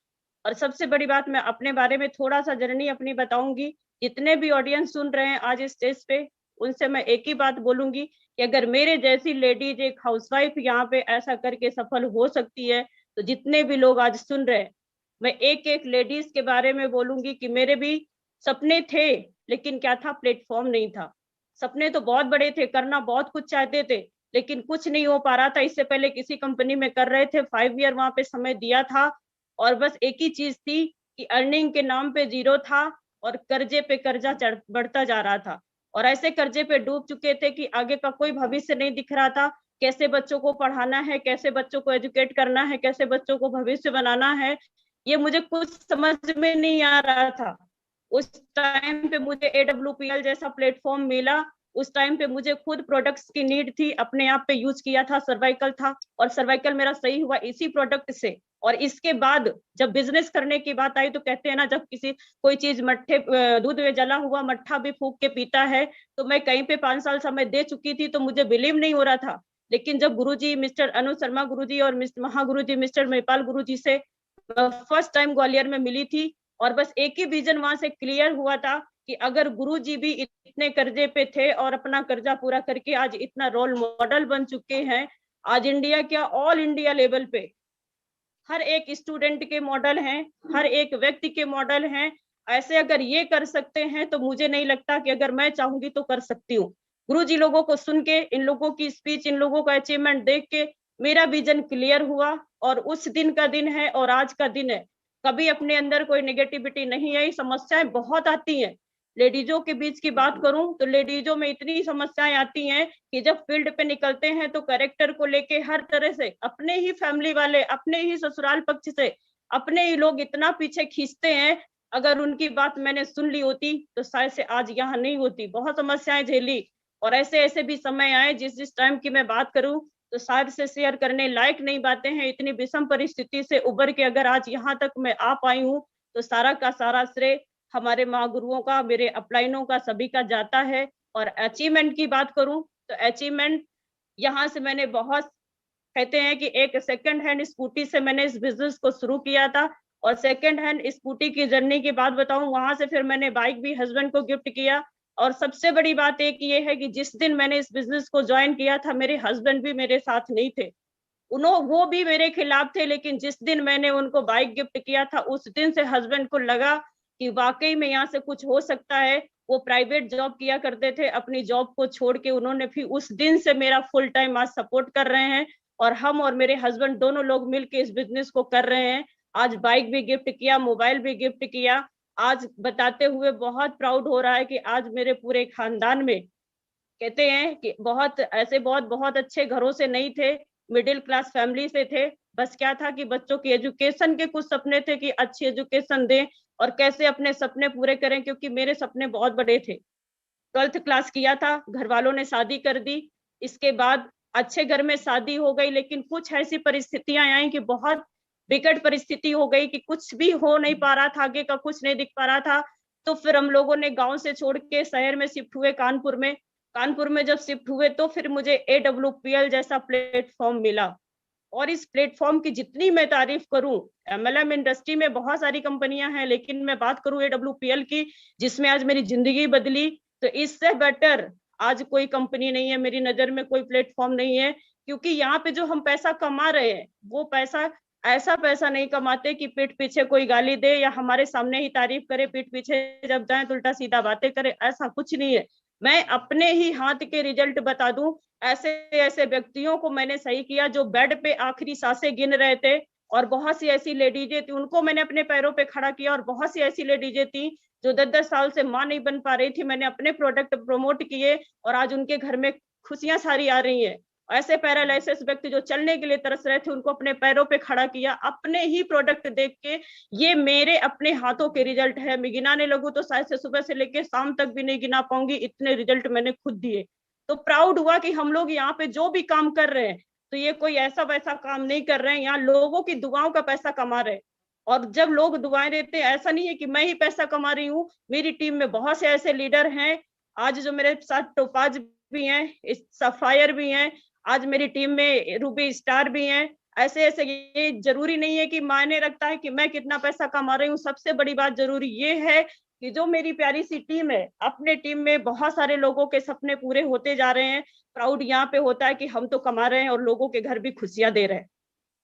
और सबसे बड़ी बात, मैं अपने बारे में थोड़ा सा जर्नी अपनी बताऊंगी। जितने भी ऑडियंस सुन रहे हैं आज स्टेज पे, उनसे मैं एक ही बात बोलूंगी कि अगर मेरे जैसी लेडीज, एक हाउसवाइफ यहाँ पे ऐसा करके सफल हो सकती है, तो जितने भी लोग आज सुन रहे हैं, मैं एक एक लेडीज के बारे में बोलूंगी कि मेरे भी सपने थे, लेकिन क्या था, प्लेटफॉर्म नहीं था। सपने तो बहुत बड़े थे, करना बहुत कुछ चाहते थे, लेकिन कुछ नहीं हो पा रहा था। इससे पहले किसी कंपनी में कर रहे थे, 5 ईयर वहां पे समय दिया था, और बस एक ही चीज थी कि अर्निंग के नाम पे 0 था, और कर्जे पे कर्जा बढ़ता जा रहा था, और ऐसे कर्जे पे डूब चुके थे कि आगे का कोई भविष्य नहीं दिख रहा था। कैसे बच्चों को पढ़ाना है, कैसे बच्चों को एजुकेट करना है, कैसे बच्चों को भविष्य बनाना है, ये मुझे कुछ समझ में नहीं आ रहा था। उस टाइम पे मुझे AWPL जैसा प्लेटफॉर्म मिला। उस टाइम पे मुझे खुद प्रोडक्ट्स की नीड थी, अपने आप पे यूज किया था, सर्वाइकल था, और सर्वाइकल मेरा सही हुआ इसी प्रोडक्ट से। और इसके बाद जब बिजनेस करने की बात आई, तो कहते हैं ना, जब किसी कोई चीज मट्ठे दूध में जला हुआ मट्ठा भी फूंक के पीता है, तो मैं कहीं पे 5 साल समय दे चुकी थी, तो मुझे बिलीव नहीं हो रहा था। लेकिन जब गुरुजी मिस्टर अनुज शर्मा गुरुजी और महागुरुजी मिस्टर महिपाल गुरुजी से फर्स्ट टाइम ग्वालियर में मिली थी, और बस एक ही विजन वहां से क्लियर हुआ था कि अगर गुरुजी भी इतने कर्जे पे थे और अपना कर्जा पूरा करके आज इतना रोल मॉडल बन चुके हैं, आज इंडिया क्या, ऑल इंडिया लेवल पे हर एक स्टूडेंट के मॉडल हैं, हर एक व्यक्ति के मॉडल हैं। ऐसे अगर ये कर सकते हैं, तो मुझे नहीं लगता कि अगर मैं चाहूंगी तो कर सकती हूँ। गुरुजी लोगों को सुन के, इन लोगों की स्पीच, इन लोगों का अचीवमेंट देख के मेरा विजन क्लियर हुआ, और उस दिन का दिन है और आज का दिन है। कभी अपने अंदर कोई नेगेटिविटी नहीं आई। समस्याएं बहुत आती हैं, लेडीजों के बीच की बात करूं तो लेडीजों में इतनी समस्याएं आती हैं कि जब फील्ड पे निकलते हैं तो कैरेक्टर को लेके हर तरह से अपने ही फैमिली वाले, अपने ही ससुराल पक्ष से अपने ही लोग इतना पीछे खींचते हैं। अगर उनकी बात मैंने सुन ली होती तो शायद से आज यहाँ नहीं होती। बहुत समस्याएं झेली, और ऐसे ऐसे भी समय आए जिस टाइम की मैं बात करूं तो शायद से शेयर करने लायक नहीं बातें हैं। इतनी विषम परिस्थिति से उबर के अगर आज यहाँ तक मैं आ पाई हूँ, तो सारा का सारा श्रेय हमारे महागुरुओं का, मेरे अपलाइनों का, सभी का जाता है। और अचीवमेंट की बात करूं तो अचीवमेंट यहाँ से मैंने बहुत, कहते हैं कि एक सेकंड हैंड स्कूटी से मैंने इस बिजनेस को शुरू किया था, और सेकंड हैंड स्कूटी की जर्नी की बात बताऊं, वहां से फिर मैंने बाइक भी हस्बैंड को गिफ्ट किया। और सबसे बड़ी बात एक ये है कि जिस दिन मैंने इस बिजनेस को ज्वाइन किया था, मेरे हस्बैंड भी मेरे साथ नहीं थे, वो भी मेरे खिलाफ थे। लेकिन जिस दिन मैंने उनको बाइक गिफ्ट किया था, उस दिन से हस्बैंड को लगा कि वाकई में यहाँ से कुछ हो सकता है। वो प्राइवेट जॉब किया करते थे, अपनी जॉब को छोड़ के उन्होंने फिर उस दिन से मेरा फुल टाइम आज सपोर्ट कर रहे हैं, और हम और मेरे हस्बैंड दोनों लोग मिलके इस बिजनेस को कर रहे हैं। आज बाइक भी गिफ्ट किया, मोबाइल भी गिफ्ट किया। आज बताते हुए बहुत प्राउड हो रहा है कि आज मेरे पूरे खानदान में, कहते हैं कि बहुत अच्छे घरों से नहीं थे, मिडिल क्लास फैमिली से थे। बस क्या था कि बच्चों की एजुकेशन के कुछ सपने थे कि अच्छी एजुकेशन दें और कैसे अपने सपने पूरे करें, क्योंकि मेरे सपने बहुत बड़े थे। 12th क्लास किया था, घर वालों ने शादी कर दी। इसके बाद अच्छे घर में शादी हो गई, लेकिन कुछ ऐसी परिस्थितियां आई कि बहुत विकट परिस्थिति हो गई कि कुछ भी हो नहीं पा रहा था, आगे का कुछ नहीं दिख पा रहा था। तो फिर हम लोगों ने गांव से छोड़ के शहर में शिफ्ट हुए, कानपुर में जब शिफ्ट हुए तो फिर मुझे AWPL जैसा प्लेटफॉर्म मिला। और इस प्लेटफॉर्म की जितनी मैं तारीफ करूं, MLM इंडस्ट्री में बहुत सारी कंपनियां हैं, लेकिन मैं बात करूं AWPL की, जिसमें आज मेरी जिंदगी बदली, तो इससे बेटर आज कोई कंपनी नहीं है, मेरी नजर में कोई प्लेटफॉर्म नहीं है। क्योंकि यहाँ पे जो हम पैसा कमा रहे हैं, वो पैसा ऐसा पैसा नहीं कमाते कि पीठ पीछे कोई गाली दे या हमारे सामने ही तारीफ करे, पीठ पीछे जब जाए तो उल्टा सीधा बातें करे, ऐसा कुछ नहीं है। मैं अपने ही हाथ के रिजल्ट बता दूं, ऐसे ऐसे व्यक्तियों को मैंने सही किया जो बेड पे आखिरी सांसें गिन रहे थे, और बहुत सी ऐसी लेडीजें थी, उनको मैंने अपने पैरों पे खड़ा किया। और बहुत सी ऐसी लेडीजें थी जो 10-10 साल से माँ नहीं बन पा रही थी, मैंने अपने प्रोडक्ट प्रमोट किए और आज उनके घर में खुशियां सारी आ रही हैं। ऐसे पैरालिसिस व्यक्ति जो चलने के लिए तरस रहे थे, उनको अपने पैरों पे खड़ा किया अपने ही प्रोडक्ट देख के। ये मेरे अपने हाथों के रिजल्ट है। मैं गिनाने लगूं तो शायद से सुबह से लेके शाम तक भी नहीं गिना पाऊंगी, इतने रिजल्ट मैंने खुद दिए। तो प्राउड हुआ कि हम लोग यहाँ पे जो भी काम कर रहे हैं, तो ये कोई ऐसा वैसा काम नहीं कर रहे हैं, यहाँ लोगों की दुआओं का पैसा कमा रहे हैं। और जब लोग दुआएं देते हैं, ऐसा नहीं है कि मैं ही पैसा कमा रही हूँ, मेरी टीम में बहुत से ऐसे लीडर हैं आज जो मेरे साथ टोपाज भी हैं, सफायर भी हैं, आज मेरी टीम में रूबी स्टार भी हैं। ऐसे ऐसे, ये जरूरी नहीं है कि मायने रखता है कि मैं कितना पैसा कमा रही हूँ। सबसे बड़ी बात जरूरी ये है कि जो मेरी प्यारी सी टीम है, अपने टीम में बहुत सारे लोगों के सपने पूरे होते जा रहे हैं। प्राउड यहाँ पे होता है कि हम तो कमा रहे हैं और लोगों के घर भी खुशियां दे रहे हैं।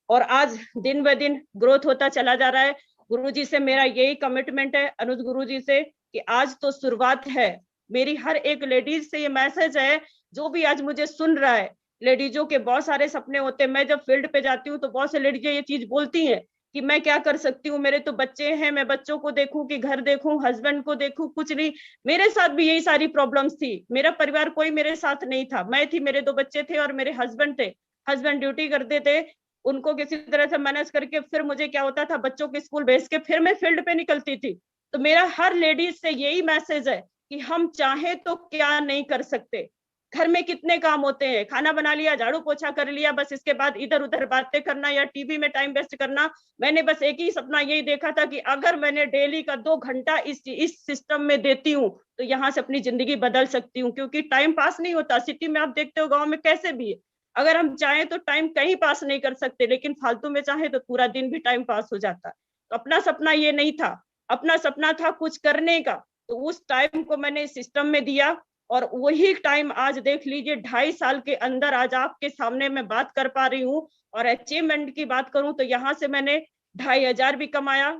और आज दिन ब दिन ग्रोथ होता चला जा रहा है। गुरुजी से मेरा यही कमिटमेंट है, अनुज गुरुजी से, कि आज तो शुरुआत है। मेरी हर एक लेडीज से ये मैसेज है, जो भी आज मुझे सुन रहा है, लेडीजों के बहुत सारे सपने होते हैं। मैं जब फील्ड पे जाती हूँ तो बहुत से लेडीजें ये चीज बोलती हैं कि मैं क्या कर सकती हूँ, मेरे तो बच्चे हैं, मैं बच्चों को देखूं कि घर देखूं, हस्बैंड को देखूं, कुछ नहीं। मेरे साथ भी यही सारी प्रॉब्लम्स थी। मेरा परिवार कोई मेरे साथ नहीं था, मैं थी, मेरे 2 बच्चे थे और मेरे हस्बैंड थे। हस्बैंड ड्यूटी करते थे, उनको किसी तरह से मैनेज करके फिर मुझे क्या होता था, बच्चों के स्कूल भेज के फिर मैं फील्ड पे निकलती थी। तो मेरा हर लेडीज से यही मैसेज है कि हम चाहे तो क्या नहीं कर सकते। घर में कितने काम होते हैं, खाना बना लिया, झाड़ू पोछा कर लिया, बस इसके बाद इधर उधर बातें करना या टीवी में टाइम वेस्ट करना। मैंने बस एक ही सपना यही देखा था कि अगर मैंने डेली का 2 घंटा इस सिस्टम में देती हूँ तो यहाँ से अपनी जिंदगी बदल सकती हूँ। क्योंकि टाइम पास नहीं होता। सिटी में आप देखते हो, गाँव में कैसे भी है, अगर हम चाहें तो टाइम कहीं पास नहीं कर सकते, लेकिन फालतू में चाहे तो पूरा दिन भी टाइम पास हो जाता। तो अपना सपना ये नहीं था, अपना सपना था कुछ करने का। तो उस टाइम को मैंने इस सिस्टम में दिया और वही टाइम आज देख लीजिए 2.5 साल के अंदर आज आपके सामने मैं बात कर पा रही हूँ। और अचीवमेंट की बात करूं तो यहाँ से मैंने 2,500 भी कमाया,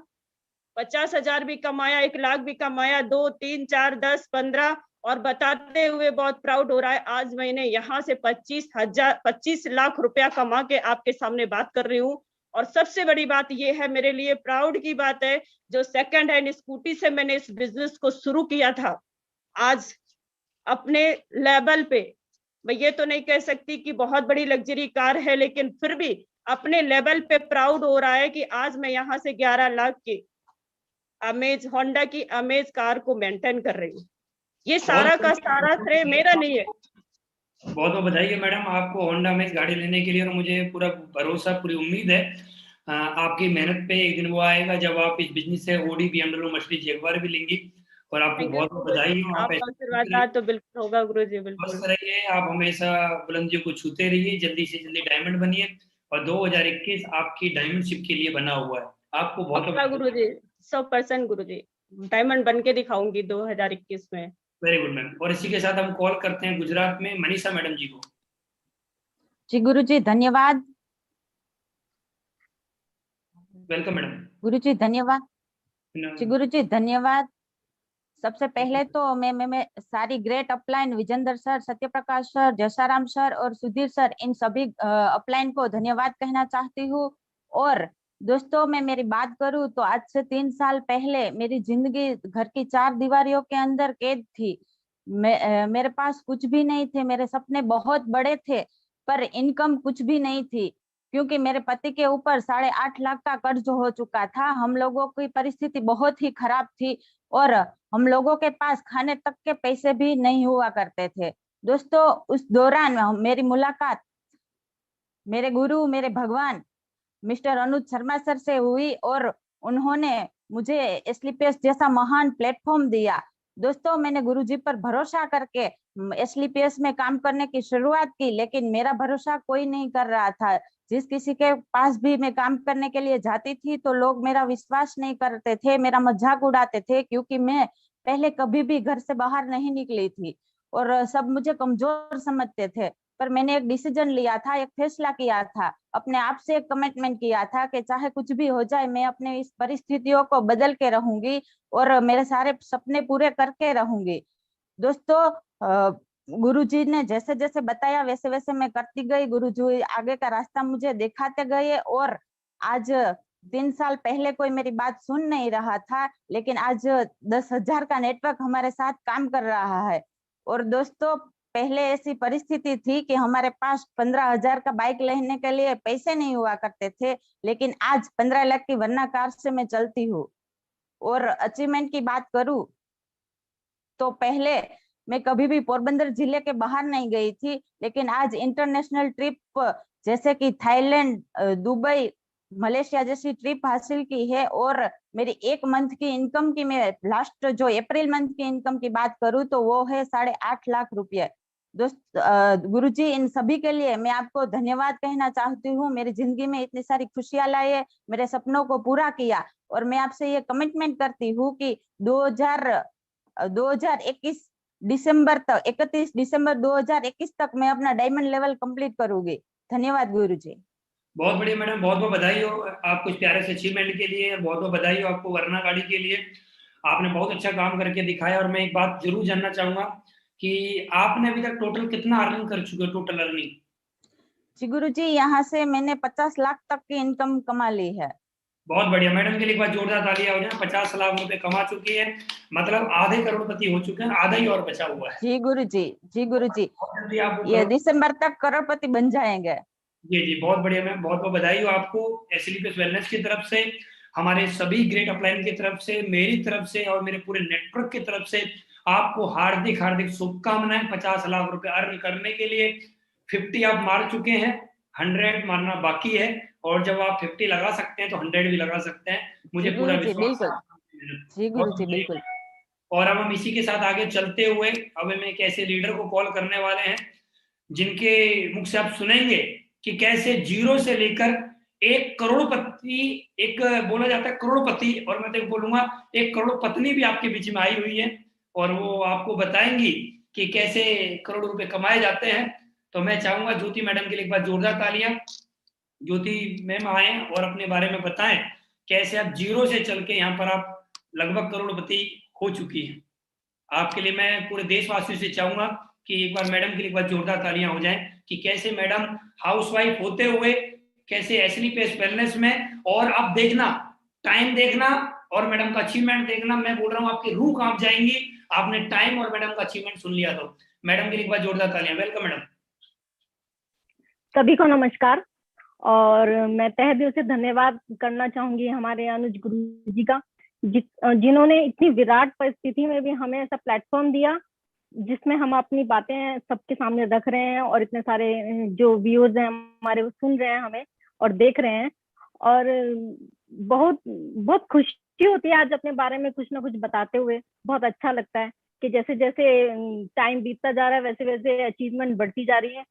50,000 भी कमाया, 1 लाख भी कमाया, 2, 3, 4, 10, 15 और बताते हुए बहुत प्राउड हो रहा है। आज मैंने यहाँ से 25 लाख रुपया कमा के आपके सामने बात कर रही हूँ। और सबसे बड़ी बात यह है, मेरे लिए प्राउड की बात है, जो सेकंड हैंड स्कूटी से मैंने इस बिजनेस को शुरू किया था, आज अपने लेवल पे, मैं ये तो नहीं कह सकती कि बहुत बड़ी लग्जरी कार है, लेकिन फिर भी अपने लेवल पे प्राउड हो रहा है कि आज मैं यहाँ से 11 लाख की अमेज, होंडा की अमेज कार को मेंटेन कर रही हूँ। ये सारा का सारा श्रेय मेरा नहीं है। बहुत बहुत बधाई है मैडम आपको होंडा अमेज गाड़ी लेने के लिए। और मुझे पूरा भरोसा, पूरी उम्मीद है आपकी मेहनत पे एक दिन वो आएगा जब आप इस बिजनेस से ओडी BMW मर्सिडीज जगुआर भी लेंगी। और आपको बहुत बहुत बधाई हो। आप आशीर्वाद तो बिल्कुल होगा गुरुजी, बिल्कुल। मस्त रहिए, आप हमेशा बुलंदियों को छूते रहिए, जल्दी से जल्दी डायमंड बनिए। और 2021 आपकी डायमंडशिप के लिए बना हुआ है। आपको बहुत गुरुजी 100% गुरुजी, डायमंड बन के दिखाऊंगी 2021 में। Very good ma'am. और इसी के साथ हम कॉल करते हैं गुजरात में मनीषा मैडम जी को। जी गुरुजी धन्यवाद। Welcome madam. गुरुजी धन्यवाद। जी गुरुजी धन्यवाद। सबसे पहले तो मैं सारी great upline, Vijender sir, Satyaprakash sir, Jasaram sir और सुधीर सर, इन सभी अपलाइन को धन्यवाद कहना चाहती हूँ। और दोस्तों मैं मेरी बात करूँ तो आज से 3 साल पहले मेरी जिंदगी घर की 4 दीवारियों के अंदर कैद थी। मेरे पास कुछ भी नहीं थे, मेरे सपने बहुत बड़े थे पर इनकम कुछ भी नहीं थी, क्योंकि मेरे पति के ऊपर 8.5 लाख का कर्ज हो चुका था। हम लोगों की परिस्थिति बहुत ही खराब थी और हम लोगों के पास खाने तक के पैसे भी नहीं हुआ करते थे। दोस्तों उस दौरान मेरी मुलाकात मेरे गुरु, मेरे भगवान मिस्टर अनुज शर्मा सर से हुई और उन्होंने मुझे एसलीपीएस जैसा महान प्लेटफॉर्म दिया। दोस्तों, मैंने गुरुजी पर भरोसा करके एसलीपीएस में काम करने की शुरुआत की, लेकिन मेरा भरोसा कोई नहीं कर रहा था। जिस किसी के पास भी मैं काम करने के लिए जाती थी तो लोग मेरा विश्वास नहीं करते थे, मेरा मजाक उड़ाते थे, क्योंकि मैं पहले कभी भी घर से बाहर नहीं निकली थी और सब मुझे कमजोर समझते थे। पर मैंने एक डिसीजन लिया था, एक फैसला किया था, अपने आप से एक कमिटमेंट किया था कि चाहे कुछ भी हो जाए मैं अपने इस परिस्थितियों को बदल के रहूंगी और मेरे सारे सपने पूरे करके रहूंगी। दोस्तों, गुरुजी ने जैसे जैसे बताया वैसे वैसे मैं करती गई। गुरुजी आगे का रास्ता मुझे दिखाते गए और आज 3 साल पहले कोई मेरी बात सुन नहीं रहा था, लेकिन आज 10,000 का नेटवर्क हमारे साथ काम कर रहा है। और दोस्तों, पहले ऐसी परिस्थिति थी कि हमारे पास 15,000 का बाइक लेने के लिए पैसे नहीं हुआ करते थे, लेकिन आज 15 लाख की वर्ना कार से मैं चलती हूँ। और अचीवमेंट की बात करूं तो पहले मैं कभी भी पोरबंदर जिले के बाहर नहीं गई थी, लेकिन आज इंटरनेशनल ट्रिप जैसे कि थाईलैंड, दुबई, मलेशिया जैसी ट्रिप हासिल की है। और मेरी 1 मंथ की इनकम की मैं लास्ट जो अप्रैल मंथ की इनकम की बात करूं तो वो है 8.5 लाख रुपये। दोस्त, गुरुजी, इन सभी के लिए मैं आपको धन्यवाद कहना चाहती हूँ। मेरी जिंदगी में इतनी सारी खुशियां लाए, मेरे सपनों को पूरा किया और मैं आपसे ये कमिटमेंट करती हूँ कि 2021 दिसंबर तक 31 दिसंबर 2021 तक मैं अपना डायमंड लेवल कंप्लीट करूंगी। धन्यवाद गुरुजी। बहुत बढ़िया मैडम, बहुत बहुत बधाई हो आपको इस प्यारे से अचीवमेंट के लिए, बहुत बहुत बधाई हो आपको वरना गाड़ी के लिए। आपने बहुत अच्छा काम करके दिखाया। और मैं एक बात जरूर जानना चाहूंगा कि आपने अभी तक टोटल कितना अर्निंग कर चुके हो, टोटल अर्निंग? जी गुरुजी, यहाँ से मैंने 50 लाख तक की इनकम कमा ली है। बहुत बढ़िया मैडम, के लिए एक बार जोरदार तालियां हो जाए। 50 लाख रुपए कमा चुकी है, मतलब आधे करोड़पति हो चुके हैं, आधा ही और बचा हुआ है। जी गुरुजी, जी गुरुजी, आप ये दिसंबर तक करोड़पति बन जाएंगे। जी जी, बहुत बढ़िया मैम, बहुत बहुत बधाई हो आपको एसलीपीएस वेलनेस की तरफ से, हमारे सभी ग्रेट अपलाइन की तरफ से, मेरी तरफ से और मेरे पूरे नेटवर्क की तरफ से आपको हार्दिक हार्दिक शुभकामनाएं। 50 लाख रुपए अर्न करने के लिए 50 आप मार चुके हैं, 100 मारना बाकी है और जब आप 50 लगा सकते हैं तो 100 भी लगा सकते हैं, मुझे पूरा विश्वास है। जी गुरुजी, बिल्कुल। और अब हम इसी के साथ आगे चलते हुए अब हम एक ऐसे लीडर को कॉल करने वाले हैं जिनके मुख से आप सुनेंगे कि कैसे जीरो से लेकर 1 करोड़पति, एक बोला जाता है करोड़पति, और मैं तो बोलूंगा 1 करोड़ पत्नी भी आपके बीच में आई हुई है और वो आपको बताएंगी कि कैसे करोड़ रुपए कमाए जाते हैं। तो मैं चाहूंगा ज्योति मैडम के लिए एक बार जोरदार तालियां। ज्योति मैम आए और अपने बारे में बताएं कैसे आप जीरो से चल के यहाँ पर आप लगभग करोड़पति हो चुकी है। आपके लिए मैं पूरे देशवासियों से चाहूंगा कि एक बार मैडम के लिए एक बार जोरदार तालियां हो जाएं कि कैसे मैडम हाउसवाइफ होते हुए कैसे एसलीपीएस वेलनेस में, और आप देखना टाइम देखना और मैडम का अचीवमेंट देखना, मैं बोल रहा हूँ आपकी रूह कांप जाएंगी। आपने टाइम और मैडम का अचीवमेंट सुन लिया तो मैडम के लिए एक बार जोरदार तालियां। Welcome madam. सभी को नमस्कार और मैं तहे दिल से धन्यवाद करना चाहूंगी हमारे अनुज गुरु जी का, जिन्होंने इतनी विराट परिस्थिति में भी हमें ऐसा प्लेटफॉर्म दिया जिसमें हम अपनी बातें सबके सामने रख रहे हैं और इतने सारे जो व्यूअर्स हैं हमारे वो सुन रहे हैं हमें और देख रहे हैं। और बहुत बहुत खुशी होती है आज अपने बारे में कुछ ना कुछ बताते हुए। बहुत अच्छा लगता है कि जैसे जैसे टाइम बीतता जा रहा है वैसे वैसे अचीवमेंट बढ़ती जा रही है।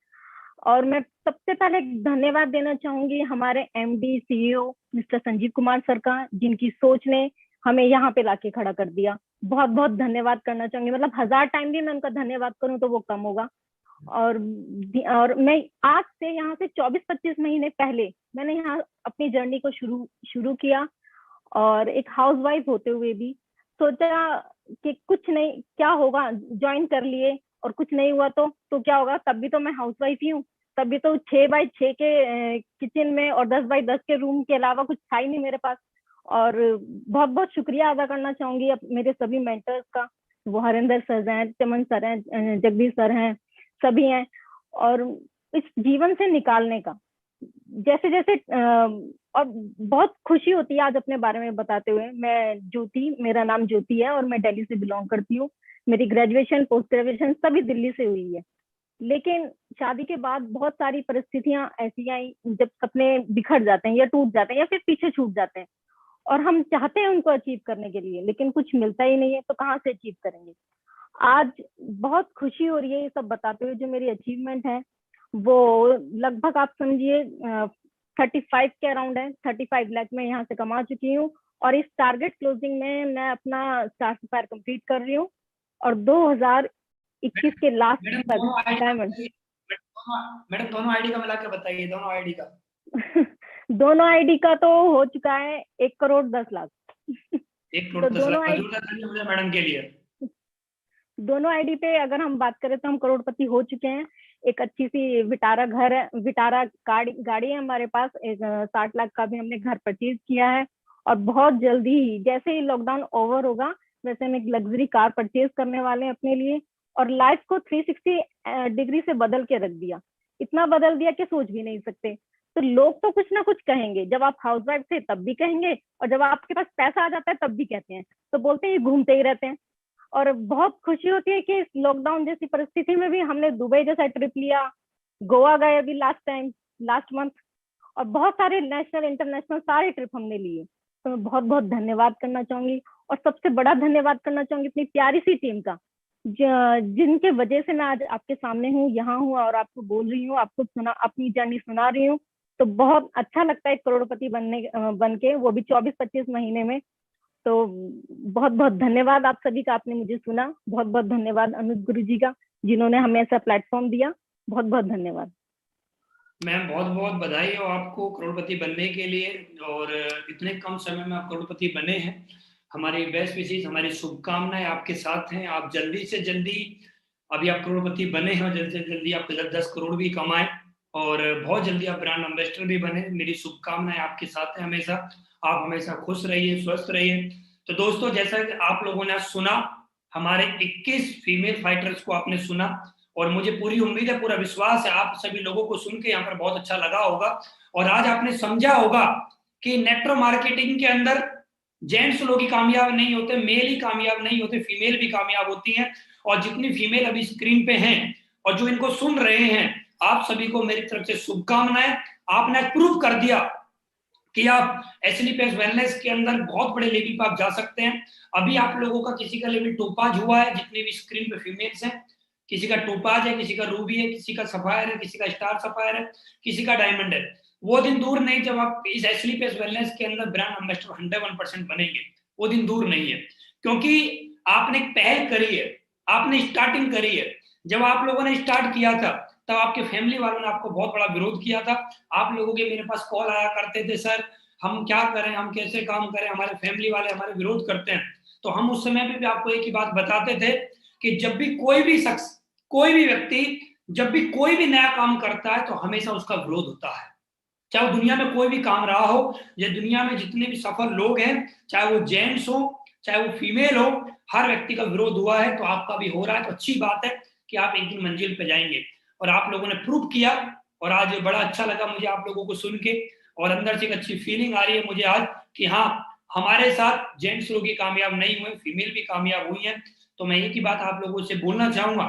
और मैं सबसे पहले धन्यवाद देना चाहूंगी हमारे MD CEO mister Sanjeev Kumar sir का, जिनकी सोच ने हमें यहाँ पे लाके खड़ा कर दिया। बहुत बहुत धन्यवाद करना चाहूंगी, मतलब 1000 टाइम भी मैं उनका धन्यवाद करूं तो वो कम होगा। और मैं आज से यहाँ से 24-25 महीने पहले मैंने यहाँ अपनी जर्नी को शुरू किया और एक हाउसवाइफ होते हुए भी सोचा कि कुछ नहीं, क्या होगा, ज्वाइन कर लिए और कुछ नहीं हुआ तो क्या होगा, तब भी तो मैं हाउसवाइफ ही हूँ, तब भी तो 6x6 के किचन में और 10x10 के रूम के अलावा कुछ था ही नहीं मेरे पास। और बहुत बहुत शुक्रिया अदा करना चाहूंगी मेरे सभी मेंटर्स का, वो हरिंदर सर हैं, चमन सर हैं, जगदीश सर हैं, सभी हैं। और इस जीवन से निकालने का जैसे जैसे और बहुत खुशी होती है आज अपने बारे में बताते हुए। मैं ज्योति, मेरा नाम ज्योति है और मैं दिल्ली से बिलोंग करती हूँ। मेरी ग्रेजुएशन पोस्ट ग्रेजुएशन सभी दिल्ली से हुई है लेकिन शादी के बाद बहुत सारी परिस्थितियां ऐसी आई जब सपने बिखर जाते हैं या टूट जाते हैं या फिर पीछे छूट जाते हैं, और हम चाहते हैं उनको अचीव करने के लिए, लेकिन कुछ मिलता ही नहीं है, तो कहाँ से अचीव करेंगे। आज बहुत खुशी हो रही है ये सब बताते हुए। जो मेरी अचीवमेंट है वो लगभग आप समझिए 35 के अराउंड है। 35 लाख में यहाँ से कमा चुकी हूँ, और इस टारगेट क्लोजिंग में मैं अपना स्टार सफायर कंप्लीट कर रही हूँ, और 2021 के लास्ट तक डायमंड। मैडम दोनों आईडी का मिला के बताइए, दोनों आईडी का। दोनों आईडी का तो हो चुका है 1,10,00,000। 1,10,00,000 मैडम के लिए। दोनों आईडी पे अगर हम बात करें तो हम करोड़पति हो चुके हैं। एक अच्छी सी विटारा घर है, विटारा गाड़ी है हमारे पास। 60 लाख का भी हमने घर परचेज किया है, और बहुत जल्दी ही जैसे ही लॉकडाउन ओवर होगा वैसे हम एक लग्जरी कार परचेज करने वाले हैं अपने लिए, और लाइफ को 360 डिग्री से बदल के रख दिया। इतना बदल दिया कि सोच भी नहीं सकते। तो लोग तो कुछ ना कुछ कहेंगे, जब आप हाउसवाइफ थे तब भी कहेंगे, और जब आपके पास पैसा आ जाता है तब भी कहते हैं, तो बोलते हैं घूमते ही रहते हैं। और बहुत खुशी होती है कि इस लॉकडाउन जैसी परिस्थिति में भी हमने दुबई जैसा ट्रिप लिया, गोवा गए अभी लास्ट मंथ, और बहुत सारे नेशनल इंटरनेशनल सारे ट्रिप हमने लिए। तो मैं बहुत बहुत धन्यवाद करना चाहूंगी, और सबसे बड़ा धन्यवाद करना चाहूंगी अपनी प्यारी सी टीम का, जिनके वजह से मैं आज आपके सामने हूँ, यहाँ हूँ, और आपको बोल रही हूँ, आपको अपनी जर्नी सुना रही हूँ। तो बहुत अच्छा लगता है करोड़पति बन के, वो भी 24-25 महीने में। तो बहुत बहुत धन्यवाद आप सभी का, आपने मुझे सुना। बहुत बहुत धन्यवाद अनुज गुरु जी का, जिन्होंने हमें ऐसा प्लेटफॉर्म दिया। बहुत बहुत धन्यवाद मैम। बहुत बहुत बधाई हो आपको करोड़पति बनने के लिए, और इतने कम समय में आप करोड़पति बने हैं। हमारी बेस्ट विशेष, हमारी शुभकामनाएं आपके साथ हैं। आप जल्दी से जल्दी, अभी आप करोड़पति बने हैं, और जल्दी से जल्दी आप 10 करोड़ भी कमाएं, और बहुत जल्दी आप ब्रांड एम्बेसडर भी बने। मेरी शुभकामनाएं आपके साथ हैं हमेशा। आप हमेशा खुश रहिए, स्वस्थ रहिए। तो दोस्तों, जैसा कि आप लोगों ने सुना, हमारे 21 फीमेल फाइटर्स को आपने सुना, और मुझे पूरी उम्मीद है, पूरा विश्वास है, आप सभी लोगों को सुन के यहाँ पर बहुत अच्छा लगा होगा। और आज आपने समझा होगा कि नेटवर्क मार्केटिंग के अंदर जेंट्स लोग ही कामयाब नहीं होते, मेल ही कामयाब नहीं होते, फीमेल भी कामयाब होती हैं। और जितनी फीमेल अभी स्क्रीन पे हैं और जो इनको सुन रहे हैं, आप सभी को मेरी तरफ से शुभकामनाएं। आपने प्रूव कर दिया कि आप एसएलपीएस वेलनेस के अंदर बहुत बड़े लेवल पर आप जा सकते हैं। अभी आप लोगों का किसी का लेवल टोपाज हुआ है, जितने भी स्क्रीन पे फीमेल्स हैं, किसी का टोपाज है, किसी का रूबी है, किसी का सफायर है, किसी का स्टार सफायर है, किसी का डायमंड है। वो दिन दूर नहीं जब आप इस एसएलपीएस वेलनेस के अंदर ब्रांड एम्बेसडर 101% बनेंगे। वो दिन दूर नहीं है, क्योंकि आपने पहल करी है, आपने स्टार्टिंग करी है। जब आप लोगों ने स्टार्ट किया था तब आपके फैमिली वालों ने आपको बहुत बड़ा विरोध किया था। आप लोगों के मेरे पास कॉल आया करते थे, सर हम क्या करें, हम कैसे काम करें, हमारे फैमिली वाले हमारे विरोध करते हैं। तो हम उस समय पे भी आपको एक ही बात बताते थे कि जब भी कोई भी शख्स, कोई भी व्यक्ति, जब भी कोई भी नया काम करता है तो हमेशा उसका विरोध होता है। चाहे वो दुनिया में कोई भी काम रहा हो, या दुनिया में जितने भी सफल लोग हैं, चाहे वो जेंट्स हो चाहे वो फीमेल हो, हर व्यक्ति का विरोध हुआ है। तो आपका भी हो रहा है, तो अच्छी बात है कि आप एक दिन मंजिल पे जाएंगे। और आप लोगों ने प्रूव किया, और आज बड़ा अच्छा लगा मुझे आप लोगों को सुन के, और अंदर से एक अच्छी फीलिंग आ रही है मुझे आज कि हाँ, हमारे साथ जेंट्स लोग ही कामयाब नहीं हुए, फीमेल भी कामयाब हुई हैं। तो मैं एक ही बात आप लोगों से बोलना चाहूंगा,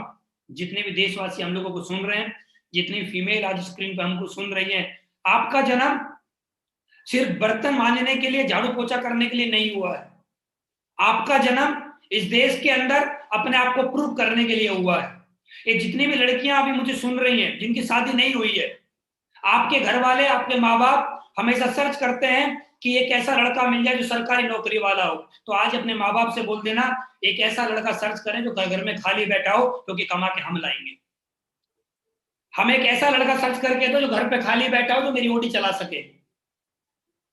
जितने भी देशवासी हम लोगों को सुन रहे हैं, जितनी फीमेल आज स्क्रीन पर हमको सुन रही है, आपका जन्म सिर्फ बर्तन मांजने के लिए, झाड़ू पोछा करने के लिए नहीं हुआ है। आपका जन्म इस देश के अंदर अपने आप को प्रूव करने के लिए हुआ है। ये जितनी भी लड़कियां अभी मुझे सुन रही हैं, जिनकी शादी नहीं हुई है, आपके घर वाले, आपके माँ बाप हमेशा सर्च करते हैं कि एक ऐसा लड़का मिल जाए जो सरकारी नौकरी वाला हो। तो आज अपने माँ बाप से बोल देना, एक ऐसा लड़का सर्च करें जो घर में खाली बैठा हो, क्योंकि कमा के हम लाएंगे। हम एक ऐसा लड़का सर्च करके दो जो घर पे खाली बैठा हो, जो मेरी ओडी चला सके।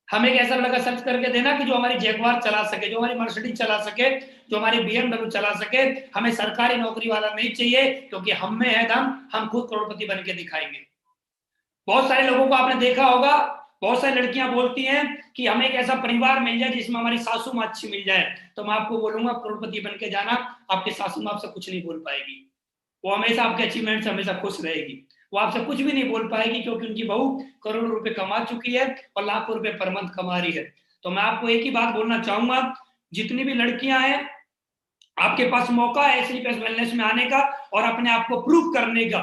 हम एक ऐसा लड़का सर्च करके देना कि जो हमारी जैगवार चला सके, जो हमारी मर्सिडीज चला सके, जो हमारी BMW चला सके। हमें सरकारी नौकरी वाला नहीं चाहिए, क्योंकि हम में है दम, हम खुद करोड़पति बन के दिखाएंगे। बहुत सारे लोगों को आपने देखा होगा, बहुत सारी लड़कियां बोलती हैं कि हमें एक ऐसा परिवार मिल जाए जिसमें हमारी सासू माँ अच्छी मिल जाए। तो मैं आपको बोलूंगा, करोड़पति बन के जाना, आपकी सासू माँ आपसे कुछ नहीं बोल पाएगी। वो हमेशा आपके अचीवमेंट से हमेशा खुश रहेगी। वो आपसे कुछ भी नहीं बोल पाएगी, क्योंकि उनकी बहू करोड़ों रुपए कमा चुकी है और लाखों रुपए पर मंथ कमा रही है। तो मैं आपको एक ही बात बोलना चाहूंगा, जितनी भी लड़कियां हैं, आपके पास मौका है एसएलपीएस वेलनेस में आने का और अपने आप को प्रूव करने का।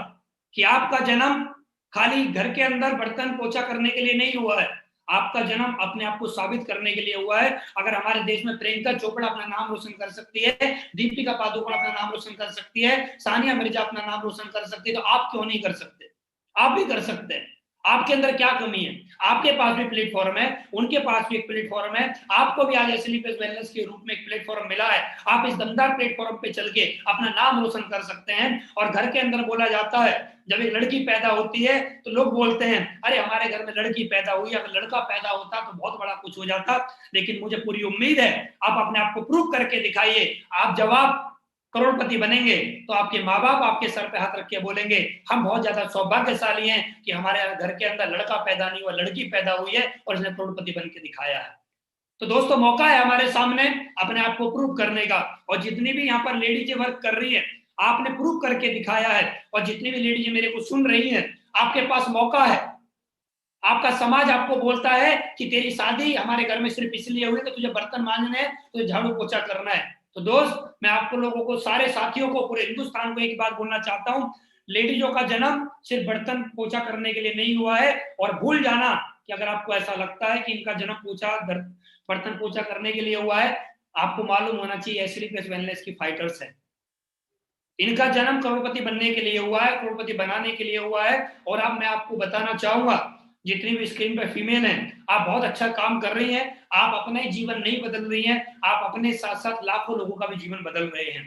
कि आपका जन्म खाली घर के अंदर बर्तन पोछा करने के लिए नहीं हुआ है, आपका जन्म अपने आप को साबित करने के लिए हुआ है। अगर हमारे देश में प्रियंका चोपड़ा अपना नाम रोशन कर सकती है, दीपिका पादुकोण अपना नाम रोशन कर सकती है, सानिया मिर्जा अपना नाम रोशन कर सकती है, तो आप क्यों नहीं कर सकते? आप भी कर सकते हैं। आपके अंदर क्या कमी है? आपके पास भी प्लेटफॉर्म है, उनके पास भी एक प्लेटफॉर्म है, आपको भी आज एसएलपीएस वेलनेस के रूप में एक प्लेटफॉर्म मिला है। आप इस दमदार प्लेटफॉर्म पे चल के अपना नाम रोशन कर सकते हैं। और घर के अंदर बोला जाता है, जब एक लड़की पैदा होती है तो लोग बोलते हैं अरे हमारे घर में लड़की पैदा हुई, अगर लड़का पैदा होता तो बहुत बड़ा कुछ हो जाता। लेकिन मुझे पूरी उम्मीद है आप अपने आप को प्रूव करके दिखाइए। आप जवाब करोड़पति बनेंगे तो आपके माँ बाप आपके सर पे हाथ रख के बोलेंगे हम बहुत ज्यादा सौभाग्यशाली हैं कि हमारे घर के अंदर लड़का पैदा नहीं हुआ, लड़की पैदा हुई है और इसने करोड़पति बन के दिखाया है। तो दोस्तों मौका है हमारे सामने अपने आप को प्रूव करने का। और जितनी भी यहाँ पर लेडीज वर्क कर रही है, आपने प्रूव करके दिखाया है। और जितनी भी लेडीज मेरे को सुन रही है, आपके पास मौका है। आपका समाज आपको बोलता है कि तेरी शादी हमारे घर में सिर्फ इसलिए हुई कि तुझे बर्तन मांजने हैं, तुझे झाड़ू पोछा करना है। तो दोस्त मैं आपको लोगों को, सारे साथियों को, पूरे हिंदुस्तान को एक बात बोलना चाहता हूँ, लेडीजों का जन्म सिर्फ बर्तन पोछा करने के लिए नहीं हुआ है। और भूल जाना कि अगर आपको ऐसा लगता है कि इनका जन्म बर्तन पोछा करने के लिए हुआ है, आपको मालूम होना चाहिए एसएलपीएस वेलनेस की फाइटर्स है। इनका जन्म करोड़पति बनने के लिए हुआ है, करोड़पति बनाने के लिए हुआ है। और अब मैं आपको बताना चाहूंगा, जितनी भी स्क्रीन पर फीमेल हैं, आप बहुत अच्छा काम कर रही हैं। आप अपना ही जीवन नहीं बदल रही हैं, आप अपने साथ साथ लाखों लोगों का भी जीवन बदल रहे हैं।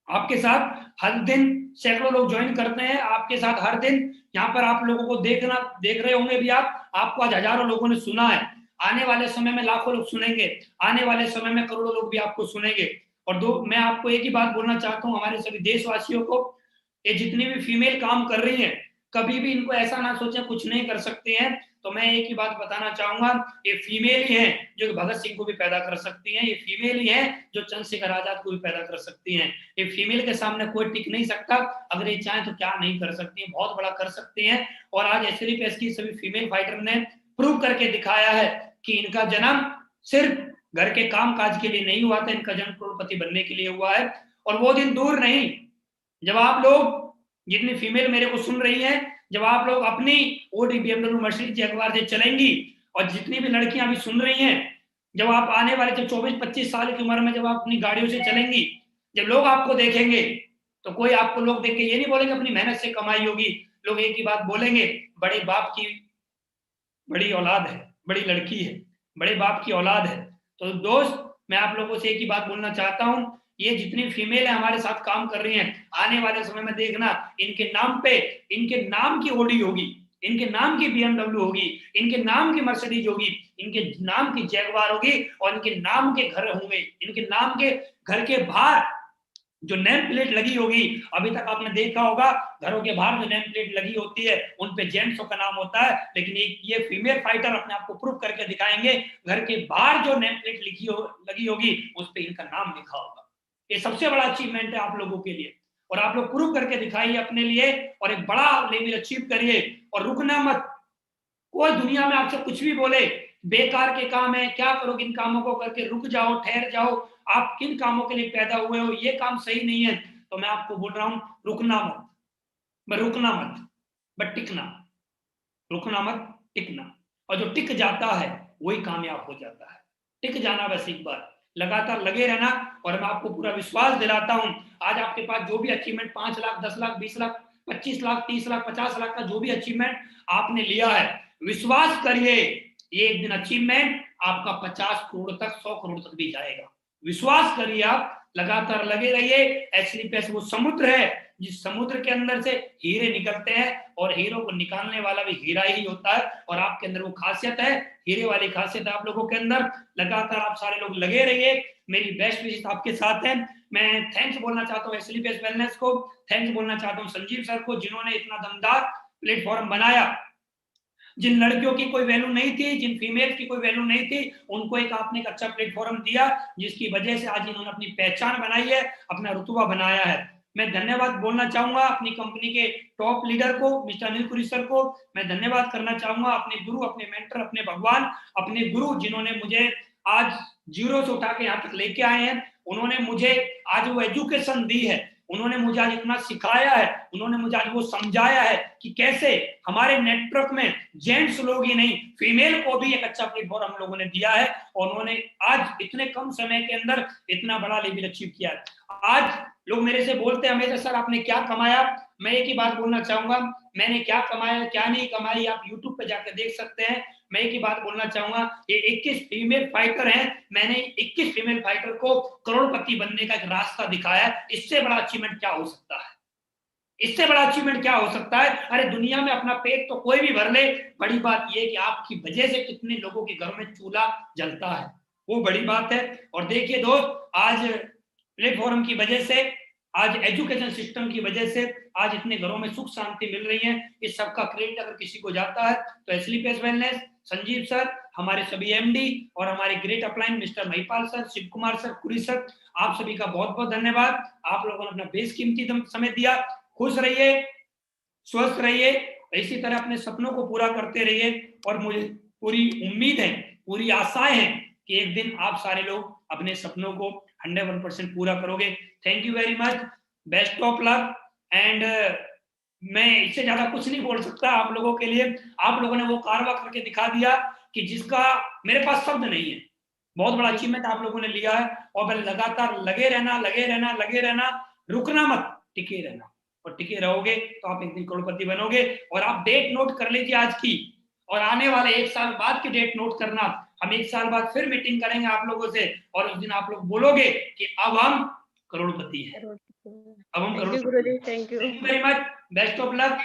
आपके साथ हर दिन सैकड़ों लोग ज्वाइन करते हैं, आपके साथ हर दिन यहाँ पर आप लोगों को देख रहे होंगे भी आपको आज हजारों लोगों ने सुना है। आने वाले समय में लाखों लोग सुनेंगे, आने वाले समय में करोड़ों लोग भी आपको सुनेंगे। और मैं आपको एक ही बात बोलना चाहता हूँ, हमारे सभी देशवासियों को, ये जितनी भी फीमेल काम कर रही हैं, कभी भी इनको ऐसा ना सोचे कुछ नहीं कर सकते हैं। तो मैं एक ही बात बताना चाहूंगा, ये फीमेल ही हैं जो भगत सिंह को भी पैदा कर सकती हैं, ये फीमेल ही हैं जो चंद्रशेखर आजाद को भी पैदा कर सकती हैं। ये फीमेल के सामने कोई टिक नहीं सकता, अगर ये चाहे तो क्या नहीं कर सकती हैं, बहुत बड़ा कर सकती हैं। और आज एसएलपीएस की सभी फीमेल फाइटर ने प्रूव करके दिखाया है कि इनका जन्म सिर्फ घर के काम काज के लिए नहीं हुआ था, इनका जन्म करोड़पति बनने के लिए हुआ है। और वो दिन दूर नहीं जब आप लोग, जितनी फीमेल मेरे को सुन रही हैं, जब आप लोग अपनी ओडी BMW मर्सिडीज जगुआर से चलेंगी, और जितनी भी लड़कियां अभी सुन रही हैं, जब आप आने वाले जब 24-25 साल की उम्र में जब आप अपनी गाड़ियों से चलेंगी, जब लोग आपको देखेंगे तो कोई आपको लोग देख के ये नहीं बोलेंगे अपनी मेहनत से कमाई होगी, लोग एक ही बात बोलेंगे, बड़े बाप की बड़ी औलाद है, बड़ी लड़की है, बड़े बाप की औलाद है। तो दोस्त मैं आप लोगों से एक ही बात बोलना चाहता हूँ, ये जितनी फीमेल है हमारे साथ काम कर रही हैं, आने वाले समय में देखना इनके नाम पे, इनके नाम की ओडी होगी, इनके नाम की BMW होगी, इनके नाम की मर्सिडीज होगी, इनके नाम की जैगवार होगी, और इनके नाम के घर होंगे, इनके नाम के घर के बाहर जो नेम प्लेट लगी होगी। अभी तक आपने देखा होगा घरों के बाहर जो नेम प्लेट लगी होती है उन पे जेंट्सों का नाम होता है, लेकिन ये फीमेल फाइटर अपने आप को प्रूव करके दिखाएंगे, घर के बाहर जो नेम प्लेट लगी होगी उस पे इनका नाम लिखा होगा। ये सबसे बड़ा अचीवमेंट है आप लोगों के लिए, और आप लोग प्रूव करके दिखाइए अपने लिए, और एक बड़ा लेवल अचीव करिए, और रुकना मत। कोई दुनिया में आपसे कुछ भी बोले बेकार के काम है, क्या करोगे इन कामों को करके, रुक जाओ, ठहर जाओ, आप किन कामों के लिए पैदा हुए हो, ये काम सही नहीं है। तो मैं आपको बोल रहा हूं, रुकना मत, बट टिकना, रुकना मत, टिकना। और जो टिक जाता है वही कामयाब हो जाता है। टिक जाना बस एक बार, लगातार लगे रहना। और मैं आपको पूरा विश्वास दिलाता हूं, आज आपके पास जो भी अचीवमेंट 5 लाख, 10 लाख, 20 लाख, 25 लाख, 30 लाख, 50 लाख का जो भी अचीवमेंट आपने लिया है, विश्वास करिए ये एक दिन अचीवमेंट आपका 50 करोड़ तक, 100 करोड़ तक भी जाएगा। विश्वास करिए, आप लगातार लगे रहिए। एसएलपीएस वो समुद्र है जिस समुद्र के अंदर से हीरे निकलते हैं, और हीरो को निकालने वाला भी हीरा ही होता है। और आपके अंदर वो खासियत है, हीरे वाली खासियत है आप लोगों के अंदर। लगातार आप सारे लोग लगे रहिए, मेरी बेस्ट विशेष आपके साथ है। मैं थैंक्स बोलना चाहता हूँ एसएलपीएस वेलनेस को, थैंक्स बोलना चाहता हूँ संजीव सर को, जिन्होंने इतना दमदार प्लेटफॉर्म बनाया। जिन लड़कियों की कोई वैल्यू नहीं थी, जिन फीमेल की कोई वैल्यू नहीं थी, उनको एक आपने एक अच्छा प्लेटफॉर्म दिया, जिसकी वजह से आज इन्होंने अपनी पहचान बनाई है, अपना रुतबा बनाया है। मैं धन्यवाद बोलना चाहूंगा अपनी कंपनी के टॉप लीडर को, मिस्टर अनिल पुरी सर को। मैं धन्यवाद करना चाहूंगा अपने गुरु, अपने मेंटर, अपने भगवान, अपने गुरु, जिन्होंने मुझे आज जीरो से उठा के यहाँ तक लेके आए हैं। उन्होंने मुझे आज वो एजुकेशन दी है उन्होंने मुझे आज इतना सिखाया है, उन्होंने मुझे आज वो समझाया है कि कैसे हमारे नेटवर्क में जेंट्स लोग ही नहीं, फीमेल को भी एक अच्छा प्लेटफॉर्म हम लोगों ने दिया है और उन्होंने आज इतने कम समय के अंदर इतना बड़ा लेवल अचीव किया है। आज लोग मेरे से बोलते हैं हमेशा, सर आपने क्या कमाया? मैं एक ही बात बोलना चाहूंगा, मैंने क्या कमाया क्या नहीं कमाई आप यूट्यूब पे जाकर देख सकते हैं। मैं एक ही बात बोलना चाहूंगा, ये 21 फीमेल फाइटर हैं, मैंने 21 फीमेल फाइटर को करोड़पति बनने का एक रास्ता दिखाया है। इससे बड़ा अचीवमेंट क्या हो सकता है? इससे बड़ा अचीवमेंट क्या हो सकता है? अरे दुनिया में अपना पेट तो कोई भी भर ले, बड़ी बात यह कि आपकी वजह से कितने लोगों के घर में चूल्हा जलता है, वो बड़ी बात है। और देखिए दोस्त, आज प्लेटफॉर्म की वजह से, आज एजुकेशन सिस्टम की वजह से आज इतने घरों में सुख शांति मिल रही है। इस सब का क्रेडिट अगर किसी को जाता है तो स्लीपलेस वेलनेस, संजीव सर, हमारे सभी एमडी और हमारे great upline mister Mahipal sir, Shiv Kumar sir, Kuri sir, आप सभी का बहुत बहुत धन्यवाद। आप लोगों ने अपना बेशकीमती समय दिया। खुश रहिए, स्वस्थ रहिए, इसी तरह अपने सपनों को पूरा करते रहिए और मुझे पूरी उम्मीद है, पूरी आशाएं हैं कि एक दिन आप सारे लोग अपने सपनों को 101% पूरा करोगे। Thank you very much, best of luck. And मैं इससे ज्यादा कुछ नहीं बोल सकता आप लोगों के लिए। आप लोगों ने वो कारवा करके दिखा दिया कि जिसका मेरे पास शब्द नहीं है। बहुत बड़ा अचीवमेंट आप लोगों ने लिया है और मैं लगातार लगे रहना, लगे रहना, लगे रहना, रुकना मत, टिके रहना, और टिके रहोगे तो आप एक दिन करोड़पति बनोगे। और आप डेट नोट कर लीजिए आज की, और आने वाले 1 साल बाद की डेट नोट करना। हम 1 साल बाद फिर मीटिंग करेंगे आप लोगों से और उस दिन आप लोग बोलोगे कि अब हम करोड़पति हैं, अब हम करोड़पति। Thank you very much, best of luck.